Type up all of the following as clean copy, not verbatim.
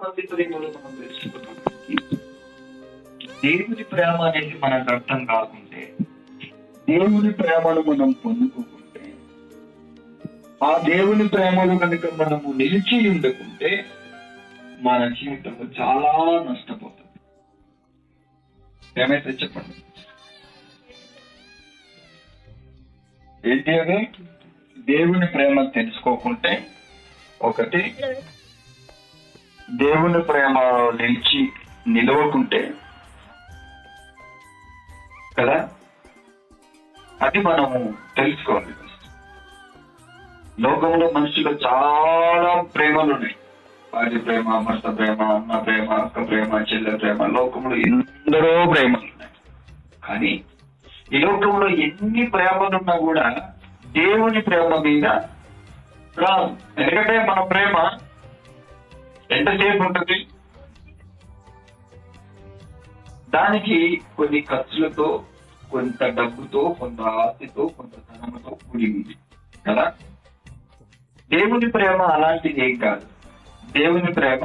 మంది ప్రేమలో మనం తెలుసుకున్నప్పటికీ దేవుని ప్రేమ అనేది మనకు అర్థం కాకుంటే, దేవుని ప్రేమను మనం పొందుకోకుంటే, ఆ దేవుని ప్రేమలో కనుక మనము నిలిచి ఉండకుంటే మన జీవితంలో చాలా నష్టపోతుంది. ఏమైతే చెప్పండి, ఏంటి అని? దేవుని ప్రేమ తెలుసుకోకుంటే, ఒకటి దేవుని ప్రేమ నిలవకుంటే కదా, అది మనము తెలుసుకోవాలి. లోకంలో మనుషులు చాలా ప్రేమలు ఉన్నాయి. భార్య ప్రేమ, భర్త ప్రేమ, అన్న ప్రేమ, అక్క ప్రేమ, చెల్లె ప్రేమ, లోకంలో ఎందరో ప్రేమలు ఉన్నాయి. కానీ ఈ లోకంలో ఎన్ని ప్రేమలున్నా కూడా దేవుని ప్రేమ మీద రాదు. ఎందుకంటే మన ప్రేమ ఎంతసేపు ఉంటుంది? దానికి కొన్ని ఖర్చులతో, కొంత డబ్బుతో, కొంత ఆస్తితో, కొంత ధనంతో కూడి ఉంది కదా. దేవుని ప్రేమ అలాంటిది ఏం కాదు. దేవుని ప్రేమ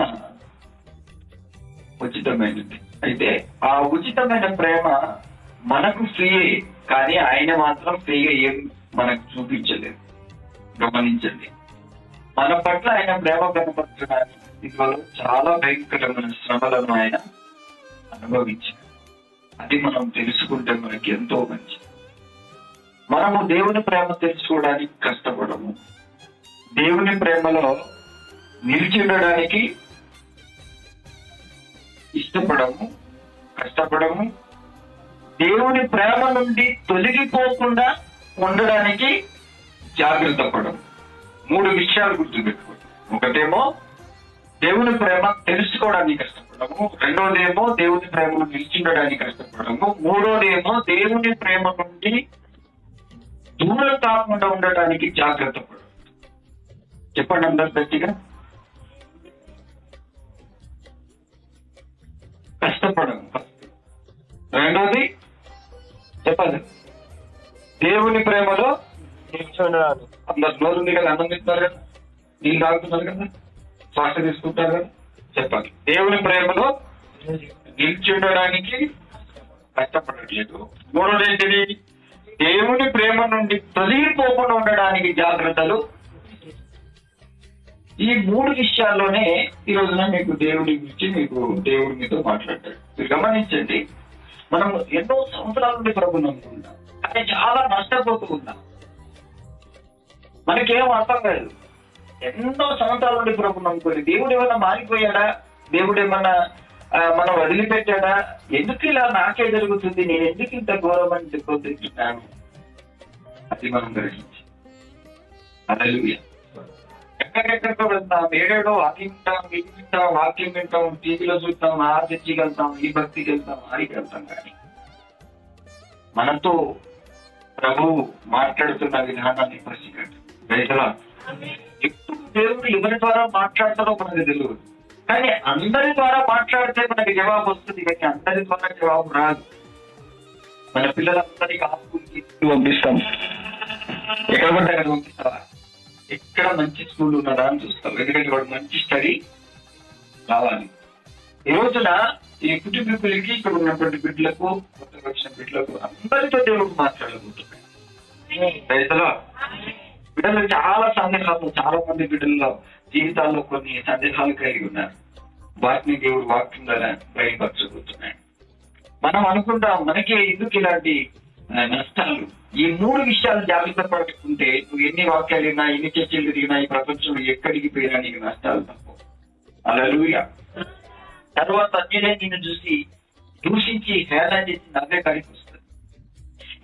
ఉచితమైనది. అయితే ఆ ఉచితమైన ప్రేమ మనకు ఫ్రీ, కానీ ఆయన మాత్రం ఫ్రీగా ఏం మనకు చూపించలేదు. గమనించండి, మన పట్ల ఆయన ప్రేమ కనపరచడానికి ఇవాళ చాలా భయంకరమైన శ్రమలను ఆయన అనుభవించారు. అది మనం తెలుసుకుంటే మనకి ఎంతో మంచిది. మనము దేవుని ప్రేమ తెలుసుకోవడానికి కష్టపడము, దేవుని ప్రేమలో నిలిచి ఉండడానికి ఇష్టపడము, కష్టపడము. దేవుని ప్రేమ నుండి తొలగిపోకుండా ఉండడానికి జాగ్రత్త పడము. 3 విషయాలు గుర్తుపెట్టుకోండి. ఒకటేమో దేవుని ప్రేమ తెలుసుకోవడానికి కష్టపడము, రెండోదేమో దేవుని ప్రేమను నిలిచిండడానికి కష్టపడము, మూడోదేమో దేవుని ప్రేమ నుండి దూరం కాకుండా ఉండడానికి జాగ్రత్త పడము. చెప్పండి అందరు గట్టిగా. కష్టపడము ఫస్ట్. రెండోది చెప్పండి, దేవుని ప్రేమలో అందరు నోరుంది కదా, అన్నం తింటున్నారు కదా, నీళ్ళు తాగుతున్నారు కదా, శ్వాస తీసుకుంటారు కదా. చెప్పండి, దేవుని ప్రేమలో నిలిచి ఉండడానికి కష్టపడట్లేదు. మూడోది ఏంటిది? దేవుని ప్రేమ నుండి తొలగిపోకుండా ఉండడానికి జాగ్రత్తలు. ఈ 3 విషయాల్లోనే ఈ రోజున మీకు దేవుడి గురించి దేవుడి మీతో మాట్లాడతాడు. మీరు గమనించండి, మనం ఎన్నో సంవత్సరాల నుండి ప్రభుని నమ్ముకుంటాం, కానీ చాలా నష్టపోతూ ఉన్నాం. మనకేం అర్థం కాదు. ఎన్నో సంవత్సరాల నుండి ప్రభుని నమ్ముకొని దేవుడు ఏమన్నా మారిపోయాడా? దేవుడు ఏమన్నా మనం వదిలిపెట్టాడా? ఎందుకు ఇలా నాకే జరుగుతుంది? నేను ఎందుకు ఇంత గౌరవం పొందుతున్నాను? అది మనం గ్రహించి హల్లెలూయా. ఎక్కడెక్కడికో వెళ్తాం, ఏడేడో వాక్యం వింటాం, టీవీలో చూస్తాం, ఆ చర్చికి వెళ్తాం, ఈ భక్తికి వెళ్తాం, ఆడికి వెళ్తాం. కానీ మనతో ప్రభువు మాట్లాడుతున్న విధానాన్ని పసిగట్టు. ఎప్పుడు దేవుడు ఎవరి ద్వారా మాట్లాడతారో మనకు తెలియదు, కానీ అందరి ద్వారా మాట్లాడితే మనకి జవాబు వస్తుంది, కానీ అందరి ద్వారా జవాబు రాదు. మన పిల్లలందరికీ ఆస్కూల్కి పంపిస్తాం, ఎక్కడ పడితే అక్కడ పంపిస్తావా? ఎక్కడ మంచి స్కూల్ ఉన్నదా అని చూస్తాం, ఎందుకంటే వాడు మంచి స్టడీ రావాలి. ఈ రోజున ఈ కుటుంబీకులకి ఇక్కడ ఉన్నటువంటి బిడ్డలకు, కొత్తగా వచ్చిన బిడ్డలకు అందరితో దేవుడు మాట్లాడబోతున్నాడు. బిడ్డలు చాలా సందేహాలు, చాలా మంది బిడ్డల్లో జీవితాల్లో కొన్ని సందేహాలు కలిగి ఉన్నారు. వాటిని దేవుడు వాక్యం ద్వారా బయలుపరచబోతున్నాడు. మనం అనుకుంటాం మనకే ఎందుకు ఇలాంటి నష్టాలు. ఈ 3 విషయాలు జాగ్రత్త పడుకుంటే నువ్వు ఎన్ని వాక్యాలు విన్నా, ఎన్ని చర్చలు తిరిగినా, ఈ ప్రపంచంలో ఎక్కడికి పోయినా నీకు నష్టాలు తప్ప. హల్లెలూయా. తర్వాత అన్యులే నిన్ను చూసి దూషించి హేళన చేసి నవ్వే కాడికి వస్తుంది.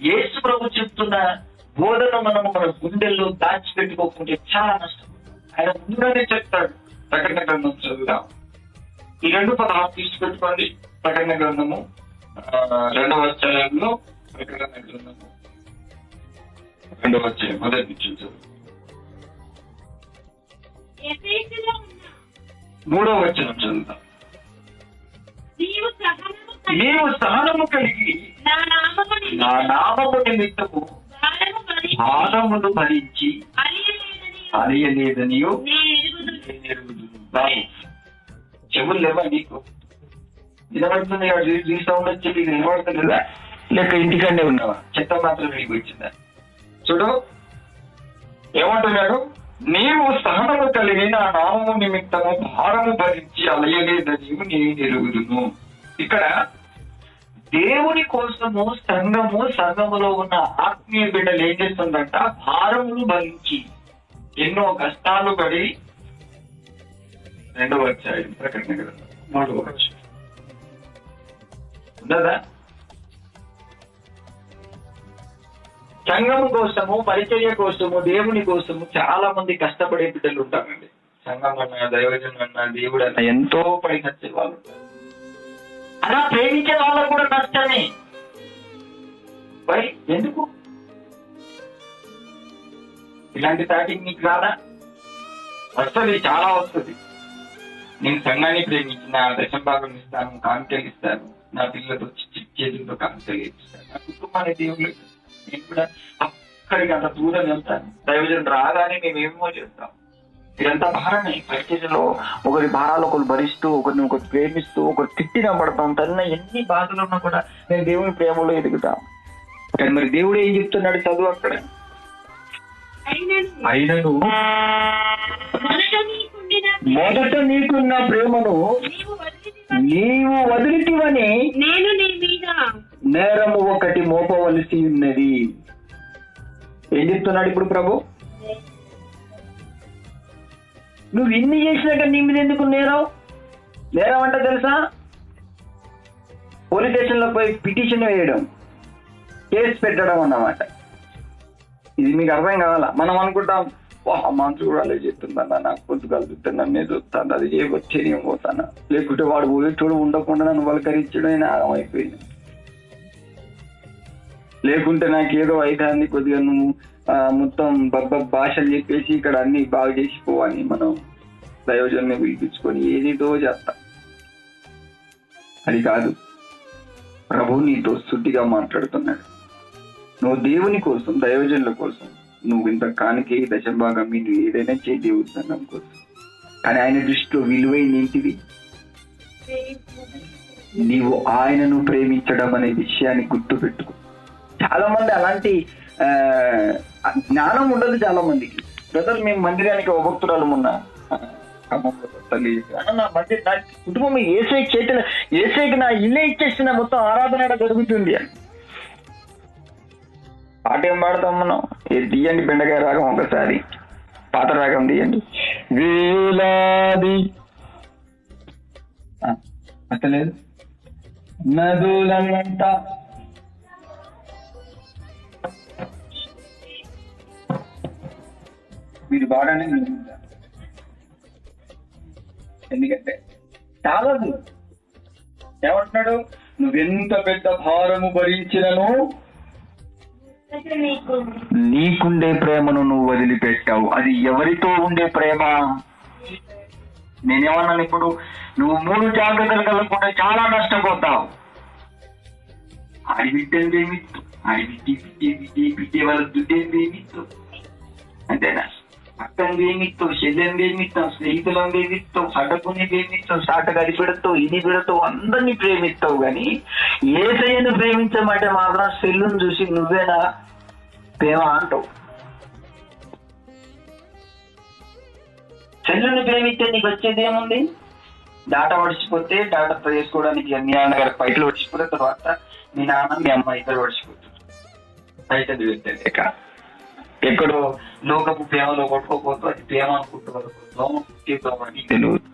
యేసు ప్రభు చెప్తున్న బోధన మనము మన గుండెల్లో దాచిపెట్టుకోకుంటే చాలా నష్టం. ఆయన ముందుగానే చెప్తాడు. ప్రకటన గ్రంథం చదువుదాం. ఈ 2:16 తీసుకెట్టుకోండి. ప్రకటన గ్రంథము 2వ అధ్యాయంలో, ప్రకటన గ్రంథము 2వ అధ్యాయం 1 నుంచి చదువు. 3వ వచనం చదువుతాం. నీవు సహనము కలిగి నా నామము నిమిత్తము భారమును భరించి అరియలేదనియో. చెవులు లేవా నీకు? వినబడుతుంది ఈ సౌండ్ వచ్చి నీకు వినబడుతుందా? లేక ఇంటికన్నే ఉన్నావా? చెత్త మాత్రం నీకు వచ్చిందా? చూడు ఏమంటున్నాడు, నీవు సహనము కలిగి నా నామము నిమిత్తము భారము భరించి అలయలేదని నేను ఎరుగుదును. ఇక్కడ దేవుని కోసము సంఘములో ఉన్న ఆత్మీయ బిడ్డలు ఏం చేస్తుందంట, భారమును భరించి ఎన్నో కష్టాలు పడి 2వ అధ్యాయం ప్రకటన గ్రంథం 3వ వచనం ఉన్నదా? సంఘము కోసము, పరిచర్య కోసము, దేవుని కోసము చాలా మంది కష్టపడే బిడ్డలు ఉంటారండి. సంఘం అన్నా, దైవజనం అన్నా, దేవుడు అన్నా ఎంతో పడి నచ్చే వాళ్ళు ఉంటారు. అలా ప్రేమించే వాళ్ళకు కూడా నష్టమే. మరి ఎందుకు ఇలాంటి టాకింగ్ నీకు రాదా? వస్తుంది, చాలా వస్తుంది. నేను సంఘాన్ని ప్రేమించిన దశభాగం ఇస్తాను, కాంకెలు ఇస్తాను, నా పిల్లలతో చేతులతో కాంకెలు ఇస్తాను, నా కుటుంబాన్ని దేవుడు, నేను కూడా అక్కడికి అంత దూరం వెళ్తాను. దైవజనం రాగానే మేమేమో చేస్తాం. ఇదంతా భారమే. పరిచర్యలో ఒకరి భారాలు ఒకరు భరిస్తూ, ఒకరిని ఒకరు ప్రేమిస్తూ, ఒకరు తిట్టిన పడతాం. తన ఎన్ని బాధలు ఉన్నా కూడా నేను దేవుని ప్రేమలో ఎదుగుతాం. కానీ మరి దేవుడు ఏం చెప్తున్నాడు? చదువు అక్కడ. అయినను మొదట నీకున్న ప్రేమను నీవు వదిలితివని నేరము ఒకటి మోపవలసి ఉన్నది. ఏం చెప్తున్నాడు ఇప్పుడు ప్రభు? నువ్వు ఇన్ని చేసినాక నీ మీద ఎందుకు నేరం? నేరం అంటే తెలుసా? పోలీస్ స్టేషన్ లో పోయి పిటిషన్ వేయడం, కేసు పెట్టడం అన్నమాట. ఇది మీకు అర్థం కావాలా? మనం అనుకుంటాం, మంత్రి కూడా అలా చెప్తుందన్నా, నాకు పొద్దు కలుగుతుంది, నన్ను చూస్తాను, అది చేయబట్టి నేను పోతాను, లేకుంటే వాడు పోయేటోడు ఉండకుండా నన్ను పలకరించడం నేను ఆగమైపోయింది, లేకుంటే నాకు ఏదో అయితాన్ని కొద్దిగా నువ్వు మొత్తం భాషలు చెప్పేసి ఇక్కడ అన్ని బాగా చేసిపోవని మనం దైవజన్ని పిలిపించుకొని ఏదేదో చేస్తాం. అది కాదు. ప్రభు నీతో సుట్టిగా మాట్లాడుతున్నాడు. నువ్వు దేవుని కోసం, దైవజనుల కోసం నువ్వు ఇంత కానికే దశభాగం మీరు ఏదైనా చేయి దేవుడి సంఘం కోసం. కానీ ఆయన దృష్టిలో విలువైన ఏంటిది? నీవు ఆయనను ప్రేమించడం అనే విషయాన్ని గుర్తు పెట్టుకో. చాలా మంది అలాంటి జ్ఞానం ఉండదు చాలా మందికి. బ్రదర్, మేము మందిరానికి భక్తురాలు ఉన్నా తల్లి, నా కుటుంబం ఏసై చేతులు, ఏసైకి నా ఇల్లే ఇచ్చేసిన మొత్తం ఆరాధన జరుగుతుంది అని పాట ఏం పాడతాం మనం? తీయండి బెండకాయ రాగం, ఒకసారి పాత రాగం తీయండి. వేలాది అసలేదు నదులంతా మీరు పాడని, ఎందుకంటే చాలదు. ఏమంటున్నాడు? నువ్వెంత పెద్ద భారము భరించినను నీకుండే ప్రేమను నువ్వు వదిలిపెట్టావు. అది ఎవరితో ఉండే ప్రేమ? నేనేమన్నాను ఇప్పుడు? నువ్వు 3 జాగ్రత్తలు కలగకుండా చాలా నష్టపోతావు. అడిగిట్టేమిత్తు, అడిగిట్టే వాళ్ళ దుడ్డేమిత్తు, అంతేనా? అక్కని ఏమిస్తావు, చెల్లెని ఏమిస్తావు, స్నేహితులను ఏమిస్తావు, సడకుని ప్రేమిస్తావు, సాట గడి పెడతావు, ఇది పెడతావు, అందరినీ ప్రేమిస్తావు. కానీ ఏసయ్యను ప్రేమించమంటే మాత్రం సెల్లును చూసి నువ్వేనా ప్రేమ అంటావు. సెల్లుని ప్రేమిస్తే నీకు వచ్చేది ఏముంది? డాటా వడిచిపోతే డాటాతో వేసుకోవడానికి మీ నాన్నగారు బయటలు వడిచిపోతే తర్వాత మీ నాన్న మీ అమ్మ ఇద్దరు వడిచిపోతుంది. బయటది పెట్టలేక ఎక్కడో లోకపు ప్రేమలో కొట్టుకోకపోతే అది ప్రేమ అనుకుంటున్నారు. తెలియదు.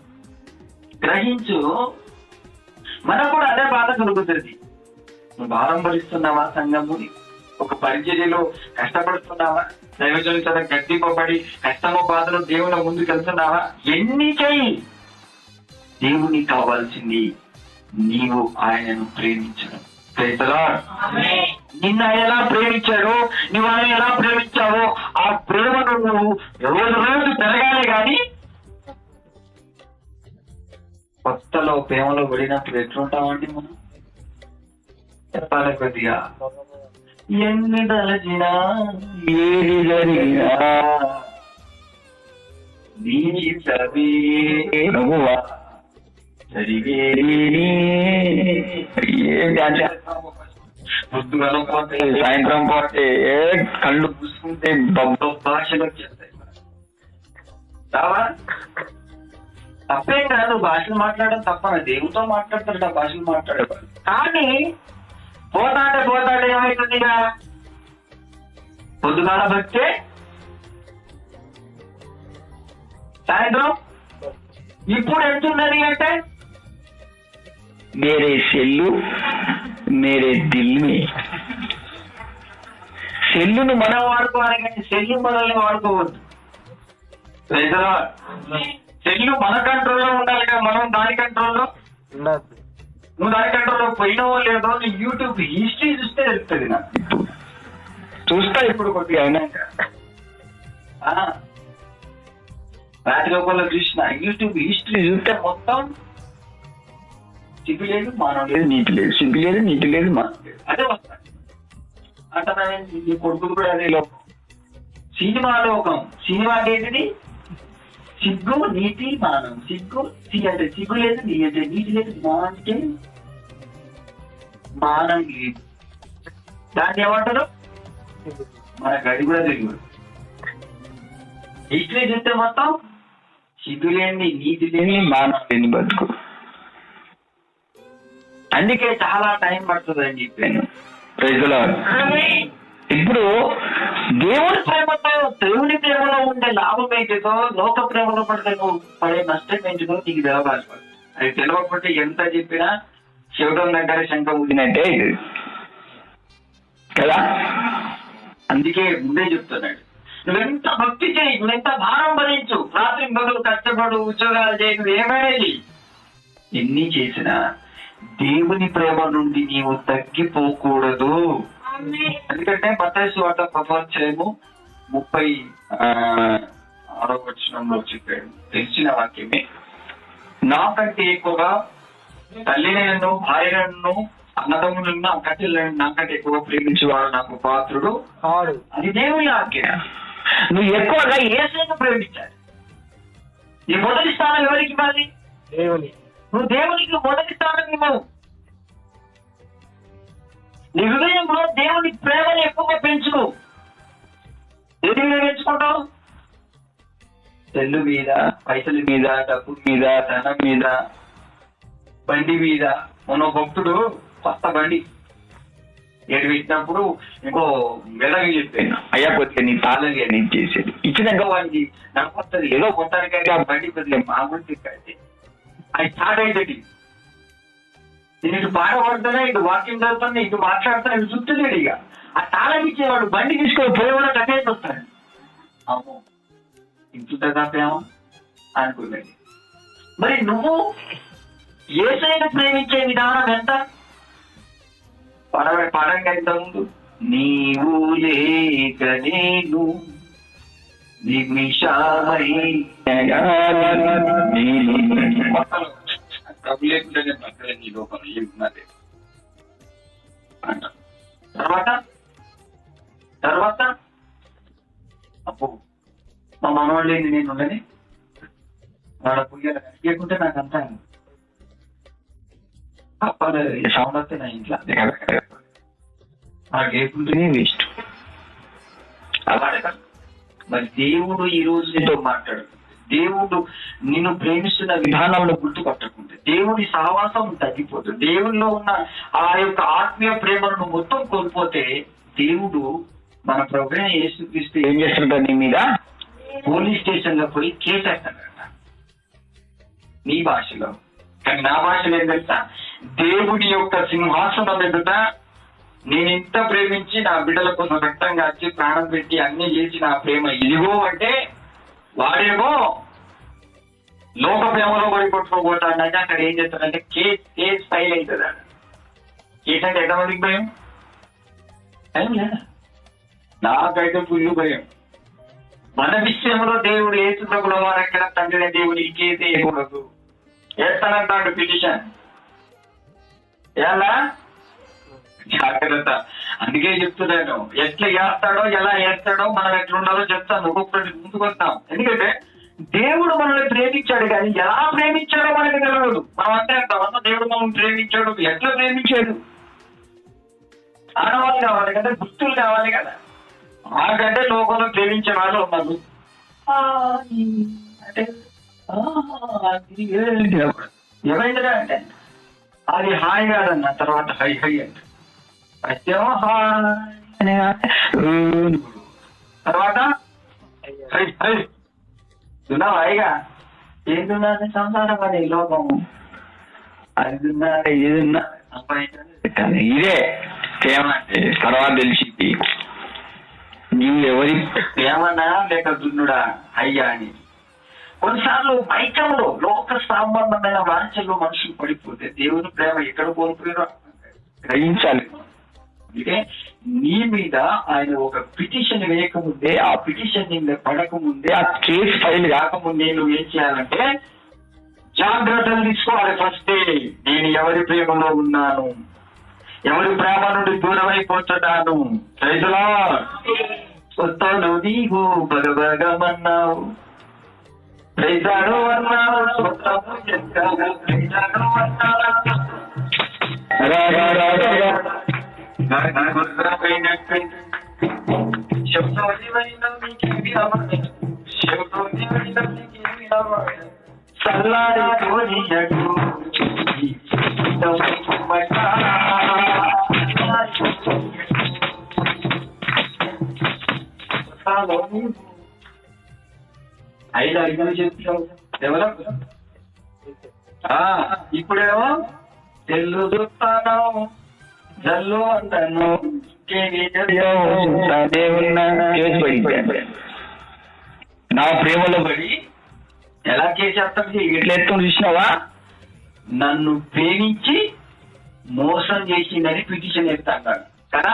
గ్రహించు. మనకు కూడా అదే బాధ కలుగుతుంది. నువ్వు భారం భరిస్తున్నావా? సంఘము ఒక పరిచర్యలో కష్టపడుతున్నావా? దైవజనుల చేత గడ్డిపబడి కష్టము బాధలు దేవుని ముందుకు వెళ్తున్నావా? ఎన్ని చెయ్యి. దేవునికి కావాల్సింది నీవు ఆయనను ప్రేమించడం. నిన్న ఎలా ప్రేమించాడో, నువ్వు ఆయన ఎలా ప్రేమించావో ఆ ప్రేమను నువ్వు రోజు పెరగాలి. కానీ కొత్తలో ప్రేమలో పడినప్పుడు ఎట్లుంటామండి మనం? చెప్పాలి కొద్దిగా. ఎన్ని తలచినా ఏది జరిగినా నీ పొద్దుగల పోతే సాయంత్రం పోతే కళ్ళు పూసుకుంటే భాషలు వచ్చేస్తాయి. రావా? తప్పేం కాదు, భాషలు మాట్లాడడం తప్పన, దేవుతో మాట్లాడతాడు ఆ భాషలు మాట్లాడేవాడు. కానీ పోతాంటే ఏమవుతుందిగా, పొద్దుగాల భక్తే సాయంత్రం. ఇప్పుడు ఎంతున్నది అంటే मेरे సెల్లు మేరే దిల్ మే. సెల్లును మనం వాడుకోవాలి కానీ సెల్లు మనల్ని వాడుకోవద్దు. సెల్లు మన కంట్రోల్లో ఉండాలి కానీ మనం దాని కంట్రోల్లో ఉండదు. నువ్వు దాని కంట్రోల్లో పోయినావో లేదో నీ యూట్యూబ్ హిస్టరీ చూస్తే తెలుస్తుంది. నాకు చూస్తా ఇప్పుడు కొద్దిగా అయినాక రాత్రి లోపల చూసిన యూట్యూబ్ హిస్టరీ చూస్తే మొత్తం సిగ్గు లేదు, మానవ లేదు, నీటి లేదు, సిగ్గు లేదు, నీటి లేదు, మానవ లేదు, అదే వస్తాను అంటున్నా. నీ కొడుకులు కూడా అదే లోకం, సినిమా లోకం. సినిమా ఏంటిది? సిగ్గు, నీతి, మానం. సిగ్గు అంటే సిగ్గు లేదు, నీ అంటే నీటి లేదు, మానం అంటే మానం లేదు. దాన్ని ఏమంటారు? మన గడి కూడా తెలియదు. హిస్టరీ చూస్తే మొత్తం సిగ్గు లేని, నీతి లేని, మానం లేని బతుకు. అందుకే చాలా టైం పడుతుంది అని చెప్పాను. ఇప్పుడు దేవుని ప్రేమలో ఉండే లాభం ఏంటిదో, లోక ప్రేమలో పడితే నువ్వు పడే నష్టం ఏంటిదో నీకు తెలవాలి. అది తెలవకపోతే ఎంత చెప్పినా శివడం దగ్గర శంఖం ఊదినట్టే కదా. అందుకే ముందే చెప్తున్నాడు, నువ్వెంత భక్తి చేయి, నువ్వెంత భారం భరించు, రాత్రి మొదలు కష్టపడు, ఉద్యోగాలు చేయి, నువ్వు ఏమైనా ఎన్ని చేసినా దేవుని ప్రేమ నుండి నీవు తగ్గిపోకూడదు. ఎందుకంటే మత్తయి సువార్త 36 చెప్పాడు, తెలిసిన వాక్యమే. నాకంటే ఎక్కువగా తల్లినను, భార్యను, అన్నదమ్ములను, అక్కచెల్లెలను నాకంటే ఎక్కువగా ప్రేమించేవాడు నాకు పాత్రుడు. అది దేవుని ఆజ్ఞ. నువ్వు ఎక్కువగా యేసును ప్రేమించాలి. నీ మొదటి స్థానం ఎవరికి ఇవ్వాలి? దేవుని. నువ్వు దేవునికి మొదటి స్థానం ఇవ్వవు. నీ హృదయంలో దేవుని ప్రేమను ఎక్కువగా పెంచుకో. ఏది మీద పెంచుకుంటావు? సెల్లు మీద, పైసల మీద, డబ్బు మీద, ధనం మీద, బండి మీద. మన భక్తుడు కొత్త బండి ఏడు పెట్టినప్పుడు ఇంకో మెదవి చెప్పాను, అయ్యా కొద్దిగా నీ తాళని అని చేసేది ఇచ్చినాక వాడికి నడపొస్తుంది. ఏదో కొట్టానికైతే ఆ బండి కొద్దిగా మామూలు అయితే అది స్టార్ట్ అవుతుంది. నేను ఇటు పాట పడుతున్నా, ఇటు వాక్యం చదువుతున్నా, ఇటు మాట్లాడుతున్నా, ఇటు చుట్టలేడు. ఇక ఆ తాళం ఇచ్చేవాడు బండి తీసుకొని ప్రేమలో కట్టేసి వస్తాడు. అమ్మో ఇంచుంటే తప్పేమో అనుకున్నది. మరి నువ్వు యేసయ్యను ప్రేమించే విధానం ఎంత? పడంగా ఎంత ముందు, నీవు లేక నేను నిమిషమై లేకుంటే నీ లోపల ఏమున్నది అంట. తర్వాత అప్పు మా మనవాళ్ళు ఏంది, నేను ఉండని వాడ పుయ్యాలి లేకుంటే నాకు అంతా అప్పాలి సౌండ్ వస్తే నా ఇంట్లో నాకు లేకుంటేనే వేస్ట్. అలాగే మరి దేవుడు ఈ రోజు నీతో మాట్లాడు. దేవుడు నిన్ను ప్రేమిస్తున్న విధానంలో గుర్తుపట్టకుండా దేవుడి సహవాసం తగ్గిపోతుంది. దేవుడిలో ఉన్న ఆ యొక్క ఆత్మీయ ప్రేమను మొత్తం కోల్పోతే దేవుడు మన ప్రభువైన యేసుక్రీస్తు ఏం చేస్తుంటాడు? నీ మీద పోలీస్ స్టేషన్ లో పోయి కేసేస్తాడట నీ భాషలో. కానీ నా భాషలో ఏం తెలుసా? దేవుడి యొక్క సింహాసనం ఎదుట నేను ఇంత ప్రేమించి నా బిడ్డల కోసం రక్తం కాచి ప్రాణం పెట్టి అన్ని చేసి నా ప్రేమ ఇదిగో అంటే వాడేమో లోక ప్రేమలో పోయి కొట్టుకోబోతాడంటే అక్కడ ఏం చేస్తాడంటే కేసు ఫైల్ అవుతుంది. కేసు అంటే ఎంతమందికి భయం? భయం లేదా? నాకైతే ఫుల్ భయం. మన విషయంలో దేవుడు యేసుప్రభుల వారు ఎక్కడ తండ్రి దేవుడికి కేసు వేయకూడదు. వేస్తానంటాడు పిటిషన్. ఎలా జాగ్రత్త. అందుకే చెప్తున్నాను, ఎట్లా వేస్తాడో ఎలా వేస్తాడో మనం ఎట్లుండాలో చెప్తాను. ఒక్కొక్కటి ముందుకు వస్తాం. ఎందుకంటే దేవుడు మనల్ని ప్రేమించాడు, కానీ ఎలా ప్రేమించాడో మనకి తెలియదు. మనం అంటే అంటామన్నా దేవుడు మనల్ని ప్రేమించాడు, ఎట్లా ప్రేమించాడు? ఆడవాళ్ళు కావాలి కదా, గుర్తులు కావాలి కదా. మాకంటే లోకంలో ప్రేమించే వాళ్ళు ఉన్నారు. అంటే ఏమైందిరా అంటే అది హాయ్ కాదన్న, తర్వాత హై హై అంటే ఫస్టేమో హాయ్, తర్వాత హై హై దున్నా హాయిగా ఏదున్నా సంసారం అని లోకము, అది దున్నా ఏదున్నా కానీ ఇదే ప్రేమ అంటే తర్వాత తెలిసింది. నువ్వు ఎవరి ప్రేమనా లేక దున్నుడా అయ్యా అని. కొన్నిసార్లు మైకంలో లోక సంబంధమైన వాంఛల్లో మనుషులు పడిపోతే దేవుని ప్రేమ ఎక్కడ కోల్పోయారో గ్రహించాలి. అంటే నీ మీద ఆయన ఒక పిటిషన్ వేయకముందే, ఆ పిటిషన్ నీ మీద పడకముందే, ఆ కేసు ఫైల్ కాకముందే నువ్వు ఏం చేయాలంటే జాగ్రత్తలు తీసుకోవాలి. ఫస్ట్ నేను ఎవరి ప్రేమలో ఉన్నాను, ఎవరి ప్రేమ నుండి దూరం అయిపోతున్నాను. రైతులా వస్తాను నీవు బగబగమన్నావు, రైతాడు అన్నావు, ఐదు అడిగిన చెప్తావు ఎవరు? ఇప్పుడేమో తెల్లు చూస్తాను, జల్లు అంటాను, నా ప్రేమలో పడి ఎలా చేసేస్తాం ఎట్లా ఎత్తుని చూసినావా? నన్ను ప్రేమించి మోసం చేసిందని పిటిషన్ ఎత్తాడు కదా.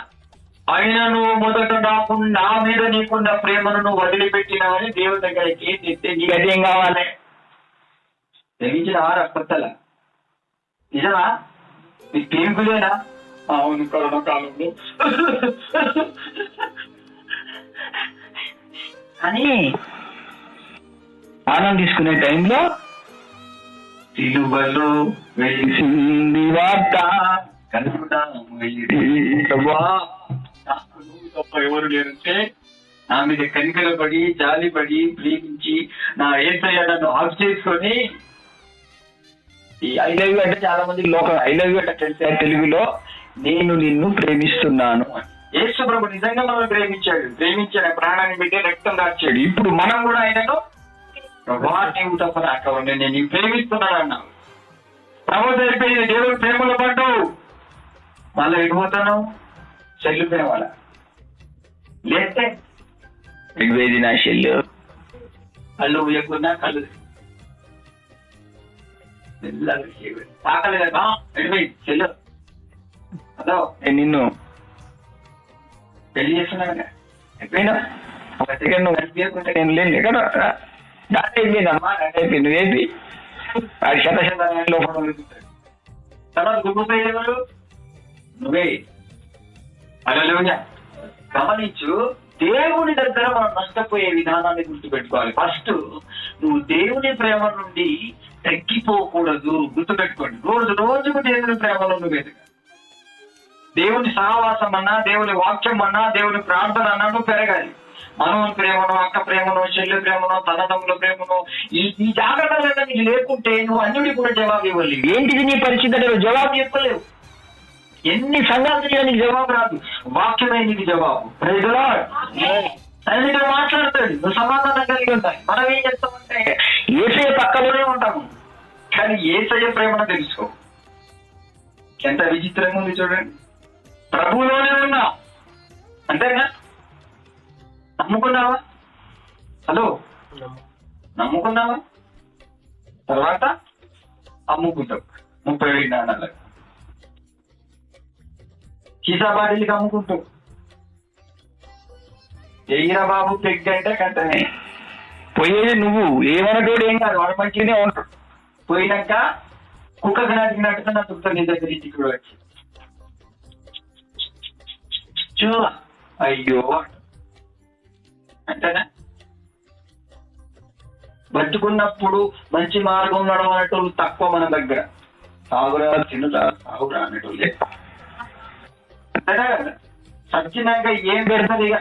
అయినా నువ్వు మొదట నా మీద నీకున్న ప్రేమను నువ్వు వదిలిపెట్టినావని దేవుడి దగ్గరికి తెస్తే నీ గదేం కావాలి? తెగించిన ఆరా కొత్తల నిజమా? నీ ప్రేమికులేనా? అవును, కరోనా కాలంలో అని ఆనందం తీసుకునే టైంలో సిలువలో వెలిసింది వార్త ఎవరు లేరంటే నా మీద కనికల పడి, జాలి పడి, ప్రేమించి నా యేసయ్య నన్ను ఆఫ్ చేసుకొని, ఈ ఐ లవ్ యూ అంటే చాలా మంది లోకం ఐ లవ్ యూ అంటే తెలిసే తెలుగులో నేను నిన్ను ప్రేమిస్తున్నాను. యేసు ప్రభు నిజంగా మనం ప్రేమించాడు, ప్రాణాన్ని పెట్టి రక్తం దాచాడు. ఇప్పుడు మనం కూడా ఆయనను ప్రభా నీవు తప్ప నాకు నేను ప్రేమిస్తున్నాను అన్నావు. ప్రభు తెలిపోయింది, దేవుడు ప్రేమలో పడ్డావు. మళ్ళీ ఎడిపోతాను చెల్లు ప్రేమ వల్ల లేస్తే దిగ్వేది నా చెల్లు కళ్ళు ఉయ్యకున్నా కళ్ళు పాకలు కదా వెళ్ళిపోయింది చెల్లు. అదో నిన్ను పెళ్లి చేస్తున్నాను ఎప్పుడైనా ఒక సెకండ్ నువ్వు కనిపించకుంటే నేను లేను ఎక్కడ దాని అయిపోయిందమ్మా, దాని అయిపోయింది. నువ్వేంటి అది శత లోపల తర్వాత గుర్తుపోయేవాడు నువ్వే. అలా గమనించు, దేవుని దగ్గర మనం నష్టపోయే విధానాన్ని గుర్తుపెట్టుకోవాలి. ఫస్ట్ నువ్వు దేవుని ప్రేమ నుండి తగ్గిపోకూడదు, గుర్తుపెట్టుకోండి. రోజుకు దేవుని ప్రేమలో నువ్వు ఎదగాలి. దేవుని సహవాసం అన్నా, దేవుని వాక్యం అన్నా, దేవుని ప్రార్థన అన్నా నువ్వు పెరగాలి. మనోని ప్రేమను, అక్క ప్రేమను, చెల్లి ప్రేమను, తనదమ్ముల ప్రేమను, ఈ జాగ్రత్తలు నీకు లేకుంటే నువ్వు అన్నిటికీ కూడా జవాబు ఇవ్వలేవు. ఏంటిది నీ పరిస్థితి అంటే నువ్వు జవాబు చెప్పలేవు. ఎన్ని సంఘాలు నీకు జవాబు రాదు, వాక్యమే నీకు జవాబు. అన్నిటిలో మాట్లాడతాడు, నువ్వు సమాధానం కలిగి ఉంటాయి. మనం ఏం చేస్తామంటే యేసయ్య పక్కలోనే ఉంటాము, కానీ యేసయ్య ప్రేమను తెలుసుకో. ఎంత విచిత్రంగా ఉంది చూడండి. ప్రభువులోనే ఉన్నా అంతేనా? నమ్ముకున్నావా? హలో, నమ్ముకున్నావా? తర్వాత అమ్ముకుంటావు 30,000 నాణాలకు, చీసాబాడీలకి అమ్ముకుంటావు. ఎయ్యరా బాబు పెగ్ అంటే కంటనే పోయేది నువ్వు. ఏమన్నటోడు ఏం కాదు, వాడు మంచిగానే ఉంటాడు. పోయినాక కుక్కకి నాటినట్టుగా నా తుక్క నీ దగ్గర ఇంటికి వచ్చి చూ అయ్యో అంటేనా బతుకున్నప్పుడు మంచి మార్గం నడవనేటోళ్ళు తక్కువ మన దగ్గర. సాగురా తినురా సాగురా అనేటోళ్ళు ఎక్కువ. అంతేనా కదా? సచ్చినాక ఏం పెడతారు? ఇక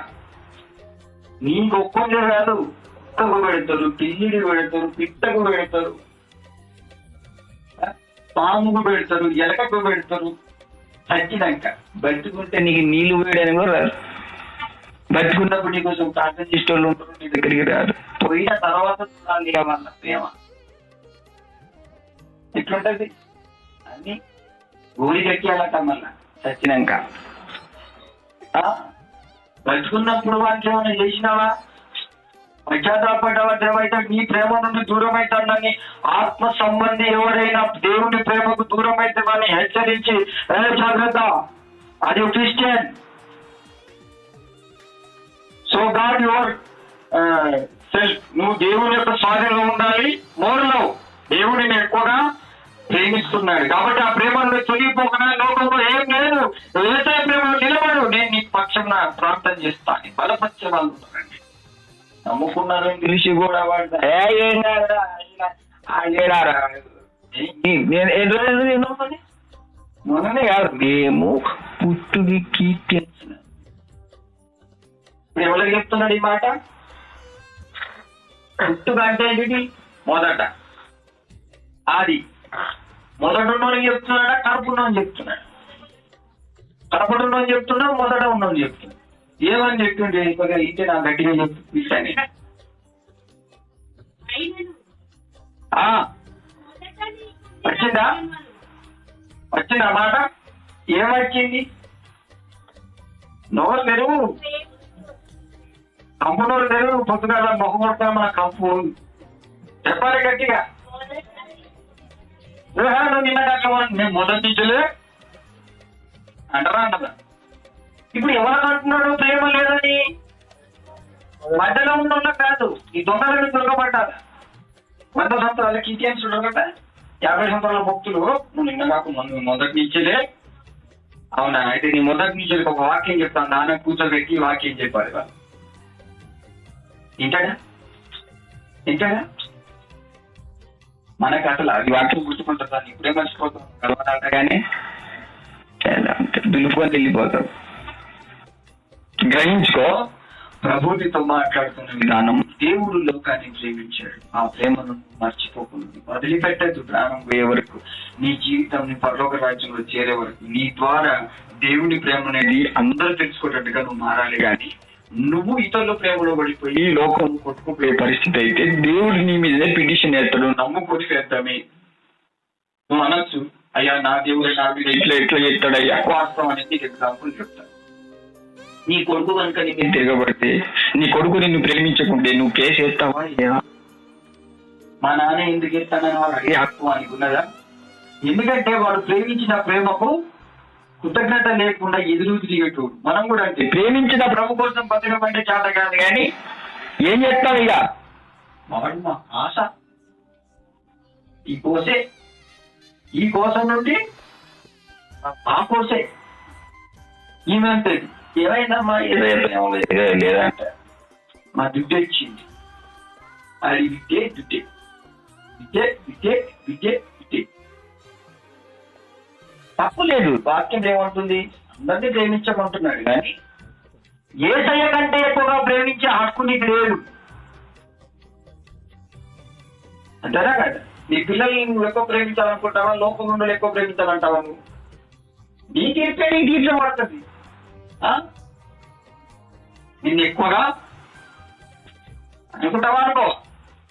నీకు ఒక్కొక్క కాదు, కుక్కకు పెడతారు, పిల్లికి పెడతారు, పిట్టకు పెడతారు, పాముకు పెడతారు, ఎలకకు పెడతారు. సచ్చినాక బతుకుంటే నీకు నీళ్లు వేయడానికి కూడా రాదు. బతుకున్నప్పుడు నీకోసం ప్రార్థన చేసేటోళ్ళు ఉంటారు, నీ దగ్గరికి రాదు. పోయిన తర్వాత చూడాలి వాళ్ళ ప్రేమ ఎట్లుంటది అన్ని గోలి కట్టాలట. మళ్ళా సచ్చినాక బతుకున్నప్పుడు వానికి ఏమైనా చేసినావా? పశ్చాత్తాపడ్డావా? దేవైతే నీ ప్రేమ నుండి దూరం అవుతాడని ఆత్మ సంబంధి ఎవరైనా దేవుని ప్రేమకు దూరం అయితే వాళ్ళని హెచ్చరించి జాగ్రత్త, అది Christian. So God your self, నువ్వు దేవుని యొక్క స్వాధీనంలో ఉండాలి. మోర్లో దేవుడిని ఎక్కువగా ప్రేమిస్తున్నాడు కాబట్టి ఆ ప్రేమలో తొలిగిపోకుండా లోకంలో ఏం లేదు, వ్యవసాయ ప్రేమలో నిలబడు, నేను నీ పక్షం ప్రార్థన చేస్తాను. బలపరిచే వాళ్ళు ఉన్నారండి, నమ్ముకున్నారు తెలిసి కూడా వాడు ఏం కాదురా మొన్ననే కాదు మేము పుట్టుకి కీర్తించిన. ఇప్పుడు ఎవరికి చెప్తున్నాడు ఈ మాట? పుట్టుక అంటే ఏంటి? మొదట ఆది. మొదట ఉన్నోని చెప్తున్నాడా? కడుపున్నోని చెప్తున్నాడు. కడపడున్నోని చెప్తున్నా, మొదట ఉన్నోని చెప్తున్నా. ఏమని చెప్తుంటే ఇంటే నా గట్టిగా చెప్తాను. వచ్చిందా? వచ్చిందా మాట? ఏమొచ్చింది? నోరు తెరువు, కంపు నోరు తెరువు. పొద్దుగా మొహం కొడతా మన కంపు చెప్పాలి గట్టిగా. నువ్వు నిన్న మేము మొదటి నుంచలే అంటారా అంటారా? ఇప్పుడు ఎవరు అంటున్నాడు ప్రేమ లేదని? మధ్యలో ఉన్న కాదు, ఈ దొంగలని దొరకబడ్డారు. 100 సంవత్సరాల క్రిస్టియన్స్ ఉండగట, 50 సంవత్సరాల భక్తులు. నువ్వు నిన్న కాకుండా నువ్వు మొదటి నుంచేలే. అవునా? అయితే నీ మొదటి నుంచి ఒక వాక్యం చెప్తాను, నాన్న కూర్చోబెట్టి వాక్యం చెప్పాలి వాళ్ళు. ఇంటాడా? ఇంటాడా? మనకు అసలు అది వాక్యం గుర్తుకుంటుందా? ఇప్పుడే మర్చిపోతాం కలవడాట, కానీ దులుపుకొని వెళ్ళిపోతాం. గ్రహించుకో, ప్రభువుతో మాట్లాడుతున్న విధానం. దేవుడు లోకాన్ని ప్రేమించాడు, ఆ ప్రేమను మర్చిపోకుండా వదిలిపెట్టద్దు. ప్రాణం పోయే వరకు, నీ జీవితం నీ పరలోక రాజ్యంలో చేరే వరకు, నీ ద్వారా దేవుని ప్రేమ అనేది అందరూ తెలుసుకున్నట్టుగా నువ్వు మారాలి. కానీ నువ్వు ఇతరుల ప్రేమలో పడిపోయి లోకం కొట్టుకుపోయే పరిస్థితి అయితే దేవుడు నీ మీదే పిటిషన్ వేస్తాడు. నమ్ముకొని వేద్దామే నువ్వు అనొచ్చు, అయ్యా నా దేవుడు నా మీద ఇట్లా ఎట్లా చేస్తాడు అయ్యా. వాస్తవం అనేది ఎగ్జాంపుల్ చెప్తాను. నీ కొడుకు కనుక నీ మీద తిరగబడితే, నీ కొడుకు నిన్ను ప్రేమించకుంటే నువ్వు కేసు వేస్తావా? మా నాన్న ఎందుకు వేస్తానని వాడు అడిగే హక్కు అనుకున్నదా? ఎందుకంటే వాడు ప్రేమించిన ప్రేమకు కృతజ్ఞత లేకుండా ఎదురు తిరిగేటోడు. మనం కూడా అంటే ప్రేమించిన ప్రభు కోసం బతకడం అంటే చేత కాదు, కానీ ఏం చేస్తావు? ఇక వాడు మా ఆశ, ఈ కోసం నుండి ఆ కోసే ఈమె అంటే ఏమైందమ్మా లేదంట, మా దుడ్డు వచ్చింది. అది విద్యే దుడ్డే, విద్యే విద్యే విద్యే విద్యే. తప్పు లేదు, వాక్యం ఏమంటుంది? అందరినీ ప్రేమించమంటున్నాడు, కానీ యేసయ్య కంటే ఎక్కువగా ప్రేమించే హక్కు నీకు లేదు. అంతేనా కదా? నీ పిల్లల్ని నువ్వు ఎక్కువ ప్రేమించాలనుకుంటావా? లోకం నుండి ఎక్కువ ప్రేమించాలంటావా? నువ్వు నీ తీర్పే నీ తీర్చే పడుతుంది. నిన్ను ఎక్కువగా అనుకుంటావా? అనుకో,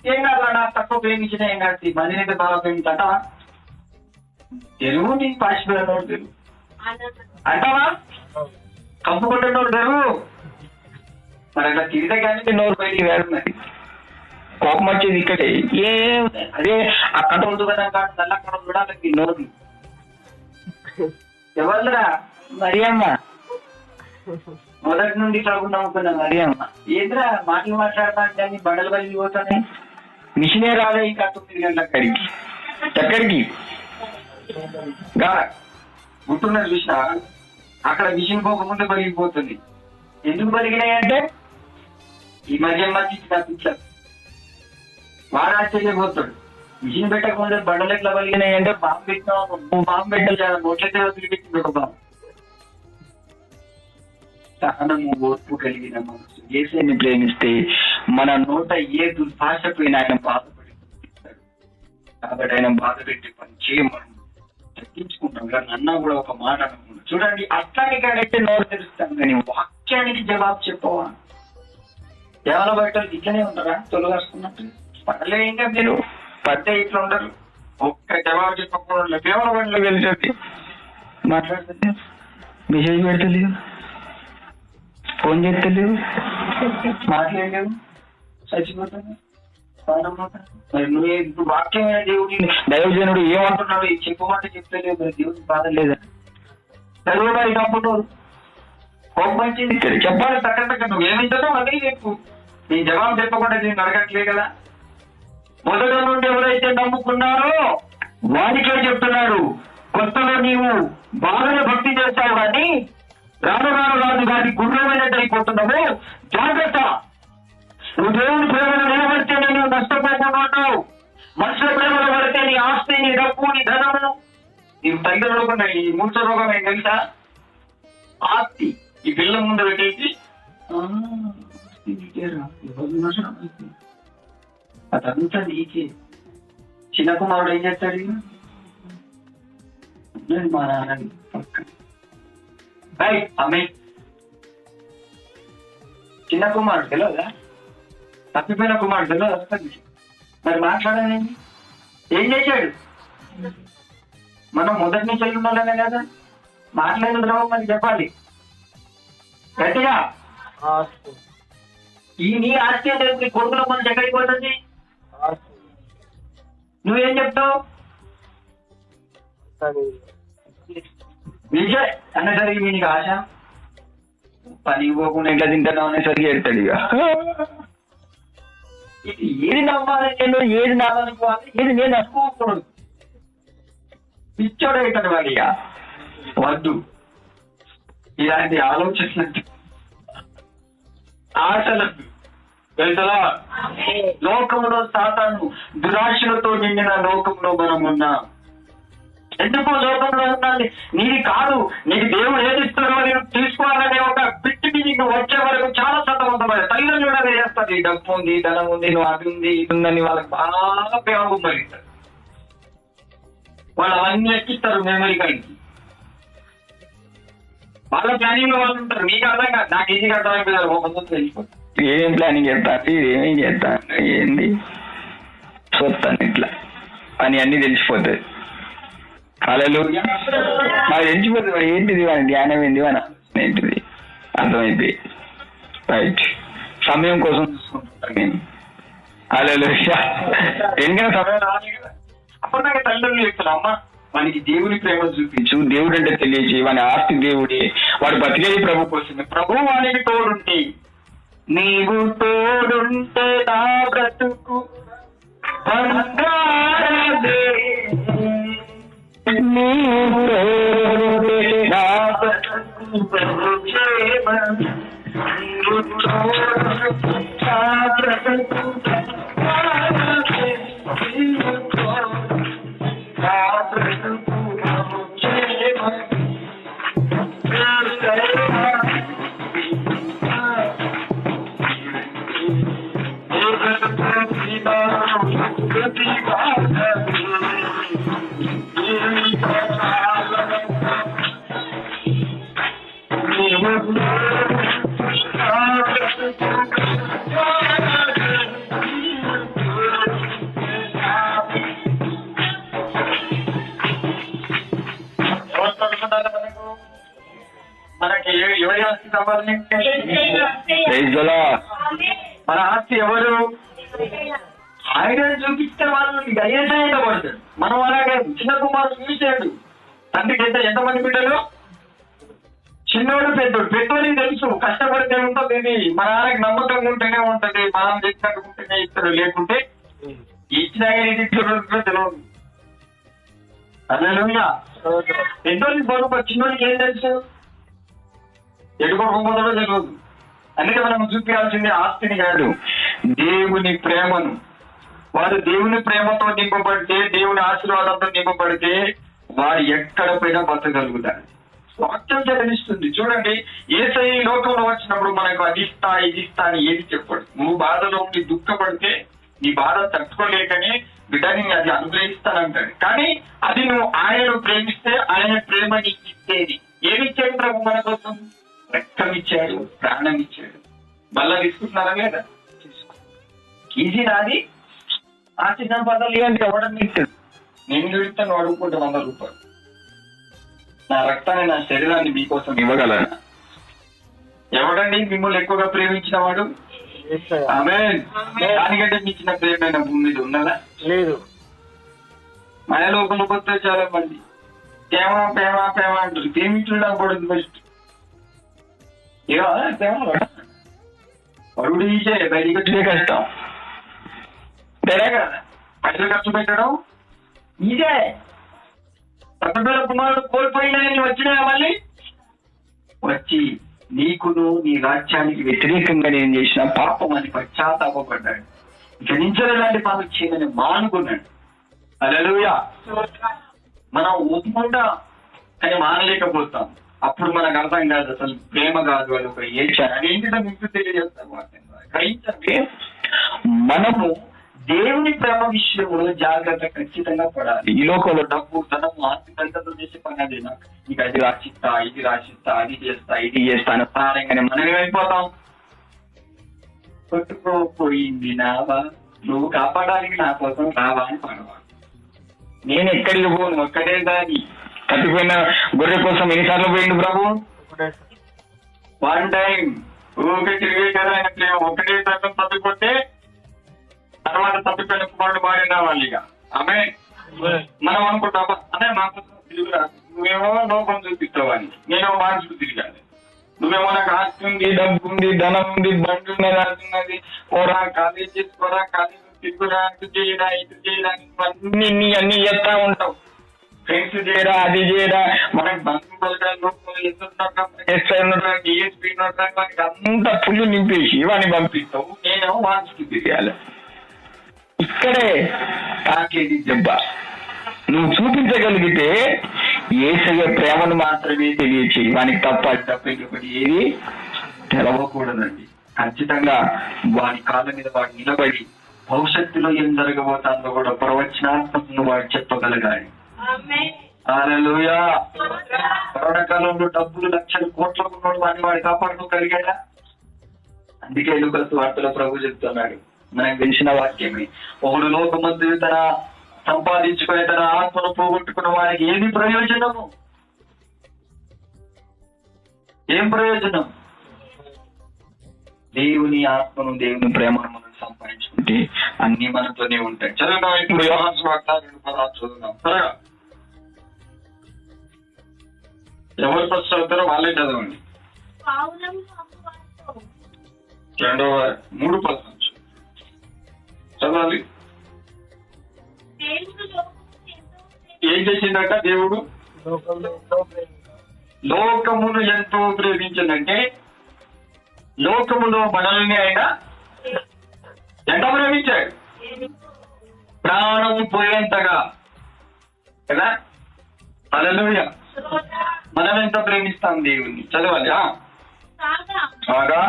ఏం కాదు, నాకు తక్కువ ప్రేమించినా ఏం కాదు, మందిని బాగా ప్రేమించంటావా? తెలుగు నీ పాసిపోయినోడు తెలుగు అంటావా? కంపు కొట్టేటోడు తెలుగు. మరి అట్లా తిరిగితే కానీ నోరు బయటికి వేడున్నది. కోపం వచ్చేది ఇక్కడే. అదే అక్కడ ఉంది కదా, అక్కడ చూడాలి నోరు. ఎవరురా? మరి అమ్మ మొదటి నుండి కాకుండా అనుకున్నా. మరి అమ్మ ఏంద్రా మాటలు మాట్లాడతా అంటే బండలు పగిలిపోతానే. మిషనే రాలే ఇంకా 9 గంటల అక్కడికి. ఎక్కడికి గుర్తున్నది చూసినా? అక్కడ మిషన్ పోకముందే పగిలిపోతుంది. ఎందుకు పలిగినాయంటే ఈ మధ్య మధ్య వాడు ఆశ్చర్యపోతాడు. మిషన్ పెట్టకముందే బండలు ఎట్లా పలిగినాయి అంటే బాంబు పెట్టినావు, నువ్వు బాంబు పెట్టాలి, నోట్లయితే వదిలిపెట్టింది ఒక బాంబు. సహనము ఓర్పు కలిగిన మనసు యేసుని ప్రేమిస్తే మన నోట ఏ దుర్భాషకు ఆయన బాధపడిస్తాడు. కాబట్టి ఆయన బాధ పెట్టి పని చేయమని తగ్గించుకుంటాం. కానీ అన్నా కూడా ఒక మాట అనుకున్నాం. చూడండి, అట్లాంటి కాడైతే నోరు తెరుస్తాం, కానీ వాక్యానికి జవాబు చెప్పవా? ఎవరో బయట ఇట్లనే ఉంటారా తొలగాసుకున్నట్టు? పడలే ఇంకా మీరు పడితే ఇట్లా ఉండరు. ఒక్క జవాబు చెప్పకుండా కేవలం బండ్లో వెళ్ళి మాట్లాడుతుంది, మెసేజ్ పెడతలేదు, ఫోన్ చేస్తలేవు, మాట్లాడలేవు, చచ్చిపోతాను. మరి నువ్వు ఇప్పుడు వాక్యమైన దేవుడి దైవజనుడు ఏమంటున్నాడు చెప్పమంటే చెప్తలేవు, మరి దేవుడికి బాధ లేదా? చదువు ఇదప్పుడు మంచిది చెప్పాలి. తగ్గ నువ్వు ఏమింటానో అదే చెప్పు. నీ జవాబు చెప్పకుండా నేను అడగట్లే కదా. మొదటి నుండి ఎవరైతే నమ్ముకున్నారో వాడికే చెప్తున్నాడు, కొత్తలో నీవు బాగా భక్తి చేస్తావు కానీ రాను రాను రాను వాటి గుర్రమైనట్టు అయిపోతున్నావు. జాగ్రత్త. నువ్వు దేవుని ప్రేమను నిలబడితే నేను నష్టపోకుండా ఉంటావు. మనుషుల ప్రేమలో పడితే నీ ఆస్తి, నీ డబ్బు, నీ ధనము నీవు తల్లిదండ్రులుకున్న ఈ మూర్ఛ రోగం ఏం తెలుసా? ఆస్తి ఈ పిల్ల ముందు పెట్టేసి అదంతా నీకే. చిన్న కుమారుడు ఏం చేస్తాడు? మా నాన్న పక్కన అమ్మాయి చిన్న కుమారుడు తెలియదా? తప్పిపోయిన కుమారుడు తెలియదు వస్తుంది. మరి మాట్లాడాలండి. ఏం చేశాడు? మనం మొదటి నుంచి వెళ్ళి ఉండాలనే కదా మాట్లాడిన ద్రవం మరి చెప్పాలి గట్టిగా. ఈ నీ ఆస్తి లేదు, నీ కొడుకులో మనసు ఎక్కడికి పోతుంది? నువ్వేం చెప్తావు? విజయ్ అన్నసరికి నీకు ఆశ పని పోకుండా ఎట్లా తింటున్నావు అనేసరికి ఎడతాడు. ఇక ఇది ఏది నమ్మాలి, నేను ఏది నమ్మాలనుకోవాలి, ఏది నేను అనుకోకూడదు. పిచ్చోడు అవుతాడు వాడు. ఇక వద్దు ఇలాంటి ఆలోచనలు, ఆశలకు తెలుసా? లోకంలో సాతాను దురాశలతో నిండిన లోకంలో మనం ఉన్నాం. ఎందుకు లోకంలో ఉండాలి? నీది కాదు, నీకు దేవుడు ఏది ఇస్తాడో నేను తీసుకోవాలనే ఒక పిట్టి నీకు వచ్చే వరకు చాలా సతమతమయ్యారు. తల్లిదండ్రులు అదే చేస్తారు. ఈ డబ్బు ఉంది, ధనం ఉంది, నువ్వు అది ఉంది, ఇది ఉందని వాళ్ళకి బాగా ప్రేమ కుమ్మరిస్తారు. వాళ్ళు అవన్నీ ఎక్కిస్తారు మెమరీ కార్డ్కి. వాళ్ళ ప్లానింగ్ లో వాళ్ళు ఉంటారు. మీకు అర్థం కాదు, నాకు ఈజీగా అర్థమైపోయారు. ఒక ముందు వెళ్ళిపోతారు. ఏమేం ప్లానింగ్ చేస్తాను, ఏమేం చేస్తాను, ఏంది చూస్తాను ఇట్లా అని అన్ని తెలిసిపోతుంది. హల్లెలూయా. నాకు తెలిసిపోతుంది ఏంటిది అని, ధ్యానం ఏంది అని ఏంటిది అర్థమైపోయి రైట్. సమయం కోసం చూసుకుంటాను నేను. హల్లెలూయా. ఎందుకంటే సమయం రాలేదు కదా. అప్పుడు నాకు తల్లిదండ్రులు చెప్తాను, అమ్మ వానికి దేవుని ప్రేమ చూపించు, దేవుడు అంటే తెలియచి, వాని ఆస్తి దేవుడే, వాడు బతికేది ప్రభు కోసమే. ప్రభు వానికి తోడుంటే, నీవు తోడుంటే నా బ్రతుకు బంగారమే, నీవు తోడుంటే నా బ్రతుకు క్షేమ, నీవు తోడుంటే నా బ్రతుకు బంగారమే, నీవు తోడుంటే నా బ్రతుకు క్షేమ. మనకి ఎవరి ఆస్తి కావాలి? మన ఆస్తి ఎవరు? ఆయన చూపిస్తే వాళ్ళకి గయ్యేట పడతాడు. మనం అలాగే చిన్న కుమారుడు చూసాడు. తండ్రికి ఎంతమంది బిడ్డలు? చిన్నోడు పెద్దోడు. పెద్దోడికి తెలుసు కష్టపడితే ఉంటుంది, మన ఆయనకి నమ్మకంగా ఉంటేనే ఉంటది, మనం తెచ్చినట్టుకుంటేనే ఇస్తాడు, లేకుంటే ఇచ్చిన తెలియదు. హల్లెలూయా. పెద్దోడికి బరువు, చిన్నోడికి ఏం తెలుసు? ఎడుకోకపోతాడో తెలియదు. అందుకే మనం చూపించాల్సింది ఆస్తిని కాదు, దేవుని ప్రేమను. వారు దేవుని ప్రేమతో నింపబడితే, దేవుని ఆశీర్వాదంతో నింపబడితే వారు ఎక్కడ పోయినా బతకగలుగుతారు. వాక్యం చదివిస్తుంది. చూడండి, యేసయ్య ఈ లోకంలో వచ్చినప్పుడు మనకు అది ఇస్తా ఇది ఇస్తా అని ఏది చెప్పాడు. నువ్వు బాధలో ఉండి దుఃఖపడితే నీ బాధ తట్టుకోలేకనే బిడ్డని అది అనుగ్రహిస్తానంటాడు. కానీ అది నువ్వు ఆయనను ప్రేమిస్తే ఆయన ప్రేమ నీకు ఇచ్చేది. ఏమి ఇచ్చాడు ప్రభు మన కోసం? రక్తం ఇచ్చాడు, ప్రాణం ఇచ్చాడు. మళ్ళా తీసుకుంటున్నారా లేదా? తీసుకో. ఈజీ నాది. ఆ చిన్న పదాలు ఇవ్వండి, ఎవడని ఇస్తాడు? నేను చూస్తాను, అడుగుకుంటా 100 రూపాయలు. నా రక్తాన్ని, నా శరీరాన్ని మీకోసం ఇవ్వగలను. ఎవడండి మిమ్మల్ని ఎక్కువగా ప్రేమించిన వాడు? ఆమేన్. దానికంటే మించిన ప్రేమైన భూమి మీద ఉన్నదా? లేదు. మాయలోకంలోకి వస్తే చాలా మంది ప్రేమ ప్రేమ ప్రేమ అంటారు. ప్రేమించడం పడుతుంది ఫస్ట్. ఇక ప్రేమ పడుడు ఈజే, బయటికి వచ్చే కష్టం. సరే కదా, పైసలు ఖర్చు పెట్టడం ఈజే. పట్టుదల కుమారుడు కోల్పోయినా వచ్చినా మళ్ళీ వచ్చి నీకును నీ రాజ్యానికి వ్యతిరేకంగా నేను చేసిన పాపం అని పశ్చాత్తాపడ్డాడు. ఇక నుంచి ఎలాంటి పాపం చేయమని మానుకున్నాడు. హల్లెలూయా. మనం ఊపుకుంటా కానీ మానలేకపోతాం. అప్పుడు మనకు అర్థం కాదు అసలు ప్రేమ కాదు, అది ఒక ఏడ్చారు. అదేంటిదో మీకు తెలియజేస్తాం. గ్రహించండి, మనము దేవుని ప్రేమ విషయంలో జాగ్రత్త ఖచ్చితంగా పడాలి. ఈ లోకంలో డబ్బు, ధనము, ఆస్తి అంతతో చేసే పని అది. నాకు నీకు అది రాసిస్తా, ఇది రాసిస్తా, అది చేస్తా, ఇది చేస్తా అని సారంగానే మనం ఏమైపోతాం? కొట్టుకోపోయింది నావా, నువ్వు కాపాడానికి నా కోసం రావా అని పడవా. నేను ఎక్కడికి పోను, ఒక్కడే దాని. తప్పిపోయిన గొర్రె కోసం ఎన్నిసార్లు పోయిండు ప్రభు? 1 టైం. ఊరికే తిరిగే కదా ఆయన ప్రేమ. ఒక్కటే సార్లు తప్పిపోతే తర్వాత తప్పిపోయిన కుమారుడు బాగా రావాలి. ఇక ఆమె మనం అనుకుంటామా అదే మాకు తిరుగురా, నువ్వేమో లోకం చూపిస్తావని, నేనేమో మానసుకు తిరిగాలి. నువ్వేమో నాకు ఆస్తి ఉంది, డబ్బు ఉంది, ధనం ఉంది, బండి ఉన్నది, అది ఉన్నది, పోరా కాలేజ్ చేసుకోరా, కాలేజ్ తిరుగురా, అటు చేయరా, ఇటు చేయరా, అన్ని చేస్తా ఉంటావు. ఫ్రెండ్స్ చేయరా, అది చేయరా, మనకి బంధువులు డిఎస్పీ మనకి అంతా పుల్లు నింపేసి వాడిని పంపిస్తావు. నేనేమో మానసుకు తిరగాలి. ఇక్కడే తాకేది దెబ్బ. నువ్వు చూపించగలిగితే యేసయ్య ప్రేమను మాత్రమే తెలియచేయి. వానికి తప్ప ఏది తెలవకూడదండి. ఖచ్చితంగా వాడి కాళ్ళ మీద వాడు నిలబడి భవిష్యత్తులో ఏం జరగబోతుందో కూడా ప్రవచనాత్మకంగా వాడు చెప్పగలగాలి. హల్లెలూయా. కరోనా కాలంలో డబ్బులు లక్షల కోట్ల ఉన్నాడు, వాడిని వాడు కాపాడుకోగలిగాడా? అందుకే లూకాసు వార్తలో ప్రభు చెప్తున్నాడు, మనకు తెలిసిన వాక్యమే, ఒకడు లోకమందు తన సంపాదించుకుని తన ఆత్మను పోగొట్టుకున్న వారికి ఏది ప్రయోజనము? ఏం ప్రయోజనం? దేవుని ఆత్మను, దేవుని ప్రేమను మనం సంపాదించుకుంటే అన్ని మనతోనే ఉంటాయి. చదువుదాం ఇప్పుడు యోహాను సువార్త 2:16 చదువుదాం త్వరగా. ఎవరు ఫస్ట్ చదువుతారో వాళ్ళే చదవండి. 3:10 చదవాలి. ఏం చేసిందట దేవుడు? లోకమును ఎంతో ప్రేమించిందంటే లోకములో మనల్ని ఆయన ఎంత ప్రేమించాడు? ప్రాణము పోయేంతగా కదా. హల్లెలూయా. మనం ఎంత ప్రేమిస్తాం దేవుణ్ణి. చదవాలి. కాగా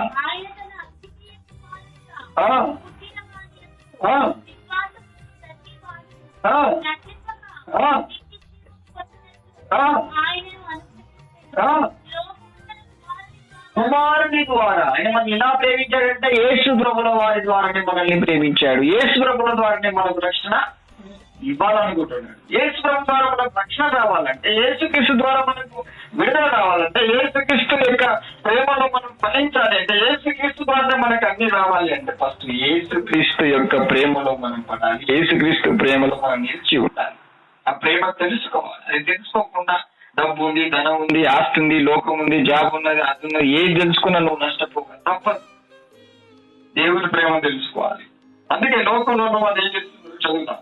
కుమారుని ద్వారా ఆయన మనం ఎలా ప్రేమించాడంటే యేసు ప్రభుల వారి ద్వారానే మనల్ని ప్రేమించాడు. యేసు ప్రభుల ద్వారానే మనకు రక్షణ ఇవ్వాలనుకుంటున్నాడు. యేసు ప్రభు ద్వారా మనకు రక్షణ రావాలంటే, యేసుక్రీస్తు ద్వారా మనకు విడుదల రావాలంటే, యేసుక్రీస్తు యొక్క ప్రేమలో మనం ఫలించాలి అంటే, యేసుక్రీస్తు ద్వారా మనకు అన్ని రావాలి అంటే ఫస్ట్ యేసుక్రీస్తు యొక్క ప్రేమలో మనం పడాలి. యేసుక్రీస్తు ప్రేమలో మనం నిలిచి ఉండాలి. ఆ ప్రేమ తెలుసుకోవాలి. అది తెలుసుకోకుండా డబ్బు ఉంది, ధనం ఉంది, ఆస్తి ఉంది, లోకం ఉంది, జాబ్ ఉన్నది, అది ఉన్నది, ఏది తెలుసుకున్నా నువ్వు నష్టపోక తప్పదు. దేవుని ప్రేమ తెలుసుకోవాలి. అందుకే లోకంలో నువ్వు అది ఏం చేస్తుందో చదువుతాం.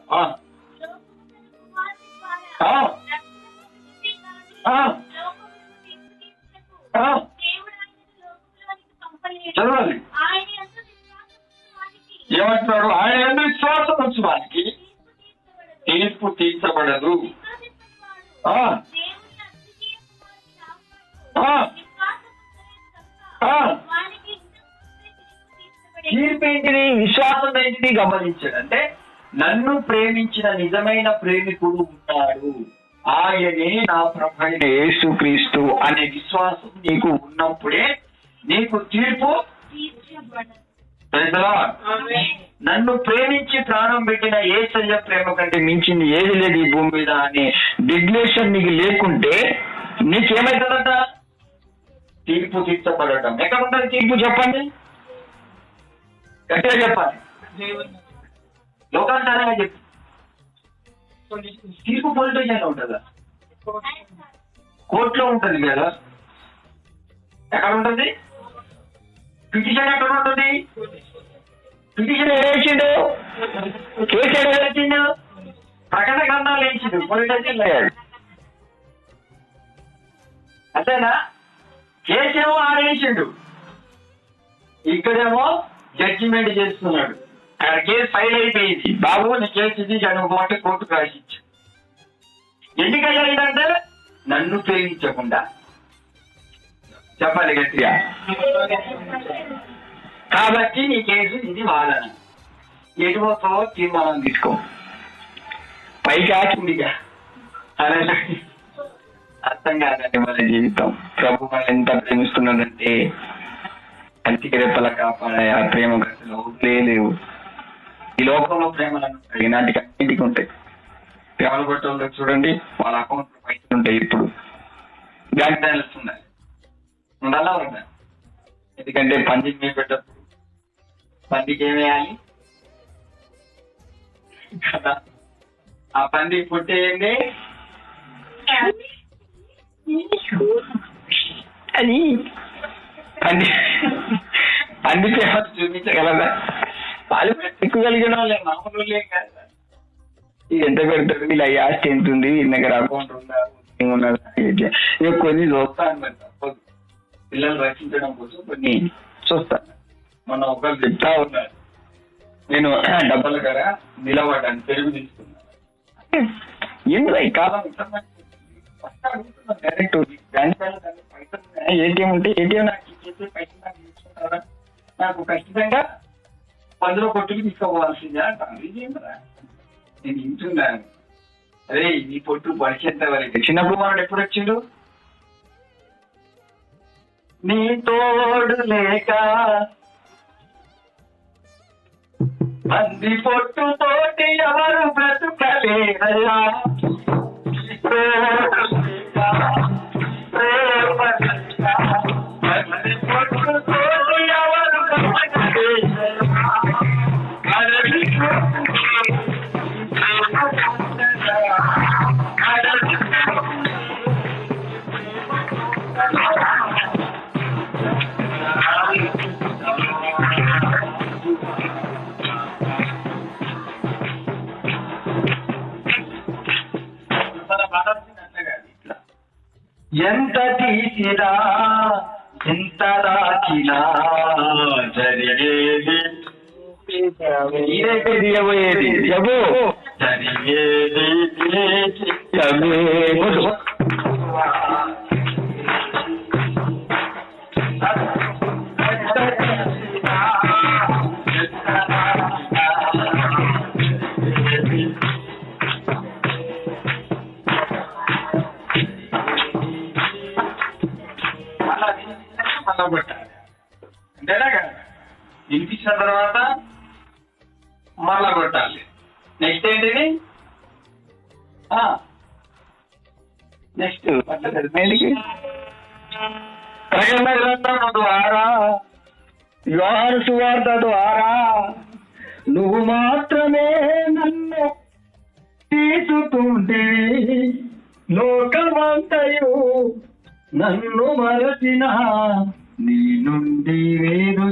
చదవాలి. ఏమంటున్నాడు? ఆయన ఎందుకు విశ్వాసం వానికి తీర్పు తీర్చబడదు. ఆ, ఆ, ఆ. తీర్పు ఏంటిది? విశ్వాసం ఏంటిది? గమనించాడు. అంటే నన్ను ప్రేమించిన నిజమైన ప్రేమికుడు ఉన్నాడు, ఆయనే నా ప్రభు అయిన యేసుక్రీస్తు అనే విశ్వాసం నీకు ఉన్నప్పుడే నీకు తీర్పు. నన్ను ప్రేమించి ప్రాణం పెట్టిన యేసయ్య ప్రేమ కంటే మించింది ఏది లేదు ఈ భూమి మీద అనే డిగ్లేషన్ నీకు లేకుంటే నీకేమైతుందట? తీర్పు తీర్చబడటం. ఎక్కడ ఉంటుంది తీర్పు? చెప్పండి, గట్టిగా చెప్పాలి. లోకాంతరంగా చెప్పు. తీర్పు పొలిటిషియన్ ఉంటుందా? కోర్టులో ఉంటుంది కదా. ఎక్కడ ఉంటుంది? పిటిషన్ ఎక్కడ ఉంటుంది? పిటిషన్ వేసిండు, కేసు ఎక్కడ వేసిండు? ప్రకటన గ్రంథాలు వేసిండు, పొలిటిషియన్ అయ్యాడు. అంతేనా? కేసేమో ఆడేసిండు, ఇక్కడేమో జడ్జిమెంట్ చేస్తున్నాడు. అక్కడ కేసు ఫైల్ అయిపోయింది. బాబు నీ కేసు ఇది జనమాట కోర్టుకు రాసిచ్చు. ఎందుకు అయ్యిందంటే నన్ను ప్రేమించకుండా. చెప్పాలి గట్టిగా. కాబట్టి నీ కేసు ఇది వాదన. ఎటువతో తీర్మానం తీసుకో. పైకి ఆచిందిగా అలా అర్థం కాదండి మన జీవితం. ప్రభు మనం ఎంత ప్రేమిస్తున్నాడంటే కంటికి రెప్పల కాపాడే ఆ ప్రేమ గట్టులో లేవు. ఈ లోకంలో ప్రేమలను ఉంటాయి, ఈనాటికి అన్నింటికి ఉంటాయి. ప్రేమలు పట్ల చూడండి, వాళ్ళ అకౌంట్లో పైసలు ఉంటాయి, ఇప్పుడు బ్యాంక్ బ్యాలెన్స్ ఉండాలి, ఉండాలా ఉండాలి. ఎందుకంటే పందికి మేపేటప్పుడు పందికి ఏమేయాలి కదా. ఆ పంది పుట్టేయండి అది పంది పంది ప్రేమ చూపించగలదా? వాళ్ళు ఎక్కువగలిగిన వాళ్ళే, మామూలు కాదు. ఎంత పెడతాడు, వీళ్ళ ఆస్తి ఎంత ఉంది, వీళ్ళ దగ్గర అకౌంట్ ఉందా, ఉన్నదా, ఇక కొన్ని చూస్తాను. మరి తప్పదు, పిల్లలు రక్షించడం కోసం కొన్ని చూస్తాను. మొన్న ఒకరు చెప్తా ఉన్నారు, నేను డబ్బుల ధర నిలబడ్డాను, పెరుగు తీసుకున్నాను. ఎందుకు ఈ కాలం డైరెక్ట్ ఏటీఎం ఉంటే ఏటీఎం నాకు ఇచ్చేసి పైసలు నాకు తీసుకుంటారా, నాకు ఖచ్చితంగా 10 కొట్టుకి తీసుకోవాల్సిందే అంటాను. ఇదేంటరా నేను ఇంటున్నాను. అరే ఈ పొట్టు పరిచేంత వరకు. చిన్న కుమారుడు ఎప్పుడు వచ్చిండు? నీ తోడు లేక మంది పొట్టు తోటి ఎవరు బ్రతుకలేరయ్యా. పొట్టు తోటి ఎవరు ఎంత తీసినా ఎంత దాచినా జరిగేది తీయబోయేది జబు జరిగేది అంతేనా కదా. వినిపించిన తర్వాత మళ్ళా కొట్టాలి. నెక్స్ట్ ఏంటిది? నెక్స్ట్ ప్రకటన గ్రంథం ద్వారా, యోహాను సువార్త ద్వారా నువ్వు మాత్రమే నన్ను తీసుకుంటే లోకమంతయు నన్ను మరచిన నీ నుండి వేరు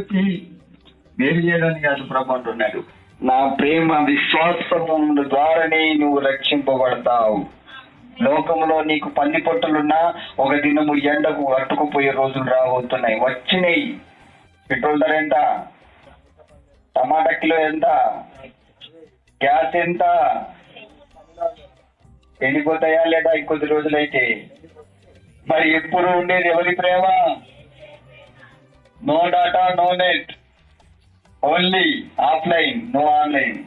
చేయడానికి కాదు ప్రభు అంటున్నాడు. నా ప్రేమ విశ్వాసము ద్వారానే నువ్వు రక్షింపబడతావు. లోకంలో నీకు పల్లి పొట్టులున్నా ఒక దినము ఎండకు అట్టుకుపోయే రోజులు రాబోతున్నాయి. వచ్చినాయి. పెట్రోల్ ధర ఎంత? టమాటా కిలో ఎంత? గ్యాస్ ఎంత? వెళ్ళిపోతాయా లేదా ఇంకొద్ది రోజులైతే? మరి ఎప్పుడు ఉండేది ఎవరి ప్రేమ? No data, no net, only offline, no online.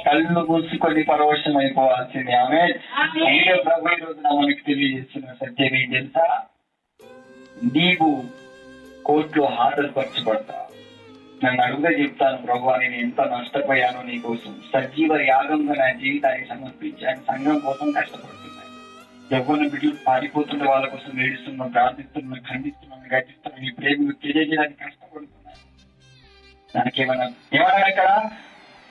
కళ్ళు మూసుకొని పరవశం అయిపోవాల్సింది. ఆమె అందుకే ప్రభు ఈ రోజున మనకి తెలియజేస్తున్న సత్యం ఏం తెలుసా? నీవు కోర్టులో హాజరుపరచబడతా. నన్ను అడుగుగా చెప్తాను, ప్రభు నేను ఎంత నష్టపోయానో నీకోసం. సజీవ యాగంగా నా జీవితాన్ని సమర్పించాను. సంఘం కోసం కష్టపడుతున్నాను. యవ్వన బిడ్డలు పారిపోతుండే వాళ్ళ కోసం ఏడుస్తున్నాం, ప్రార్థిస్తున్నాం, ఖండిస్తున్నాం, గర్జిస్తున్నాం. నీ ప్రేమను తెలియజేయడానికి కష్టపడుతున్నాను. దానికేమన్నా ఇక్కడ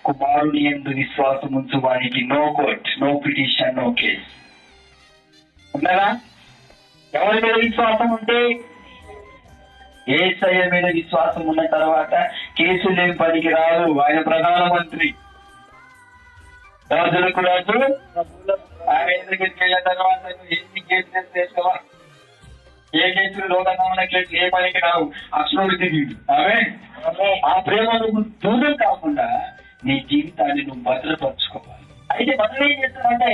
కుమారుని యందు విశ్వాసం ఉంచు వానికి no court, no petition, no case. ఉన్నారా? ఎవరి మీద విశ్వాసం ఉంటే? యేసయ్య మీద విశ్వాసం ఉన్న తర్వాత కేసులు ఏం పనికి రాదు. ఆయన ప్రధానమంత్రి, రాజులకు రాజు. ఆయన దగ్గరికి వెళ్ళిన తర్వాత ఎన్ని కేసులు చేస్తావా? ఏ కేసులు లోకనామన కేసులు ఏ పనికి రావు. అసలు తిరిగి అవే ఆ ప్రేమను దూరం కాకుండా నీ జీవితాన్ని నువ్వు భద్రపరచుకోవాలి. అయితే మనం ఏం చేస్తామంటే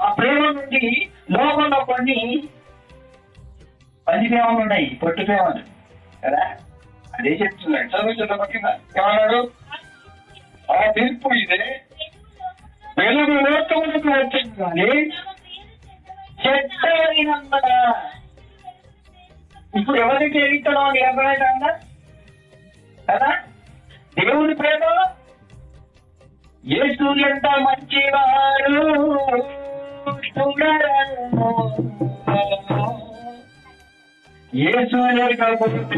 ఆ ప్రేమ నుండి లోకంలో కొన్ని పని ప్రేమలు ఉన్నాయి, పొట్టు ప్రేమలు కదా. అదే చెప్తున్నాడు చదువుతున్న ఏమన్నాడు? ఆ తీర్పు ఇదే, వెలుగు లోకములకు వచ్చింది కానీ చెడ్డమైనందున. ఇప్పుడు ఎవరికి ఎదుగుతాడో అని ఎవరైనా కదా. దేవుని ప్రేమ యేసు ఎంత మంచివాడు యేసు లేకపోతే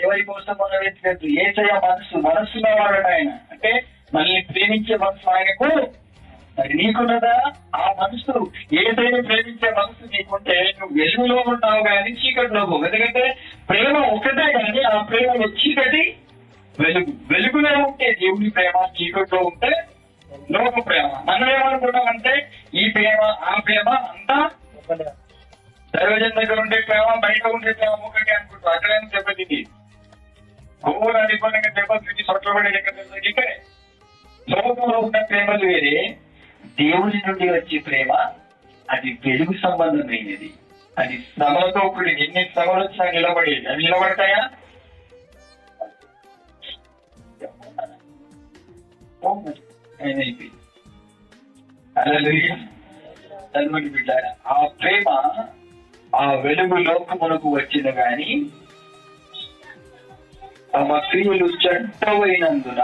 ఎవరి కోసం మన వ్యక్తి ఏసయ్య మనస్సులో వాడట ఆయన. అంటే మనల్ని ప్రేమించే మనసు ఆయనకు. మరి నీకున్నదా ఆ మనసు? ఏసైనా ప్రేమించే మనసు నీకుంటే నువ్వు వెలుగులో ఉంటావు కానీ చీకటిలో పోవు. ఎందుకంటే ప్రేమ ఒకటే కానీ ఆ ప్రేమలో చీకటి వెలుగు. వెలుగులో ఉంటే దేవుని ప్రేమ, చీకటిలో ఉంటే లోక ప్రేమ. మనం ఏమనుకుంటామంటే ఈ ప్రేమ ఆ ప్రేమ అంతా దైవజన్ దగ్గర ఉండే ప్రేమ, బయట ఉండే ప్రేమ ఒకటి అనుకుంటాం. అక్కడేమో దెబ్బతింది గోవులు అనుకోవడానికి దెబ్బతింది సొట్లబడి ఇక్కడే. లోకంలో ఉన్న ప్రేమలు వేరే, దేవుని నుండి వచ్చే ప్రేమ అది వెలుగు సంబంధమైనది. అది శ్రమలతో కూడి ఎన్ని శ్రమలు వచ్చినా నిలబడేది. అవి నిలబడతాయా? ఆ ప్రేమ ఆ వెలుగు లోకమునకు వచ్చిన గాని తమ క్రియలు చెడ్డమైనందున.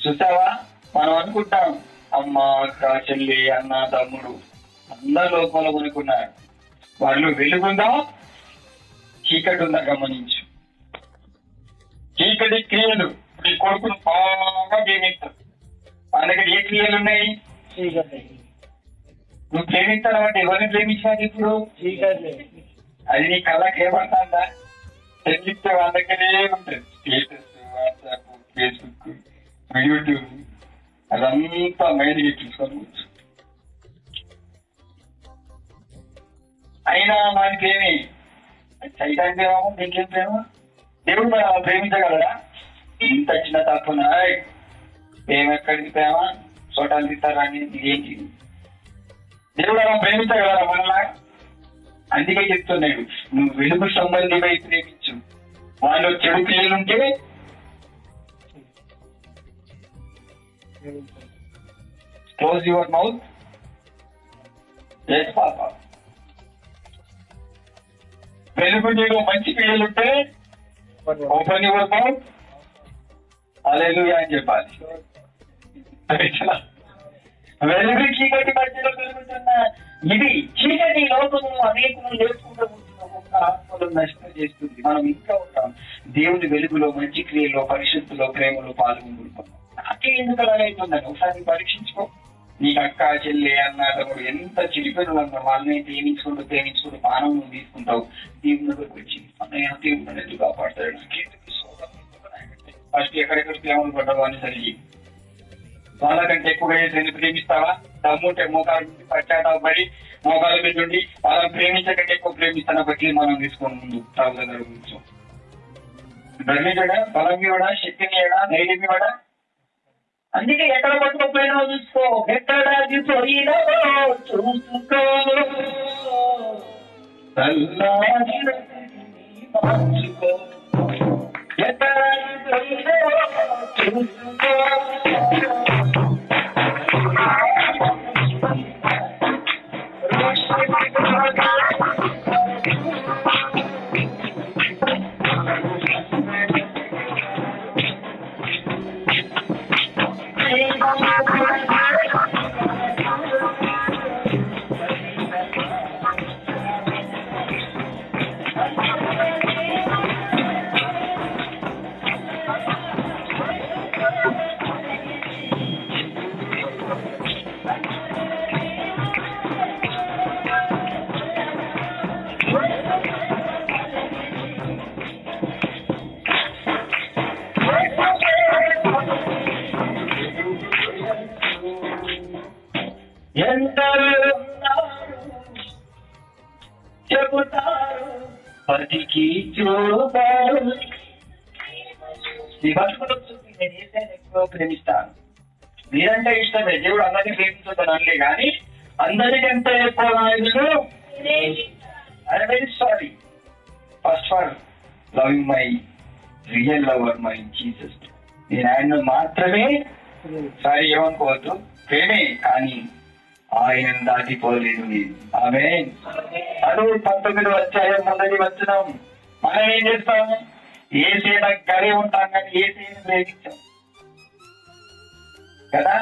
చూసావా, మనం అనుకుంటాం అమ్మ, అక్క, చెల్లి, అన్న, తమ్ముడు అందరు లోకంలో కొనుక్కున్నారు. వాళ్ళు వెలుగుందా చీకటి ఉందా గమనించు. చీకటి క్రియలు ఈ కొడుకును బాగా ప్రేమిస్తారు. వాళ్ళ దగ్గర ఏ క్రియలు ఉన్నాయి? చీకటి. నువ్వు ప్రేమిస్తావు అంటే ఎవరిని ప్రేమించాలి ఇప్పుడు? చీకటి. అది నీ కళకి ఏమంటుందా? చెల్లిస్తే వాళ్ళ దగ్గరే ఉంటుంది. స్టేటస్, వాట్సాప్, ఫేస్బుక్, యూట్యూబ్ అదంతా మైండ్ ఎక్కించుకోవచ్చు. అయినా మనకి ఏమి సైతాన్ ప్రేమ, నీకేం ప్రేమ? దేవుడు మనం ప్రేమించగలరా? ఇంత చిన్న తప్పున ప్రేమ ఎక్కడికి? ప్రేమ చోటాలు తీస్తారా? ఏంటి దేవుడు అలా ప్రేమించగలరా? మనలా అందుకే చెప్తున్నాడు, నువ్వు వెలుగు సంబంధివై ప్రేమించు. వాళ్ళు చెడు క్రియలుంటే క్లోజ్ యువర్ మౌత్. ఎస్ పాప. వెలుగు నీలో మంచి క్రియలుంటే ఓపెన్ యువర్ మౌత్. హల్లెలూయా అని చెప్పాలి. వెలుగు చీకటి మధ్యలో పెరుగుతున్న ఇది చీకటి లోకము అనేకులు లేకుండా ఒక్క ఆత్మలను నష్టం చేస్తుంది. మనం ఇంకా ఉంటాం దేవుని వెలుగులో, మంచి క్రియలో, పరిశుద్ధిలో, ప్రేమలో పాల్గొంటున్నాం. నాకే ఎందుకు అలాగైతుందని ఒకసారి పరీక్షించుకో. నీకు అక్క, చెల్లె, అన్న, తమ్ముడు ఎంత చిరిపెరులు అన్న వాళ్ళని ప్రేమించుకుంటూ పానం నువ్వు తీసుకుంటావు. దేవుని దగ్గరకు వచ్చి అన్నయ్య దేవుడు ఎందుకు కాపాడతాడు, నాకేందుకు ఫస్ట్ ఎక్కడెక్కడ ప్రేమలు పడ్డావు అని సరి. వాళ్ళకంటే ఎక్కువగా ఏసైని ప్రేమిస్తావా? దమ్ముంటే మోకాలు పశ్చాత్తాపడి మోకాల మీద ఉండి వాళ్ళని ప్రేమించకంటే ఎక్కువ ప్రేమిస్తాను బట్టి మనం తీసుకొని ముందు ప్రభు దగ్గర కూర్చో. ధన్యుడా, బలంగా, శక్తినియడా, ధైర్యమివాడా. అందుకే ఎక్కడ పట్టుకోపోయినా చూసుకో, ఎక్కడాది పోయినా చూసుకో, మార్చుకో, ఎక్కడాది పోయినా చూసుకో. చెబుతారు పతికి చూపారు. ఈ బతుకులు నేను ఏసైనా ఎక్కువ ప్రేమిస్తాను. మీరంటే ఇష్టమే, దేవుడు అందరినీ ప్రేమించుతాను అనలే, కానీ అందరికంటే ఎక్కువ ఆయనను I very sorry first for loving my real lover my Jesus. నేను ఆయన మాత్రమే, సారీ ఏమనుకోవద్దు, ప్రేమే, కానీ ఆయన దాటిపోలేదు. ఆమేన్. అడుగు 19 అధ్యాయం మొదటి వచనం. మనం ఏం చేస్తాము? ఏసైన గరే ఉంటాం కానీ ఏసైని ప్రేమించాం కదా.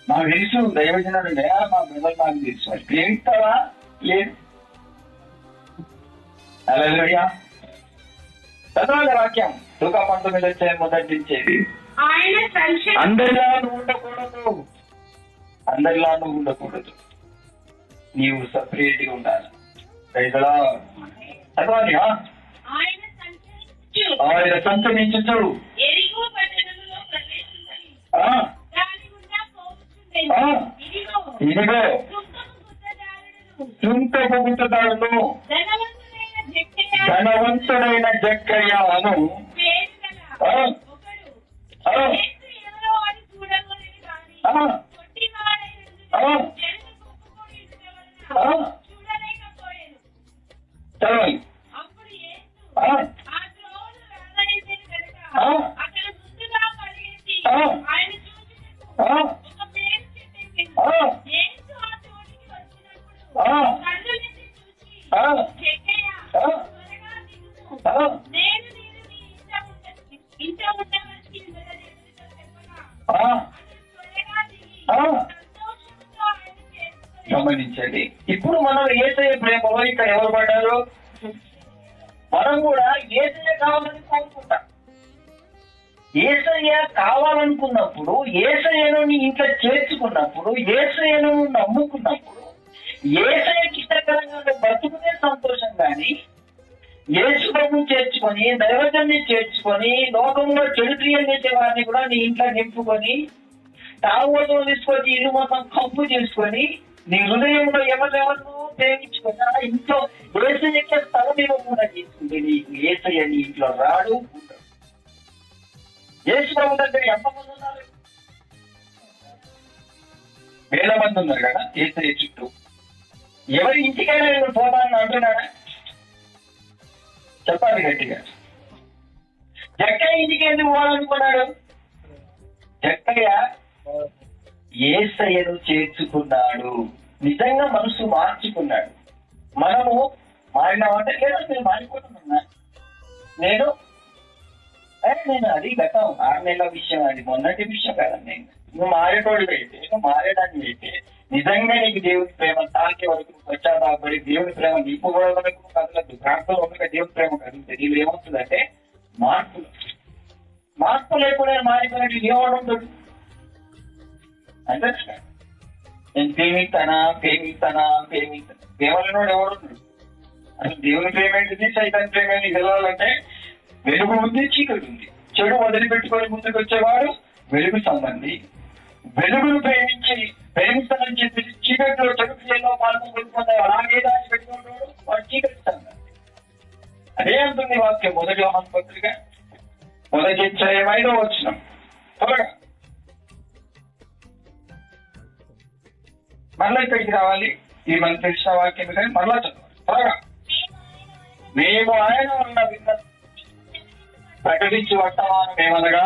మాకు తెలుసు దైవజనుడు లేదా మా బ్రదర్ నాకు తెలుసు, అది ప్రేమిస్తావా? లేదు. హల్లెలూయా. చదవాలి వాక్యం. లూకా 19 అధ్యాయం మొదటి నుంచేది. అందరిలా నువ్వు ఉండకూడదు, అందరిలా నువ్వు ఉండకూడదు, నీవు సపరేట్ గా ఉండాలి. చదవాలి. ఆయన సంచరించు ఇదిగో సుంకపు గుత్తదారును ధనవంతుడైన జక్కయ్యను చదవాలి. గమనించండి, ఇప్పుడు మనం యేసయ్య ప్రేమలో ఇక్కడ ఎవరు పడ్డారు? మనం కూడా యేసయ్య కావాలని కోరుకుంటాం. యేసయ్య కావాలనుకున్నప్పుడు, యేసయ్యను నీ ఇంట్లో చేర్చుకున్నప్పుడు, యేసయ్యను నమ్ముకున్నప్పుడు, యేసయ్యకి ఇష్టకరంగా బతుకునే సంతోషం. కానీ యేసు ప్రభువుని చేర్చుకొని, దైవజన్ని చేర్చుకొని, లోకంలో చెడు క్రియలు చేసే వారిని కూడా నీ ఇంట్లో నింపుకొని, తాగుబోతులు తీసుకొచ్చి ఇల్లు మొత్తం కంపు చేసుకొని, నీ హృదయంలో ఎవరెవరు ప్రేమించుకొని ఆ ఇంట్లో యేసయ్యకే స్థలం ఇవ్వకుండా తీసుకుంటే నీకు యేసయ్య నీ ఇంట్లో రాడు. యేసు ప్రభు దగ్గర ఎంతమంది ఉన్నారు? వేల మంది ఉన్నారు కదా యేసయ్య చుట్టూ. ఎవరి ఇంటికైనా నేను పోతానని అంటున్నాడా? చెప్పాలి గట్టిగా. జక్కయ్య ఇంటికి ఎందుకు పోవాలనుకున్నాడు? జక్కయ్య యేసయ్యను చేర్చుకున్నాడు, నిజంగా మనసు మార్చుకున్నాడు. మనము మారినామంటే లేదా నేను మారిపోతున్నా, నేను అది గతం 6 నెలల విషయం, అది మొన్నటి విషయం కదండి. నువ్వు మారేటోడు అయితే, నువ్వు మారేదాన్ని అయితే నిజంగా నీకు దేవుడి ప్రేమ తాకే వరకు పశ్చాత్తాపడి దేవుడి ప్రేమ నీకు కూడా వరకు కదలదు, ప్రాంతంలో ఒక దేవుడి ప్రేమ కదులుతుంది. నీళ్ళు ఏమవుతుందంటే మార్పు లేకుండా మారిపోయినట్టు దేవుడు ఉండదు. అంటే నేను ప్రేమిస్తానా దేవుడినోడు ఎవడు? అసలు దేవుని ప్రేమ ఏంటిది, సైతాన్ ప్రేమ ఏంటి తెలవాలంటే వెలుగు ఉంది, చీకటి ఉంది. చెడు వదిలిపెట్టుకొని ముందుకు వచ్చేవాడు వెలుగు సంబంధి. వెలుగును ప్రేమిస్తానని చెప్పి చీకటిలో చెడు క్రియలో పాల్గొని అలాగే దాన్ని పెట్టుకుంటాడు వాడు చీకటి సంబంధి. అదే అంటుంది వాక్యం మొదటి యోహాను పత్రిక 1:5 వచనం. త్వరగా మరలా ఇక్కడికి రావాలి. ఇది మనకు తెలిసిన వాక్యం కానీ మరలా చదవాలి త్వరగా. మేము ఆయన ఉన్న ప్రకటించి వర్తమానం ఏమనగా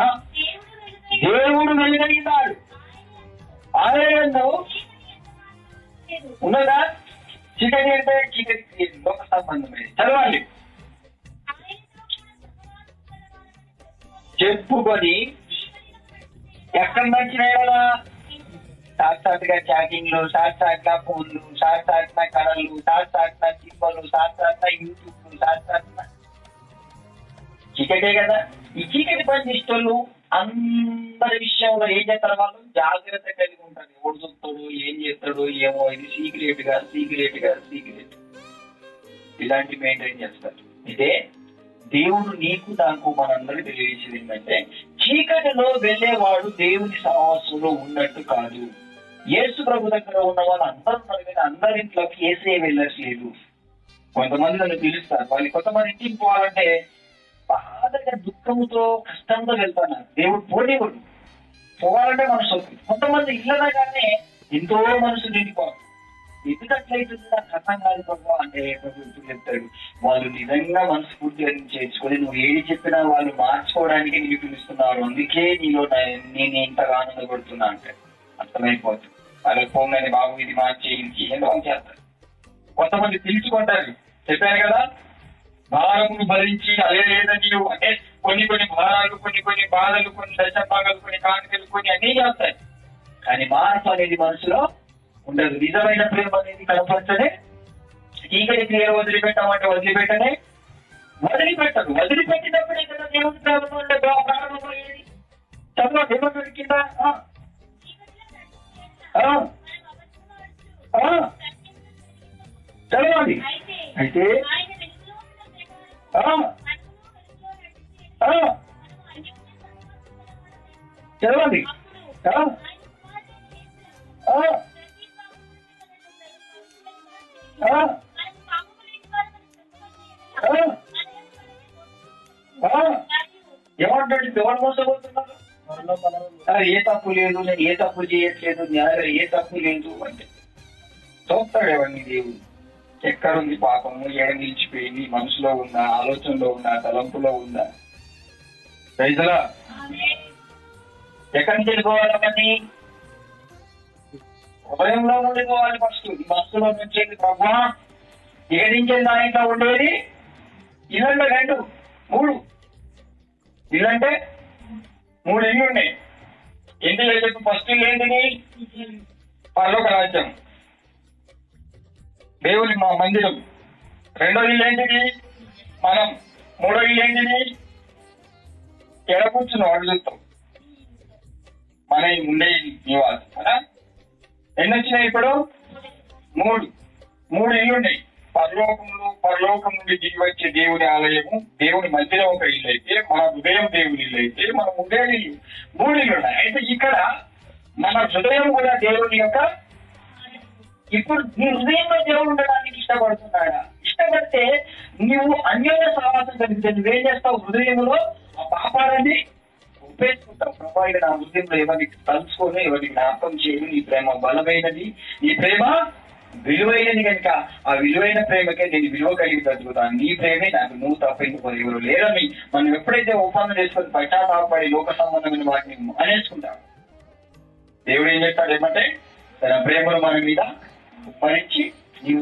దేవుడు వెలుగలిగినాడు, ఆయన ఉన్నదా? చీకటి అంటే చీకటి లోక సంబంధమే. చదవాలి. చెప్పుకొని ఎక్కడి నచ్చినాయి కదా, సాక్షాత్గా చాటింగ్లు, సాక్షాత్గా ఫోన్లు, సాక్షాత్గా కళలు, సాక్షాత్గా చిప్పలు, సాక్షాత్గా యూట్యూబ్లు, సాక్షాత్గా చీకటే కదా. ఈ చీకటి పని ఇష్టలు అందరి విషయంలో ఏం చేస్తారు, వాళ్ళు జాగ్రత్త కలిగి ఉంటారు. ఎవడు చూస్తాడు, ఏం చేస్తాడు, ఏమో ఇది సీక్రెట్ ఇలాంటి మెయింటైన్ చేస్తారు. ఇదే దేవుడు నీకు నాకు మనందరికీ తెలియజేసేది ఏంటంటే, చీకటిలో వెళ్ళేవాడు దేవుని సహవాసంలో ఉన్నట్టు కాదు. యేసు ప్రభు దగ్గర ఉన్న వాళ్ళు అందరూ ఉన్నారు కానీ అందరింట్లోకి యేసే వెళ్ళట్లేదు. కొంతమంది నన్ను పిలుస్తారు, వాళ్ళు కొంతమంది ఇంటికి పోవాలంటే బాధగా దుఃఖంతో కష్టంతో వెళ్తున్నారు. దేవుడు పోనివ్వడు, పోవాలంటే మనసు. కొంతమంది ఇళ్ళగానే ఎంతో మనసు నిండిపోవాలి. ఎందుకు అట్లయితుంది నాకు అర్థం కాదు ప్రభు అంటే ప్రభుత్వం చెప్తాడు, వాళ్ళు నిజంగా మనస్ఫూర్తిగా చేర్చుకొని నువ్వు ఏది చెప్పినా వాళ్ళు మార్చుకోవడానికి నీకు పిలుస్తున్నారు, అందుకే నీలో నేను ఇంతగా ఆనందపడుతున్నా అంటే అర్థమైపోతుంది. వాళ్ళకి పోగానే బాబు ఇది మార్చి ఏదో చేస్తారు. కొంతమంది పిలుచుకుంటారు, చెప్పాను కదా, భారమును భరించి అదే లేదని అంటే కొన్ని భారాలు, కొన్ని బాధలు, కొన్ని దశభాగాలు, కొన్ని కానుకలు, కొన్ని అన్నీ చేస్తాయి. కానీ మార్పు అనేది మనసులో ఉండదు. నిజమైన ప్రేమ అనేది కనపరచనే. చీకటి క్రియ వదిలిపెట్టామంటే వదిలిపెట్టదు. వదిలిపెట్టినప్పుడే కదా దేవుడి ప్రేమతో ఉండే ప్రారంభమయ్యేది. చదువు దేవుడు దొరికిందా? చదవండి. అయితే చదవండి. ఏమంటాడు, ఎవరు మోసపోతున్నారు? ఏ తప్పు లేదు, నేను ఏ తప్పు చేయట్లేదు, న్యాయం ఏ తప్పు లేదు అంటే చూస్తాడు ఎవరిని దేవుడు. ఎక్కడుంది పాపము, ఎడ నిలిచిపోయింది, మనసులో ఉందా, ఆలోచనలో ఉందా, తలంపులో ఉందా? రైతులా ఎక్కడి నుంచి వెళ్ళిపోవాలని? హృదయంలో ఉండిపోవాలి. ఫస్ట్ మనసులో నుంచి ప్రభా ఏడించేది నా ఇంట్లో ఉండేది ఇల్లంటే 2 3 ఇల్లంటే 3 ఇల్లు ఉన్నాయి. ఏంటి చెప్పు? ఫస్ట్ ఇల్లు ఏంటిది? పరలోక రాజ్యం, దేవుని మా మందిరం. 2వ ఇల్లు ఏంటిది? మనం. 3వ ఇల్లు ఏంటిది? ఎడ కూర్చున్నాం అడు చూస్తాం, మన ఉండే నివాసం కదా. ఎన్ని వచ్చినాయి ఇప్పుడు? 3 ఇల్లు ఉన్నాయి. పరలోకం నుండి దిగి వచ్చే దేవుని ఆలయము, దేవుని మధ్యలో ఒక ఇల్లు అయితే, మన హృదయం దేవుని ఇల్లు అయితే, మనం ఉండే ఇల్లు 3 ఇల్లు ఉన్నాయి. అయితే ఇక్కడ మన హృదయం కూడా దేవుని యొక్క. ఇప్పుడు నీ హృదయంలో దేవుడు ఉండడానికి ఇష్టపడుతున్నాడా? ఇష్టపడితే నువ్వు అన్యోన్య సహవాసం కలిగితే నువ్వేం చేస్తావు? హృదయంలో ఆ పాపాలని ఒప్పేసుకుంటావు. ప్రభా నా హృదయంలో ఎవరికి తలుచుకొని ఎవరికి జ్ఞాపకం చేయను, నీ ప్రేమ బలమైనది, నీ ప్రేమ విలువైనది కనుక ఆ విలువైన ప్రేమకే నేను విలువ కలిగి బ్రతుకుతాను. నీ ప్రేమే నాకు, నువ్వు తప్ప ఇంకోరు ఎవరు లేరని మనం ఎప్పుడైతే ఒప్పందం చేసుకొని పశ్చాత్తాపడి లోక సంబంధమైన వాటిని అనేసుకుంటాం, దేవుడు ఏం చేస్తాడు ఏమంటే తన ప్రేమను మన మీద భరించి నీవు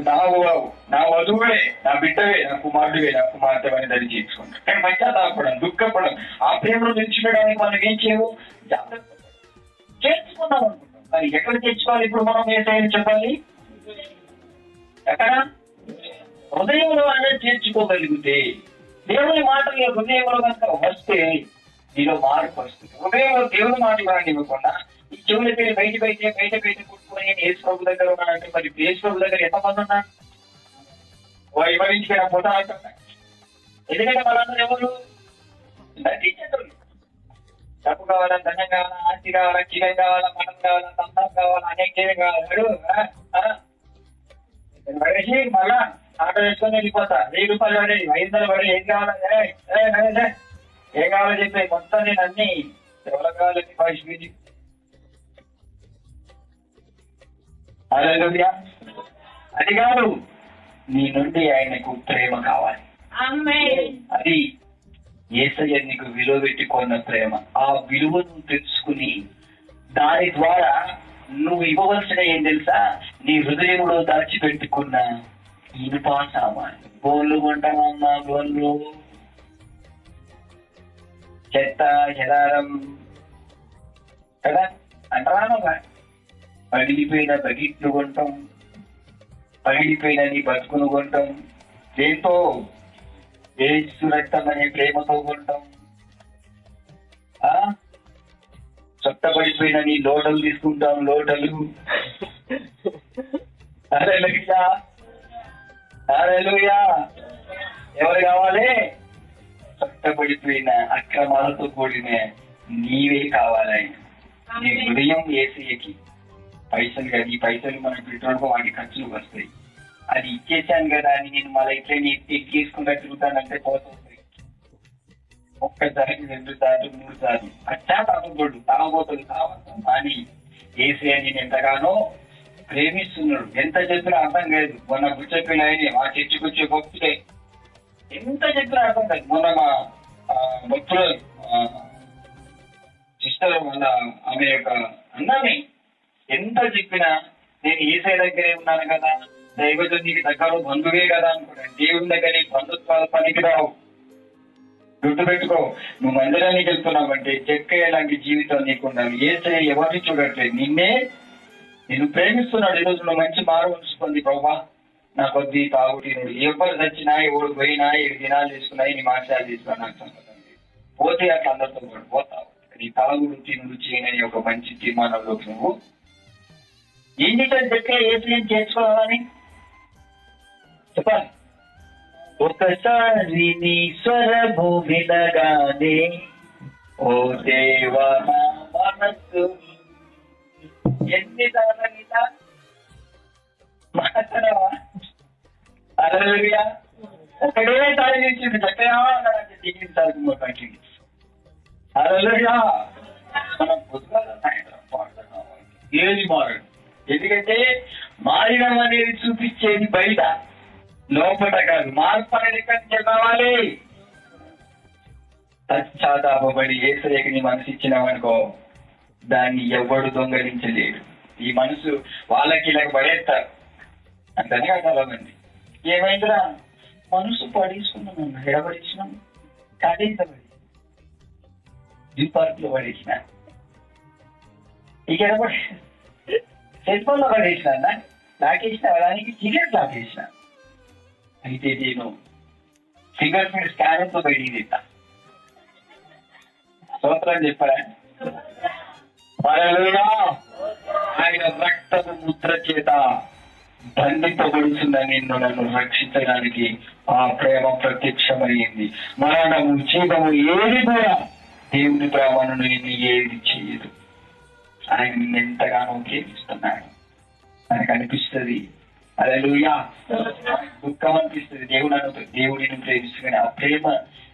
నా వధువులే, నా బిడ్డవే, నా కుమారుడివే, నా కుమార్తె అని దరి చేయించుకుంటాం. కానీ పశ్చాత్తాపడం, దుఃఖపడం, ఆ ప్రేమను తెచ్చుకోవడానికి మనం ఏం చేయవు, జాగ్రత్త చేర్చుకుందాం అనుకుంటాం. మరి ఎక్కడ తెచ్చుకోవాలి ఇప్పుడు మనం ఏదైనా చెప్పాలి? ఎక్కడ? హృదయంలో అనేది చేర్చుకోగలిగితే, దేవుని మాటలు హృదయంలో కనుక వస్తే నీలో మార్పు వస్తుంది. హృదయంలో దేవుని మాట ఇవ్వకుండా ఈ చెవులకి బయట కుట్టుకొని యేసు ప్రభు దగ్గర ఉన్నాడంటే మరి యేసు ప్రభు దగ్గర ఎంతమంది ఉన్నారు? వివరించుకున్న పోతా అంటున్నా. ఎందుకంటే వాళ్ళందరూ ఎవరు? నటించరు. డబ్బు కావాలా, ధనం కావాలా, ఆస్తి కావాలా, చిరం కావాలా, మతం కావాలా, సంతానం కావాలా, అనేక కావాలి. పడేసి మళ్ళా ఆటో వేసుకొని వెళ్ళిపోతా. 1000 రూపాయలు పడేది, 500 పడేది, ఏం కావాలా ఏం కావాలో చెప్పి మొత్తం నేను అన్ని ఎవరు కావాలని భాష అది కాదు, నీ నుండి ఆయనకు ప్రేమ కావాలి. అది యేసయ్య నీకు విలువ పెట్టుకున్న ప్రేమ. ఆ విలువను తెలుసుకుని దాని ద్వారా నువ్వు ఇవ్వవలసిన ఏం తెలుసా, నీ హృదయంలో దాచిపెట్టుకున్న ఇనుప సామాన్లు. బోన్లు కొంటామమ్మా, బోన్లు, చెత్త చెదారం కదా అంటారా? పగిలిపోయిన బకెట్లు కొంటాం, పగిలిపోయిన నీ బతుకును కొంటాం. దేంతో? యేసు రక్తం అనే ప్రేమతో కొంటాం. చొట్టబడిపోయిన నీ లోటలు తీసుకుంటాం, లోటలు. ఎవరు కావాలి? చొట్టబడిపోయిన అక్రమాలతో కూడిన నీవే కావాలి. నీ హృదయం యేసయ్యకి. పైసలు కదా, ఈ పైసలు మనం పెట్రోల్ వాటి ఖర్చులు వస్తాయి. అది ఇచ్చేసాను కదా అని నేను మళ్ళీ ఇట్లా తీసుకుంటా తిరుగుతానంటే పోతుంది. ఒక్కసారి 2 సార్లు 3 సార్లు అచ్చా తాగకూడదు, తాగబోతుంది కావాలి. కానీ యేసయ్య నేను ఎంతగానో ప్రేమిస్తున్నాడు. ఎంత చెప్పినా అర్థం కాదు. మొన్న గుచ్చపిల్ల ఆయన ఆ చర్చికొచ్చే భక్తులే ఎంత చెప్పినా అర్థం కాదు. మొన్న మా భక్తుల సిస్టర్ వల్ల ఆమె యొక్క అన్నాన్ని ఎంత చెప్పినా నేను యేసయ్య దగ్గరే ఉన్నాను కదా, దైవజనునికి దగ్గర బంధువే కదా అనుకున్నాను. దేవుని దగ్గర నీ బంధుత్వాలు పనికిరావు. గుర్తుపెట్టుకో, నువ్వు మందిరానికి వెళ్తున్నావంటే చెక్క లాంటి జీవితం నీకు ఉండాలి. యేసయ్య ఎవరిని చూడట్లేదు, నిన్ను ప్రేమిస్తున్నాడు. ఈరోజు నువ్వు మంచి మారు ఉంచుకుంది. ప్రభా నా కొద్ది తాగుటీనుడు, ఎవరు చచ్చినా, ఎవరు పోయినా, 7 దినాలు తీసుకున్నా, నీ మాసాలు తీసుకున్నా నాకు సంబంధం లేదు. పోతే అట్లా అందరితో పోతావు. నీ తాగుడు తినుడు చేయనని ఒక మంచి తీర్మానంలోకి నువ్వు ఏం చేశాడు చెక్క యేసయ్య చేర్చుకోవాలని చెప్పాలి. ఒకసారి నీ స్వరము వినగానే ఓ దేవా నా మనస్సు ఎన్నిసార్లు మాట్లాడవా? హల్లెలూయా. ఒకటేసారి నిలిచింది చక్కగా దిగించాలి మొత్తానికి. హల్లెలూయా. మనం పొద్దుగా సాయంత్రం పాడుతున్నాం. ఏది మారడు. ఎందుకంటే మారినం అనేది చూపించేది బయట, లోపల కాదు. మార్పు అనేది ఎక్కడి నుంచి కావాలి? పశ్చాత్తాపడి యేసయ్యకి నీ మనసు ఇచ్చినావనుకో, దాన్ని ఎవడు దొంగలించలేడు. ఈ మనసు వాళ్ళకి ఇలా పడేస్తారు. అంతనే చాలా మంది ఏమైందిరా మనసు పడేసుకున్నాను, ఎడబడిచ్చినాం, కాడేసబడి జూ పార్క్ లో పడేసిన, ఇక ఎడబడి సెల్ ఫోన్ లో పడేసిన, లాకేసిన, దానికి సిగరెట్ లాకేసిన. అయితే నేను ఫింగర్ ప్రింట్ స్కానర్ తో బయటికి తీస్తా. స్తోత్రం చెప్పరా? ఆయన రక్తపు ముద్ర చేత బంధింపబడుతున్న నన్ను రక్షించడానికి ఆ ప్రేమ ప్రత్యక్షమైంది. మరణము, జీవము ఏది కూడా దేవుని ప్రేమను నిన్ను ఏది చేయదు. ఆయన నిన్ను ఎంతగానో ప్రేమిస్తున్నాడు. మనకు అనిపిస్తుంది హల్లెలూయా, దుఃఖం అనిపిస్తుంది, దేవుడిని ప్రేమిస్తుంది. ఆ ప్రేమ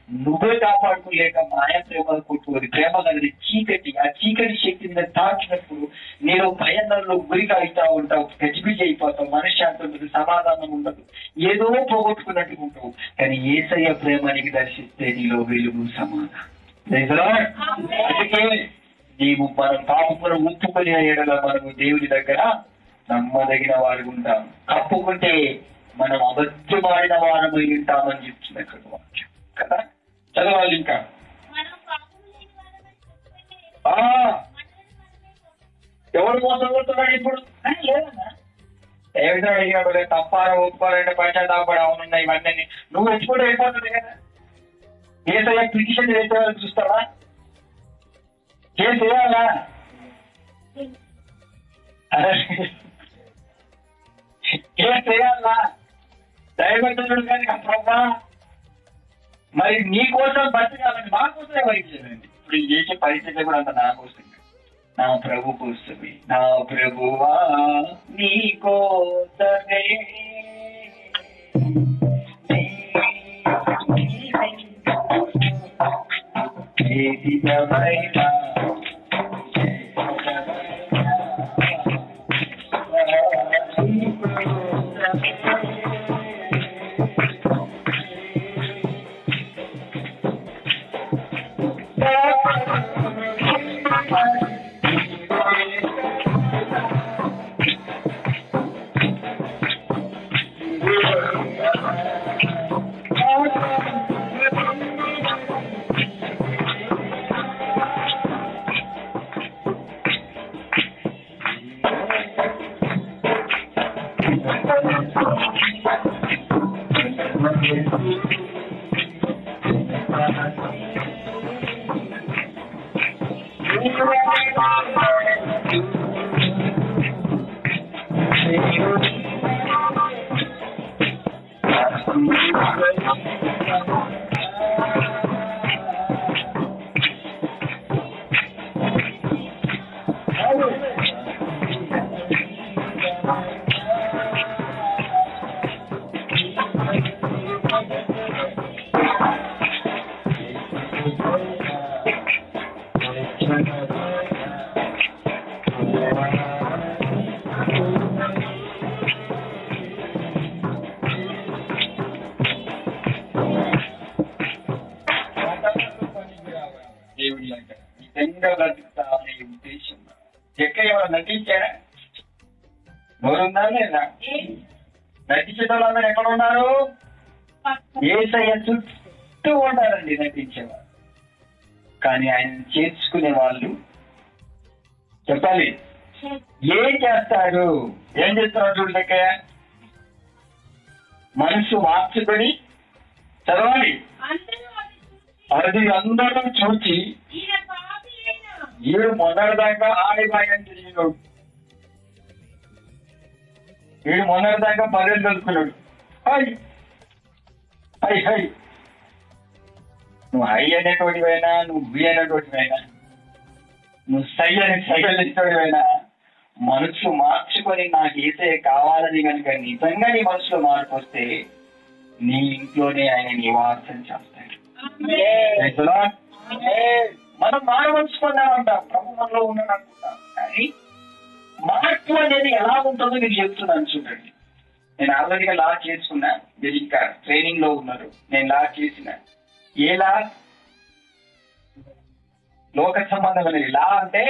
నువ్వే కాపాడుకోలేక మాయ ప్రేమ కొట్టుకోదు. ప్రేమ కలిగి చీకటి, ఆ చీకటి శక్తి మీద తాకినప్పుడు నేను భయంలో గురికి అవుతా ఉంటావు, గజిబిజి అయిపోతావు, మనశ్శాంతి ఉండదు, సమాధానం ఉండదు, ఏదో పోగొట్టుకున్నట్టు ఉంటావు. కానీ యేసయ్య ప్రేమనికి దర్శిస్తే నీలో వెలుగు సమాధానం. అందుకే నీవు మనం పాపమును ముట్టుకొని అయ్యడలా మనము దేవుని దగ్గర నమ్మదగిన వారు ఉంటాం, కప్పుకుంటే మనం అబద్ధమాడిన వారమై ఉంటామని చెప్తుంది అక్కడ వాక్యం కదా. చదవాలి ఇంకా. ఎవరు మోసం కొడుతున్నాడు ఇప్పుడు? లేదన్నా ఏ విధంగా అడిగాడు, తప్పారా ఒప్పుకోవాలంటే పశ్చాత్తాపడి అవునున్నాయి ఇవన్నీ నువ్వు ఎత్తుకుంటే అయిపోతుంది కదా. ఏసయ్య పిటిషన్ చేసేవాళ్ళు చూస్తావా? చేయాలా? చేయాలా? దయవచ్చుడు కానీ ప్రభా మరి నీ కోసం బతకాలని మా కోసమే వహించదండి. ఇప్పుడు ఈ చేసే పరిస్థితి కూడా అంత నా కోసం, నా ప్రభు కోసమే. నా ప్రభువా నీ కోసమే దేవుడి అంటే నిజంగా బ్రతుకుతామనే ఉద్దేశం. ఎక్కడ ఎవరు నటించారా? ఎవరున్నా లేదా? నటించే వాళ్ళందరూ ఎక్కడ ఉన్నారు? యేసయ్య చుట్టూ ఉంటారండి నటించేవారు. కానీ ఆయన చేర్చుకునే వాళ్ళు చెప్పాలి ఏం చేస్తారు? ఏం చేస్తున్నారు చూడు లెక్కయ్య. మనసు మార్చుకొని చదవాలి. అది అందరూ చూచి ఈడు మొదటిదాకా ఆడిబాయని తెలియడు, వీడు మొదటిదాకా పదేళ్ళు తెలుసుకున్నాడు. హై హై నువ్వు హై అనేటోడివైనా, నువ్వు బి అనేటోడివైనా, నువ్వు సైలెంటోడివైనా మనసు మార్చుకొని నాకు యేసయ్య కావాలని కనుక నిజంగా నీ మనసులో మార్పు వస్తే నీ ఇంట్లోనే ఆయన నివాసం చేస్తాడు. మనం మారవలసుకున్నామంటాం, ప్రభు మనలో ఉన్నాడు అనుకుంటాం. కానీ మార్పు అనేది ఎలా ఉంటుందో నేను చెప్తున్నాను చూడండి. నేను ఆల్రెడీగా లా చేసుకున్నా, మీరు ఇంకా ట్రైనింగ్ లో ఉన్నారు. నేను లా చేసిన ఏ లా? లోక సంబంధమైనది. లా అంటే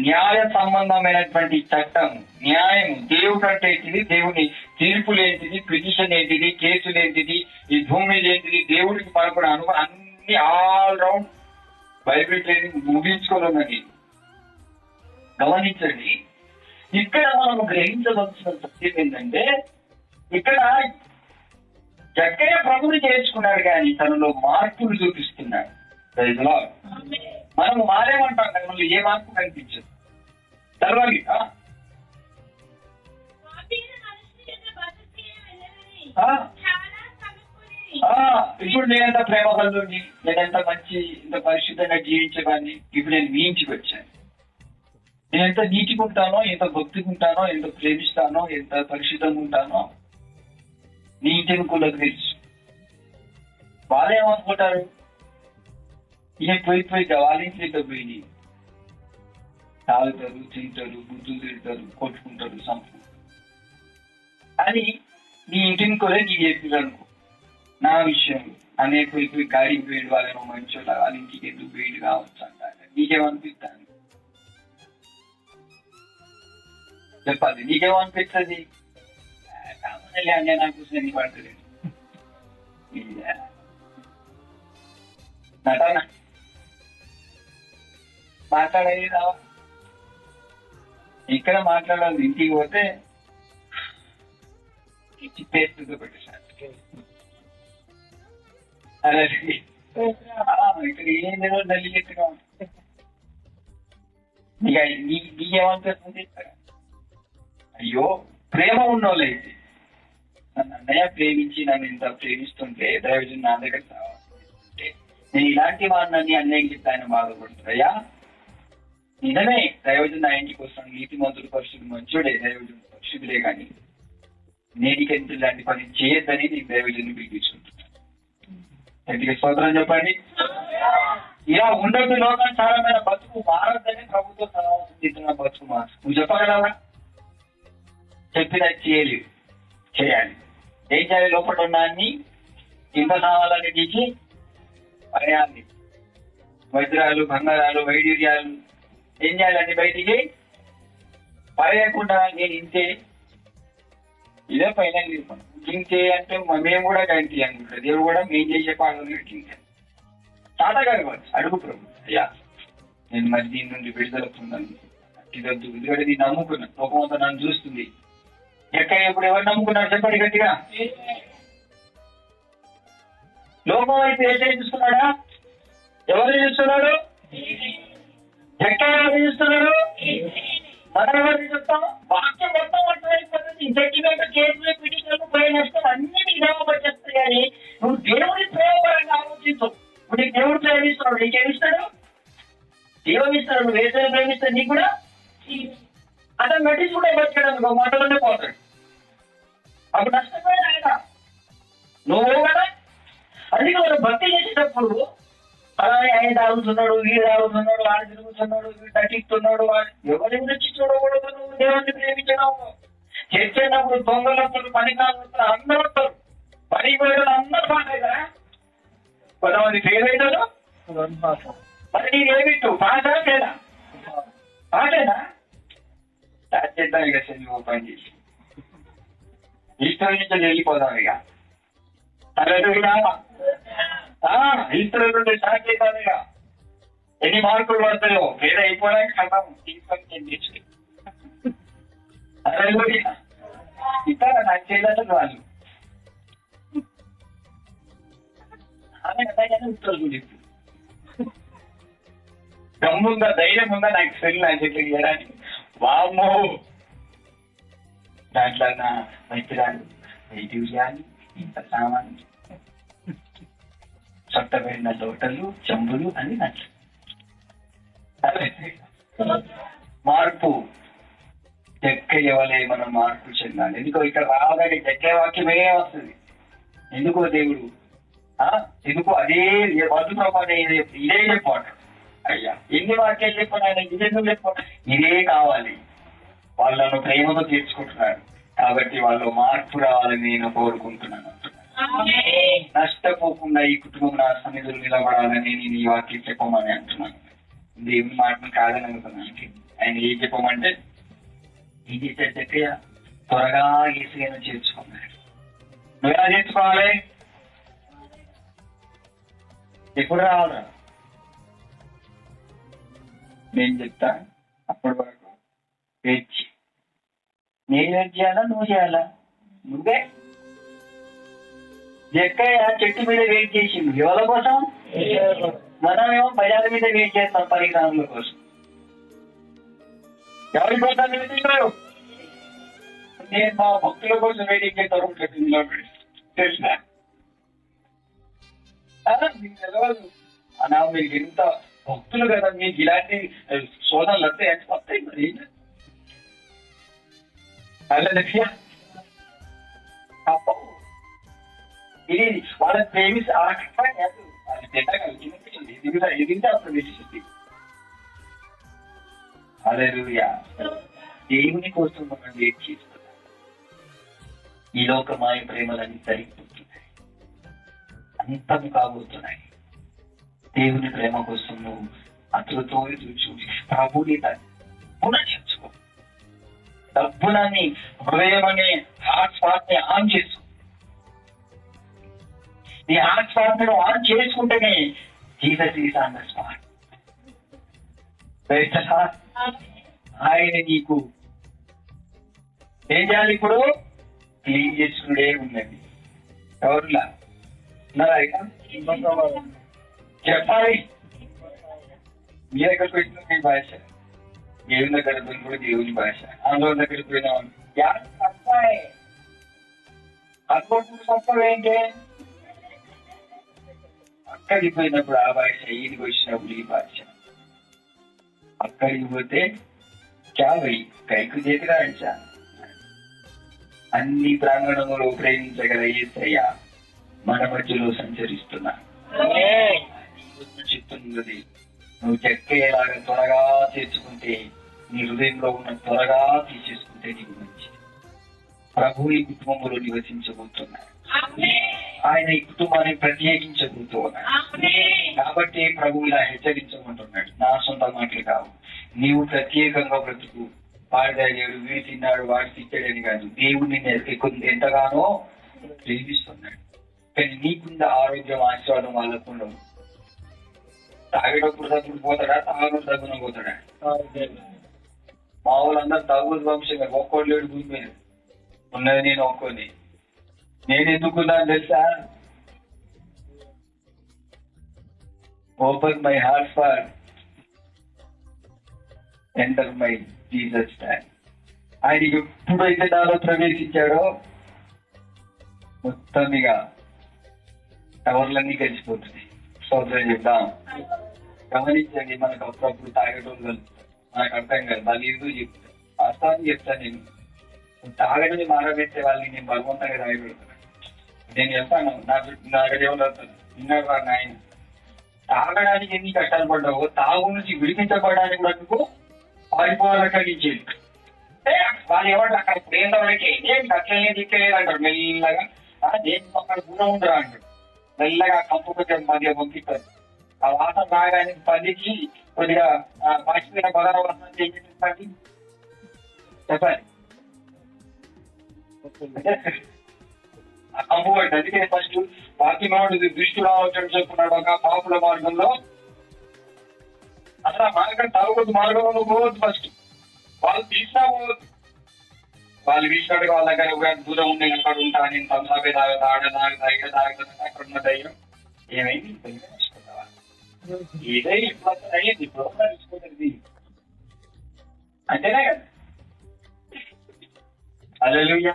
న్యాయ సంబంధమైనటువంటి చట్టం, న్యాయం. దేవుడు అంటే ఏంటిది, దేవుని తీర్పులు ఏంటిది, పిటిషన్ ఏంటిది, కేసులు ఏంటిది, ఈ భూమి మీద ఏంటిది, దేవుడికి మనకు అన్ని ఆల్ రౌండ్ బైబిల్ ట్రైనింగ్ ముగించుకోవాలని గమనించండి. ఇక్కడ మనం గ్రహించవలసిన సత్యం ఏంటంటే, ఇక్కడ జక్కయ్య ప్రభుని చేర్చుకున్నాడు కానీ తనలో మార్పులు చూపిస్తున్నాడు. మనం మారేమంటాం కానీ మనలో ఏ మార్పు కనిపించదు. చదవాలి. ఇప్పుడు నేనంత ప్రేమ కలుగుని, నేనంత మంచి, ఇంత పరిశుద్ధంగా జీవించేవాడిని. ఇప్పుడు నేను మీ ఇంటికి వచ్చాను. నేను ఎంత నీతిగా ఉంటానో, ఎంత భక్తిగా ఉంటానో, ఎంత ప్రేమిస్తానో, ఎంత పరిశుద్ధంగా ఉంటానో నీ ఇంటిని కూడా తెలుసు. వాళ్ళు ఏమనుకుంటారు, ఈయన పోయి వాళ్ళ ఇంట్లో పోయి తాగుతారు, తింటారు, బుద్ధులు తింటారు, కొట్టుకుంటారు, సంపుకుంటారు అని నీ ఇంటిని కూడా నీకు చెప్పారు అనుకో. నా విషయంలో అనే పోయి గాడికి పోయిడు వాళ్ళేమో మంచోళ్ళ వాళ్ళ ఇంటికి ఎందుకు పోయిడు కావచ్చు అంటారు. నీకేమనిపిస్తాను చెప్పాలి, నీకేమనిపిస్తుంది? కామనలే అనే నాకు శని పడతలేదు నటన మాట్లాడేది రావా. ఇక్కడ మాట్లాడాలి, ఇంటికి పోతే పేస్ట్ పెట్టేసారు. అదే ఇక్కడ ఏం లేదు, నల్లి ఎత్తుగా ఉంటుంది. నీకేమనిపిస్తుంది? అయ్యో ప్రేమ ఉన్నోళ్ళైతే నన్ను అన్నయ్య ప్రేమించి నన్ను ఇంత ప్రేమిస్తుంటే దైవజన్ నా దగ్గర రావాలంటే నేను ఇలాంటి వాడిని అన్నయ్యకి చెప్తే ఆయన బాధపడుతున్నాయా? నిజమే, దైవజన్ నా ఇంటికి వస్తాను, నీతి మంతుడు పరిశుద్ధి మంచోడే, దైవజన్ పరిశుద్ధులే, కానీ నేటికెంత ఇలాంటి పని చేయొద్దని నీకు దైవజన్ని పిలిపించుకుంటున్నాను. ఇంటికి స్తోత్రం చెప్పండి. ఇలా ఉండొద్దు, లోకానుసారమైన బతుకు మారద్దని ప్రభుత్వం సలహా బతుకు మారు. నువ్వు చెప్పగలవా? చెప్పినట్టు చేయలేవు, చేయాలి. ఏం చేయాలి? లోపల ఉన్నాన్ని ఇంత సామాన్లన్నీ తీసి పడేయాలి. వజ్రాలు, బంగారాలు, వైడూర్యాలు ఏం చేయాలండి? బయటికి పడేయకుండా నేను ఇంతే, ఇదే పైన ఇంతే అంటే మేము కూడా గంటి అనుకుంటారు. దేవుడు కూడా మేము చేసే పాటలు తాత గారు అడుగు ప్రభు, అయ్యా నేను మరి దీని నుండి విడుదల పొందాను, ఇదొద్దు, ఎందుకంటే నేను నమ్ముకున్నాను, లోకమంతా నన్ను చూస్తుంది. ఎక్కడ ఇప్పుడు ఎవరు నమ్ముకున్నారు చెప్పండి గట్టిగా. లోకం వైపు ఏ చూస్తున్నాడా? ఎవరు చూస్తున్నాడు? ఎక్కడ ఎవరు చూస్తున్నాడు? మనం ఎవరిని చెప్తాం? వాక్యం మొత్తం అర్థమైపోతుంది. జడ్జిమెంట్, కేసులు, పిటిషన్లు, పై నష్టం అన్ని నిజామపరిచేస్తాయి. కానీ నువ్వు దేవుడి ప్రేమపరంగా ఆలోచించు. ఇప్పుడు నీకు దేవుడు ప్రేమిస్తున్నాడు, నీకేమిస్తాడు? జీవమిస్తాడు. నువ్వు వేసే ప్రేమిస్తాడు, నీకు కూడా అతను మెడిసి కూడా బతికడానికి మాటలోనే పోతాడు. అప్పుడు నష్టపోయాడు ఆయన, నువ్వు కదా. అందుకే మనం భక్తి చేసేటప్పుడు అలానే ఆయన తాగుతున్నాడు, వీడు తాగుతున్నాడు, వాడు తిరుగుతున్నాడు, వీడు తగ్గిస్తున్నాడు, వాడు ఎవరి గురించి చూడకూడదు. నువ్వు దేవుడిని ప్రేమించడం చేసేటప్పుడు దొంగలప్పుడు, పనికాలంతో అందరూ వస్తారు. పనికి పోయేవాళ్ళు అందరూ పాస్ అవుతారా? కొంతమంది ఫెయిల్ అవుతారు. మరి నీకేమిట్టు పాసా లేదా? పాసేనా? స్టార్ట్ చేద్దాం ఇక, శని ఓపెన్ చేసి ఈశ్వరు నుంచి వెళ్ళిపోదాం ఇక. ఈశ్వరు నుండి స్టార్ట్ చేద్దాం ఇక. ఎన్ని మార్కులు పడతాయో వేరే అయిపోవడానికి కథం తీసుకొని తెచ్చి అదే ఇంకా నాకు చేయలేదు వాళ్ళు ఉత్తరం దమ్ముందా, ధైర్యం ఉందా నాకు సెల్ నా చెట్లు చేయడానికి? వామ్మో, దాంట్లో నా వైద్యురాలు వైద్యురాలు ఇంత సామాన్లు చట్టబడిన లోటలు, చెంబులు అని నచ్చు. మార్పు చెక్కవలే మనం మార్పు చెందాలి. ఎందుకో ఇక్కడ రావడానికి చెక్కే వాక్యమే వస్తుంది. ఎందుకో దేవుడు ఎందుకో అదే వద్దు ఇదే చెప్పాడు. అయ్యా ఎన్ని వాక్యాలు చెప్పాను ఆయన, ఇదెందుకు చెప్పాడు? ఇదే కావాలి. వాళ్ళను ప్రేమతో తీర్చుకుంటున్నాడు కాబట్టి వాళ్ళు మార్పు రావాలని నేను కోరుకుంటున్నాను. నష్టపోకుండా ఈ కుటుంబం నా సన్నిధులు నిలబడాలని నేను ఈ వాక్యం చెప్పమని అంటున్నాను. దేవుని మాటను కాదని అనుకున్నాను. ఆయన ఏం చెప్పమంటే ఏం చేశాడు? చక్కగా త్వరగా ఏసీను చేర్చుకున్నాడు. నువ్వెలా చేర్చుకోవాలి? ఎప్పుడు రావాలా? నేను చెప్తా, అప్పటి వరకు వెయిట్. నేను వెయిట్ చేయాలా, నువ్వు చేయాలా? నువ్వే. జక్కయ్య చెట్టు మీద వెయిట్ చేసిండు ఎవరి కోసం? మనమేమో ప్రజల మీద వెయిట్ చేస్తాం పరికరముల కోసం. ఎవరి కోసం వెయిట్ చేశారు? నేను మా భక్తుల కోసం వెయిటింగ్ చేస్తాను. తెలుసా? మీకు తెలవదు అన్నా, మీకు ఎంత భక్తులు కదా, మీకు ఇలాంటి సోదరులు వస్తాయి అంటే వస్తాయి. మరి అలా అప్ప ఇది వాళ్ళని ప్రేమిస్తే అలా కట్టడం కాదు, అది తిట్టగలిగింది ఎదిగితే అప్పుడు విశ్వసి. హల్లెలూయా. దేవుని కోసం మనం వెయిట్ చేస్తున్నాం. ఈ లోకమాయ ప్రేమలన్నీ తరిగిపోతున్నాయి, అంతము కాబోతున్నాయి. దేవుని ప్రేమ కోసం నువ్వు అతలతో చూసి ప్రభుని డబ్బున నేర్చుకో. డబ్బునని హృదయం అనే హార్ట్ స్పాట్ ని ఆన్ చేసుకో. నీ హార్ట్ స్పాట్ ను ఆన్ చేసుకుంటేనే Jesus is on the spot. ఆయన నీకు ఏం చేయాలి? ఇప్పుడు క్లీన్ చేసుకునే ఉన్నది. ఎవరులా చెప్పాలి. మీ దగ్గర పెట్టిన మీ భాష, దేవుని దగ్గర పోయిన కూడా దేవుని భాష, అందులో దగ్గర పోయినా అనుకోకుండా తప్పవేంటి? అక్కడికి పోయినప్పుడు ఆ భాష, ఈడికి వచ్చినప్పుడు ఈ భాష. అక్కడికి పోతే చావై కైకు చేతిగా అంచా. అన్ని ప్రాంగణములో ప్రేమించగల యేసయ్య మన మధ్యలో సంచరిస్తున్నా. చెప్తున్నది, నువ్వు చెక్కేలాగా త్వరగా చేసుకుంటే, నీ హృదయంలో ఉన్న త్వరగా తీసేసుకుంటే నీకు మంచిది. ప్రభు ఈ కుటుంబంలో నివసించబోతున్నాడు. ఆయన ఈ కుటుంబాన్ని ప్రత్యేకించబోతున్నాడు. కాబట్టి ప్రభు ఇలా హెచ్చరించమంటున్నాడు. నా సొంత మాటలు కావు, నీవు ప్రత్యేకంగా బ్రతుకు. వాడిదాడు, వీడి తిన్నాడు, వాడి తిట్టాడని కాదు, దేవుడిని ఎంతగానో ప్రేమిస్తున్నాడు. కానీ నీకుంద ఆరోగ్యం, ఆశీర్వాదం వాళ్ళకుండా. తాగేటప్పుడు తగ్గుడు పోతాడా? తాగడం తగ్గున పోతాడా? మా వాళ్ళందరూ తాగుడు వంశంగా ఒక్కోడు లేడు భూమి మీద ఉన్నది. నేను ఒక్కోని. నేను ఎందుకున్నాను తెలుసా? Open my heart for enter my Jesus stand. ఆయన ఎప్పుడైతే నాలో ప్రవేశించాడో మొత్తం ఇక టవర్లన్నీ కలిసిపోతుంది. స్తోత్రం చెప్తాం. గమనించండి, మనకు అప్పుడప్పుడు తాగటం కలుగుతుంది, మనకు అర్థం కాదు. వాళ్ళు ఏదో చెప్తాను, వాస్తవాన్ని చెప్తాను. నేను తాగడని మారబెట్టే వాళ్ళని నేను బలవంతంగా తాగబెడతాను. నేను చెప్తాను, నాకు దేవుడు విన్నాడు వాడిని. ఆయన తాగడానికి ఎన్ని కష్టాలు పడ్డావో, తాగు నుంచి విడిపించబడడానికి కూడా నువ్వు పారిపోవాలక్కడి వాళ్ళు ఎవరు అక్కడ ప్రేమ వరకే అట్లనే దిక్కలేదు అంటారు. మెల్లగా దేని అక్కడ దూరం ఉండరా అంటారు. మెల్లగా కంపు కొంచెం మధ్య పంపిస్తారు. ఆ వాసన తాగడానికి పదికి కొద్దిగా పాచిపోయిన పదార్థ వాసన చేయించండి చెప్పాలి. ఆ కంపు పట్టి అందుకే ఫస్ట్ వాక్యమాడు దృష్టి రావచ్చు చెప్పుకున్నాడు. ఒక పాపుల మార్గంలో అసలు ఆ మార్గం తాగొద్దు, మార్గంలో పోవద్దు. ఫస్ట్ వాళ్ళు తీసినా పోవద్దు. వాళ్ళు తీసినట్టుగా వాళ్ళ దగ్గర దూరం ఉండే అక్కడ ఉంటా, నేను తమసాపే అక్కడ ఉన్న ధైర్యం ఏమైంది? ఏదో ఇప్పుడు అయ్యింది, ఇప్పుడు తీసుకోలేదు అంతేనా కదా? హల్లెలూయా.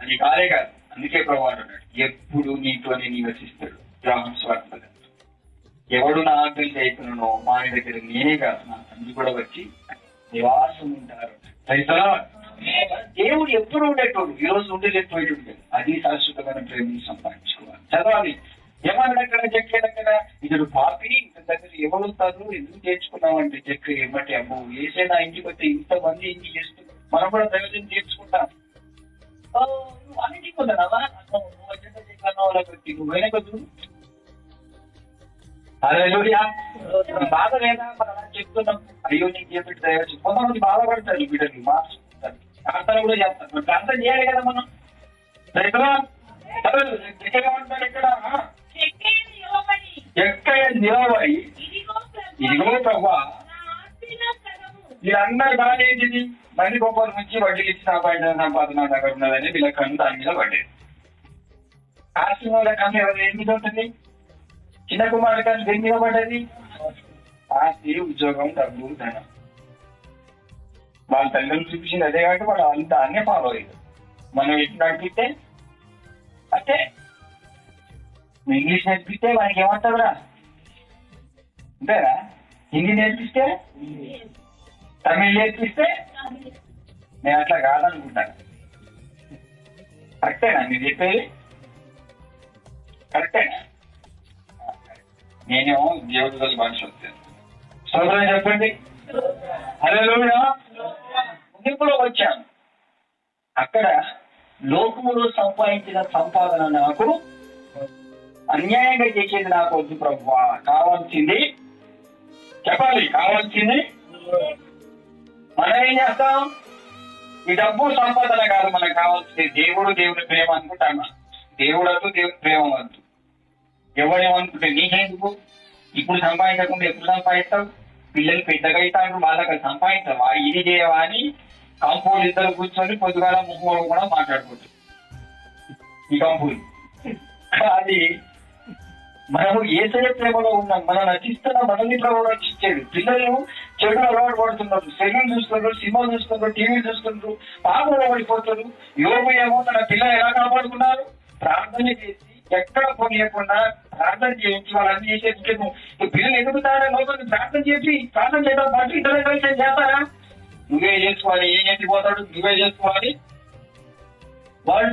అది కాదే కాదు. అందుకే ప్రభువు అంటున్నాడు, ఎప్పుడు నీతోనే నివసిస్తాడు. యోహాను సువార్త ఎవడు నా ఆజ్ఞలు చేయకునో వాని దగ్గర నేనే కాదు, నా తండ్రి కూడా వచ్చి నివాసం ఉంటారు. దేవుడు ఎప్పుడు ఉండేటోడు, ఈ రోజు ఉండలేకపోయేటోడు. అది శాశ్వతమైన ప్రేమని సంపాదించుకోవాలి. చదవాలి. ఏమన్నా చెక్కేదక్కడ ఇతడు పాపి, ఇంత దగ్గర ఎవరు వస్తారు, ఎందుకు చేర్చుకున్నామంటే చెక్క ఏమంటే అమ్మో వేసే నా ఇంటికి వస్తే ఇంతమంది ఇంటికి చేస్తున్నారు, మనం కూడా ప్రయోజనం చేర్చుకుంటాం. అన్నింటికి వద్దనవా నువ్వు వెనక బాధ లేదా మనం చెప్తున్నాం. అయ్యో నీకు చెప్పి దయవచ్చు. కొంతమంది బాధపడతారు, బిడ్డలు మార్చుకుంటారు, ప్రార్థన కూడా చేస్తారు. ప్రార్థన చేయాలి కదా మనం. ఎక్కడ నిలబడి ఇదిగో ప్రభా వీళ్ళందరూ బాధ ఏంటిది? మంది గొప్పల నుంచి వడ్డీలు ఇచ్చి సంపాదన దగ్గర ఉన్నదని వీళ్ళ కన్ను దాని మీద పడ్డేది. ఆస్తి వాళ్ళ కన్ను ఎవరు ఏం మీద ఉంటుంది? చిన్న కుమారుడి కన్ను దేని మీద పడ్డది? ఆస్తి, ఉద్యోగం, డబ్బు, ధనం. వాళ్ళ తల్లిదండ్రులు చూపించింది అదే కాబట్టి వాళ్ళు వాళ్ళు దాన్నే ఫాలో అయ్యారు. మనం ఎప్పుడు నడిపిస్తే అంటే ఇంగ్లీష్ నేర్పిస్తే వానికి ఏమంటారా అంతేనా? హిందీ నేర్పిస్తే, తమిళ్ నేర్పిస్తే నేను అట్లా కాదనుకుంటాను. కరెక్టేనా మీరు చెప్పేది? కరెక్టేనా? నేనేమో దేవుడి భాష వస్తాను. సోదరులు చెప్పండి. హల్లెలూయా. ముగింపులో వచ్చాను. అక్కడ లోకములో సంపాదించిన సంపాదన నాకు అన్యాయంగా చేసేది నాకు వద్దు ప్రభువా, కావాల్సింది చెప్పాలి. కావాల్సింది మనం ఏం చేస్తాం? ఈ డబ్బు సంపాదన కాదు మనకు కావాల్సింది. దేవుని ప్రేమ అనుకుంటామా? దేవుడు వద్దు, దేవుని ప్రేమ వద్దు. ఎవడేమనుకుంటే నీకెందుకు? ఇప్పుడు సంపాదించకుండా ఎప్పుడు సంపాదిస్తావు? పిల్లలు పెద్దగా అవుతాడు, వాళ్ళకి సంపాదించవా, ఇది చేయవా అని కంపూలు ఇద్దరు కూర్చొని పొద్దుగాల ముఖ్యం కూడా మాట్లాడుకుంటారు. ఈ కంపూలు అది మనము ఏసే ప్రేమలో ఉన్నాం. మనం నటిస్తున్న మనల్ని ప్రభు రక్షించాడు. పిల్లలు చెడు అలవాటు పడుతున్నారు, సెల్లు చూస్తున్నారు, సినిమా చూస్తున్నారు, టీవీ చూస్తున్నారు, పాపంలో పడిపోతారు. యోగు ఏమో తన పిల్లలు ఎలా కాపాడుకున్నారు? ప్రార్థన చేసి ఎక్కడ పోనీయకుండా ప్రార్థన చేయించి వాళ్ళని చేసేది. పిల్లలు ఎదుగుతారా? లోపలికి ప్రార్థన చేసి ప్రార్థన చేద్దాం, బట్టి ఇతర కలిసి చేస్తారా? నువ్వే చేసుకోవాలి. ఏం ఎత్తిపోతాడు? నువ్వే చేసుకోవాలి. వాళ్ళు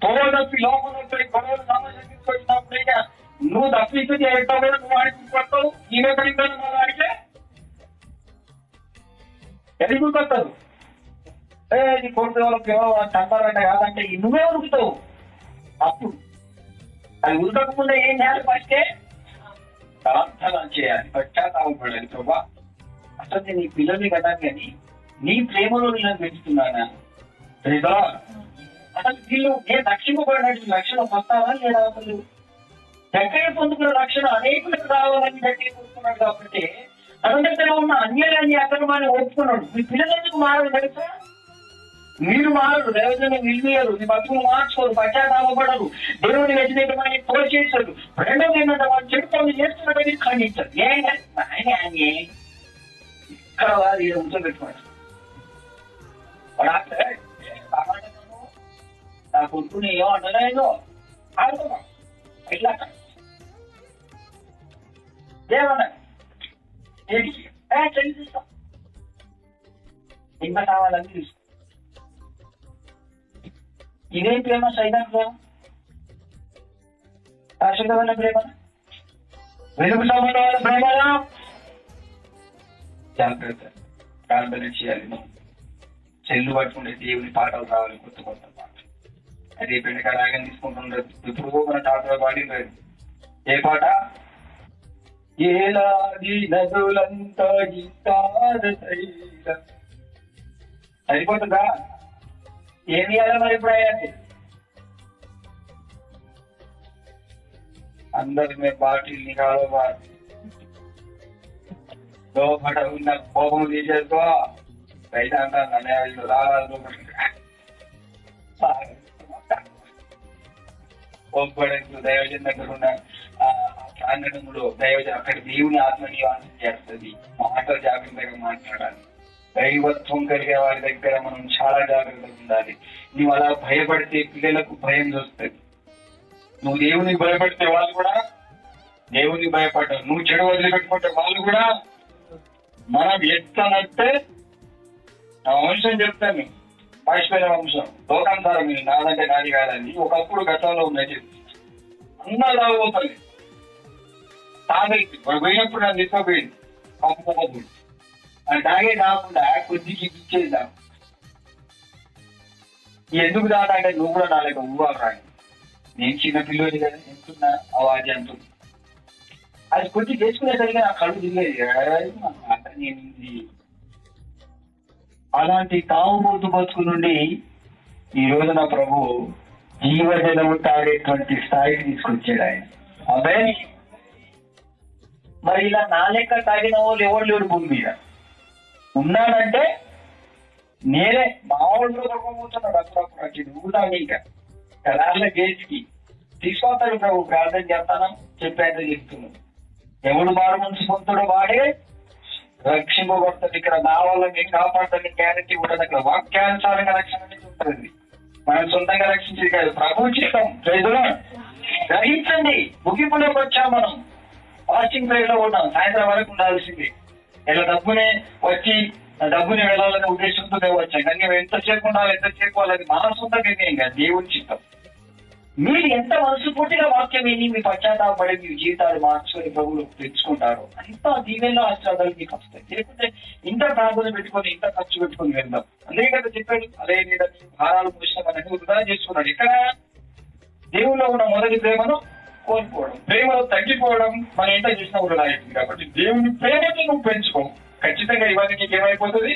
తోడు తప్పి లోపల గొడవలు సమస్య తీసుకొచ్చినప్పుడు ఇక నువ్వు తప్పిస్తూ చేస్తావు కదా, నువ్వు వాడికి కొడతావు. నీవే పడిందని మన వాడికే ఎది గుర్కొస్తావు. నీ కొడుకు చంపాలంటే కాదంటే నువ్వే ఉరుకుతావు. అప్పుడు అది ఉరకకుండా ఏం చేయాలి? ఫస్టే ప్రార్థన చేయాలి, పశ్చాత్తాపడాలి. ప్రభా, అసలు నీ పిల్లల్ని కదా కానీ నీ ప్రేమలో నేను పెంచుతున్నానా? అసలు వీళ్ళు నేను రక్షింపబడినట్టు లక్షణం వస్తావా లేదా? అసలు దగ్గర పొందుకున్న లక్షణం అనేకులకు రావాలని దగ్గర పొందుకున్నాడు. కాబట్టి అనంతరం ఉన్న అన్యాయాన్ని అక్రమాన్ని ఒప్పుకున్నాడు. మీ పిల్లలు ఎందుకు మారదు తెలుసా? మీరు మారరు, దేవతని నిలివేయరు, మీ బతుకులు మార్చుకోరు, పశ్చాత్తాపడరు, దేవుని వ్యతిరేకమని పోషించరు. రెండోది ఏంటంటే వాళ్ళు చెడు పనులు చేస్తున్నదని ఖండించారు. ఆయన ఇక్కడ వారు ఉంచం పెట్టుకున్నారు. నా కొడుకుని ఏమో అంటలేదు ఆడుతున్నా ఇట్లా ఏమన్నా చెల్లిస్తాం. ఇంకా కావాలని తీసుకో. ఇదేం ప్రేమ? సైతం ప్రేమ, శాశ్వతమైన ప్రేమ, వెలుగు సంబంధమైన ప్రేమలా? జాగ్రత్త ప్రార్థన చేయాలి. మనం చెల్లు పట్టుకుంటే దేవుని పాటలు రావాలి, కొత్త కొత్త పాటలు. అది పెండక రాగం తీసుకుంటుండదు. ఇప్పుడు మన తాతలో పాడింది ఏ పాట? ఏలాది నదులంతా సరిపోతుందా? ఏం చేయాలి మరి? ఇప్పుడు అయ్యాలి అందరి మీద బాటిల్ నికాల లోపల ఉన్న కోపం తీసేసుకో. బయట అంటాను రాదు కోపడకు. దైవజన్ దగ్గర ఉన్న ప్రాంగణంలో దైవజన్ అక్కడ దేవుని ఆత్మ నివాసం చేస్తుంది. మాటలు జాగ్రత్తగా మాట్లాడాలి. దైవత్వం కలిగే వారి దగ్గర మనం చాలా జాగ్రత్తగా ఉండాలి. నువ్వు అలా భయపడితే పిల్లలకు భయం చూస్తుంది. నువ్వు దేవునికి భయపడితే వాళ్ళు కూడా దేవునికి భయపడ్డారు. నువ్వు చెడు వదిలిపెట్టుకుంటే వాళ్ళు కూడా. మనం ఎత్తనట్టే నా వంశం చెప్తాను, పాశ్వర వంశం లోకాంతరం నాదంటే నాది కాదండి. ఒకప్పుడు గతంలో ఉన్నది అందరూ తాగుపోతుంది. తాగైతే పోయినప్పుడు నన్ను తీసుకోపోయింది పంపుకోపోతుంది. అది తాగే కాకుండా కొద్దికి ఇచ్చేద్దాం. ఎందుకు దాటంటే నువ్వు కూడా నా లేక ఊవాలి. నేను చిన్న పిల్లలు కదా, ఎంతున్నా అవాజీ అంటుంది. అది కొద్ది చేసుకునేసరిగా నా కళ్ళు తిరిగేది. అలాంటి తాగుబోతు బతుకు నుండి ఈ రోజు నా ప్రభు జీవజలము తాగేటువంటి స్థాయికి తీసుకొచ్చాడు ఆయన. అదే మరి ఇలా నా లెక్క తాగిన వాళ్ళు ఎవరు లేడు భూమి మీద. ఉన్నానంటే నేనే మామూలుగా పడుకోబోతున్నాడు. అప్పుడప్పుడు అచ్చి నువ్వు తాగి ఇంకా కళాల గేట్కి తీసుకొస్తాడు ప్రభు. ప్రార్థన చేస్తాను చెప్పేంత చెప్తున్నాను. ఎవడు మారు మనసు పొందుతాడో వాడే రక్షింపబడతాడు. ఇక్కడ నా వల్ల నేను కాపాడుతాను గ్యారెంటీ ఉండదు. అక్కడ వాక్యానుసారంగా రక్షణ అనేది ఉంటుంది. మనం సొంతంగా రక్షించేది కాదు, ప్రభు చిత్తం. గ్రహించండి. ముగింపులోకి వచ్చాం. మనం ఫాస్టింగ్ ప్రేయర్ లో ఉన్నాం. సాయంత్రం వరకు ఉండాల్సింది. ఇలా డబ్బునే వచ్చి డబ్బుని వెళ్ళాలనే ఉద్దేశంతో వచ్చాం. కానీ ఎంతసేపు ఉండాలి, ఎంతసేపు వాళ్ళది మన సొంత నిర్ణయం కాదు, దేవుని చిత్తం. మీరు ఎంత మనస్ఫూర్తిగా వాక్యం విని మీ పశ్చాత్తాపడి మీ జీవితాలు మార్చుకొని ప్రభువులు తెచ్చుకుంటారో అంత దీవెనలో ఆశీర్వాదాలు మీకు వస్తాయి. లేకుంటే ఇంత ప్రార్థన పెట్టుకొని ఇంత ఖర్చు పెట్టుకొని వెళ్దాం. అదే కదా చెప్పాడు, అదే లేదా భారాలు మోసిన మనని వృధా చేసుకున్నాడు. ఇక్కడ దేవుల్లో ఉన్న మొదటి ప్రేమను కోల్పోవడం, ప్రేమలో తగ్గిపోవడం మనం ఎంత చేసినా వృధా అవుతుంది. కాబట్టి దేవుని ప్రేమని నువ్వు పెంచుకో, ఖచ్చితంగా ఇవన్నీ నీకు ఏమైపోతుంది,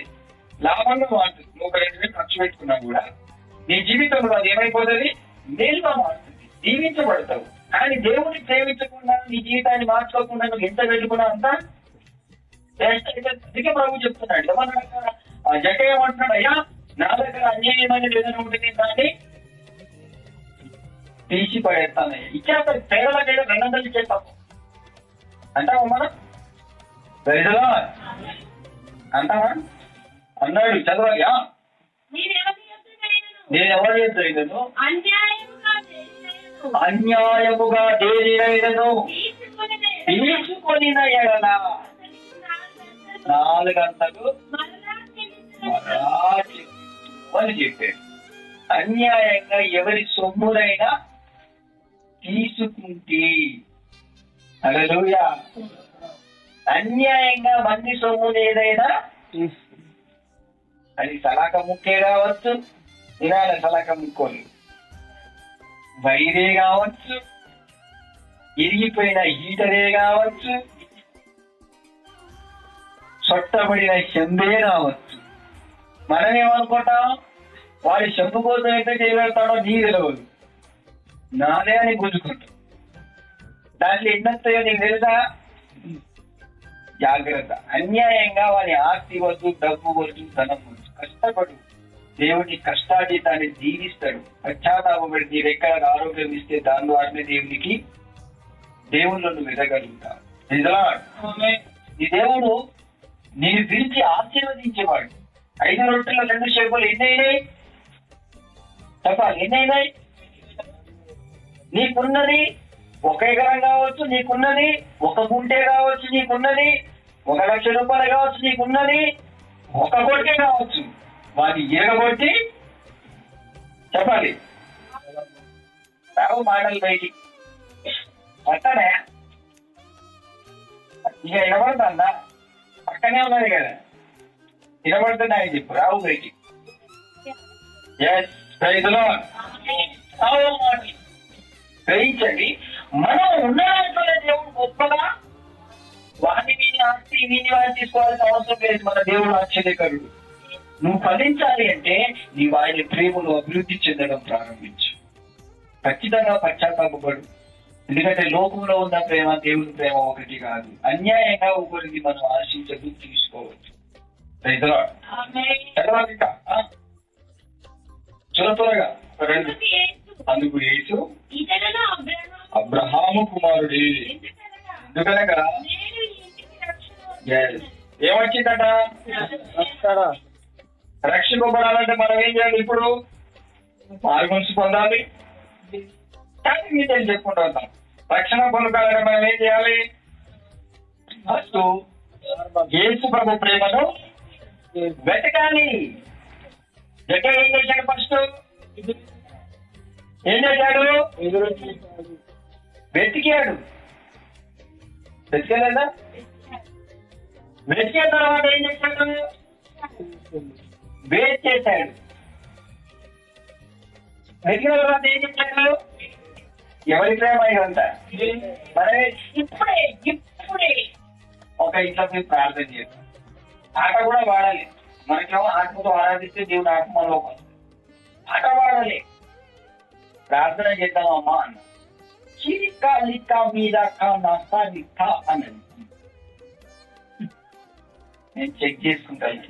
లాభంగా మారుతుంది. నువ్వు ఒక 2,000 ఖర్చు పెట్టుకున్నా కూడా నీ జీవితంలో అది ఏమైపోతుంది, మేలుగా మారుతుంది, దీవించబడతావు. కానీ దేవుడిని ప్రేమించకుండా నీ జీవితాన్ని మార్చుకోకుండా నువ్వు ఎంత పెట్టుకున్నా అంత అందుకే ప్రభు చెప్తున్నాడు. ఏమన్నా జగ ఏమంటున్నాడు, అయ్యా నా దగ్గర అన్యాయమైన ఏదైనా ఉంటుంది దాన్ని తీసి పడేస్తాను, ఇచ్చేస్తాను, పేదల మీద 200 ఇచ్చేస్తాము అంటావా మనం? రైతులా అంటావా అన్నాడు. చదవాలియా, నేను ఎవరు చెప్తాను, అన్యాయముగా దేనినైనను తీసుకొనిన ఎడల 4 గంటలు అని చెప్పాడు. అన్యాయంగా ఎవరి సొమ్మునైనా తీసుకుంటే, హల్లెలూయా, అన్యాయంగా మంది సొమ్ములు ఏదైనా అది సలాక ముక్కే కావచ్చు, ఇలాగ సలాక ముక్కోలు వైరే కావచ్చు, ఇరిగిపోయిన హీటరే కావచ్చు, సొట్టబడిన చెంబే కావచ్చు. మనం ఏమనుకుంటాం, వాడి చెంబు కోసం ఎంత చేయగలుగుతాడో నీ తెలియదు, నాదే అని గుంజుకుంటాం. దాంట్లో ఎన్నొస్తాయో నీకు తెలుసా? జాగ్రత్త. అన్యాయంగా వారి ఆస్తి వద్దు, డబ్బు వద్దు, ధనం వద్దు. కష్టపడు, దేవుడి కష్టాజీతాన్ని దీవిస్తాడు. పశ్చాత్తాపడి నీవు ఎక్కడ ఆరోగ్యం ఇస్తే దాని ద్వారానే దేవుళ్ళు నువ్వు ఎదగలుగుతావు. ఈ దేవుడు నేను పిలిచి ఆశీర్వదించేవాడు. 5 రొట్టెల 2 చేపలు ఎన్నైనాయి చెప్పాలి, ఎన్నైనాయి? నీకున్నది 1 ఎకరం కావచ్చు, నీకున్నది 1 గుంటే కావచ్చు, నీకున్నది 1,00,000 రూపాయలు కావచ్చు, నీకున్నది 1 కోటే కావచ్చు. వాటి ఎరగొట్టి చెప్పాలి, రావు మాటలు బయటికి వస్తానే. ఇక వినబడుతుందా? పక్కనే ఉన్నది కదా, వినబడుతున్నాయి చెప్పు, రావు బయటికి. గ్రహించండి, మనం ఉన్న దాంట్లోనే దేవుడు గొప్పగా వాడిని వీని ఆస్తి వీని వాడిని తీసుకోవాల్సిన అవసరం లేదు. మన దేవుడు ఆశ్చర్యకరుడు. నువ్వు ఫలించాలి అంటే నీవు ఆయన ప్రేమను అభివృద్ధి చెందడం ప్రారంభించు. ఖచ్చితంగా పశ్చాత్తాపడు. ఎందుకంటే లోకంలో ఉన్న ప్రేమ దేవుని ప్రేమ ఒకటి కాదు. అన్యాయంగా ఒకరికి మనం ఆశించదు, తీసుకోవచ్చు. త్వరగా అందుకు యేసు అబ్రహాము కుమారుడే. ఎందుకనగా ఏమొచ్చిందట? రక్షింపబడాలంటే మనం ఏం చేయాలి? ఇప్పుడు మార్గంసు పొందాలి. కానీ మీతో చెప్పుకుంటూ ఉంటాం, రక్షణ పొందాలంటే మనం ఏం చేయాలి? ఫస్ట్ యేసు ప్రభు ప్రేమను వెతకాలి. ఎక్కడ ఏం చేశాడు? ఫస్ట్ ఏం చేశాడు? వెతికాడు. వెతికలేదా? వెతికిన తర్వాత ఏం చేశాడు? వెయిట్ చేశాడు. వెతికిన తర్వాత ఏం చేశాడు? ఎవరి ప్రేమ ఇదంతా? మనమే ఇప్పుడే ఒక ఇంట్లో పోయి ప్రార్థన చేస్తాం. ఆట కూడా వాడాలి. మనకేమో ఆత్మతో ఆరాధిస్తే దేవుడు ఆత్మలో ఆట వాడాలి. ప్రార్థన చేద్దామమ్మా అన్న చిరికా లిక్కా మీద నాస్తా లిక్కా అన్నది. నేను చెక్ చేసుకుంటాను.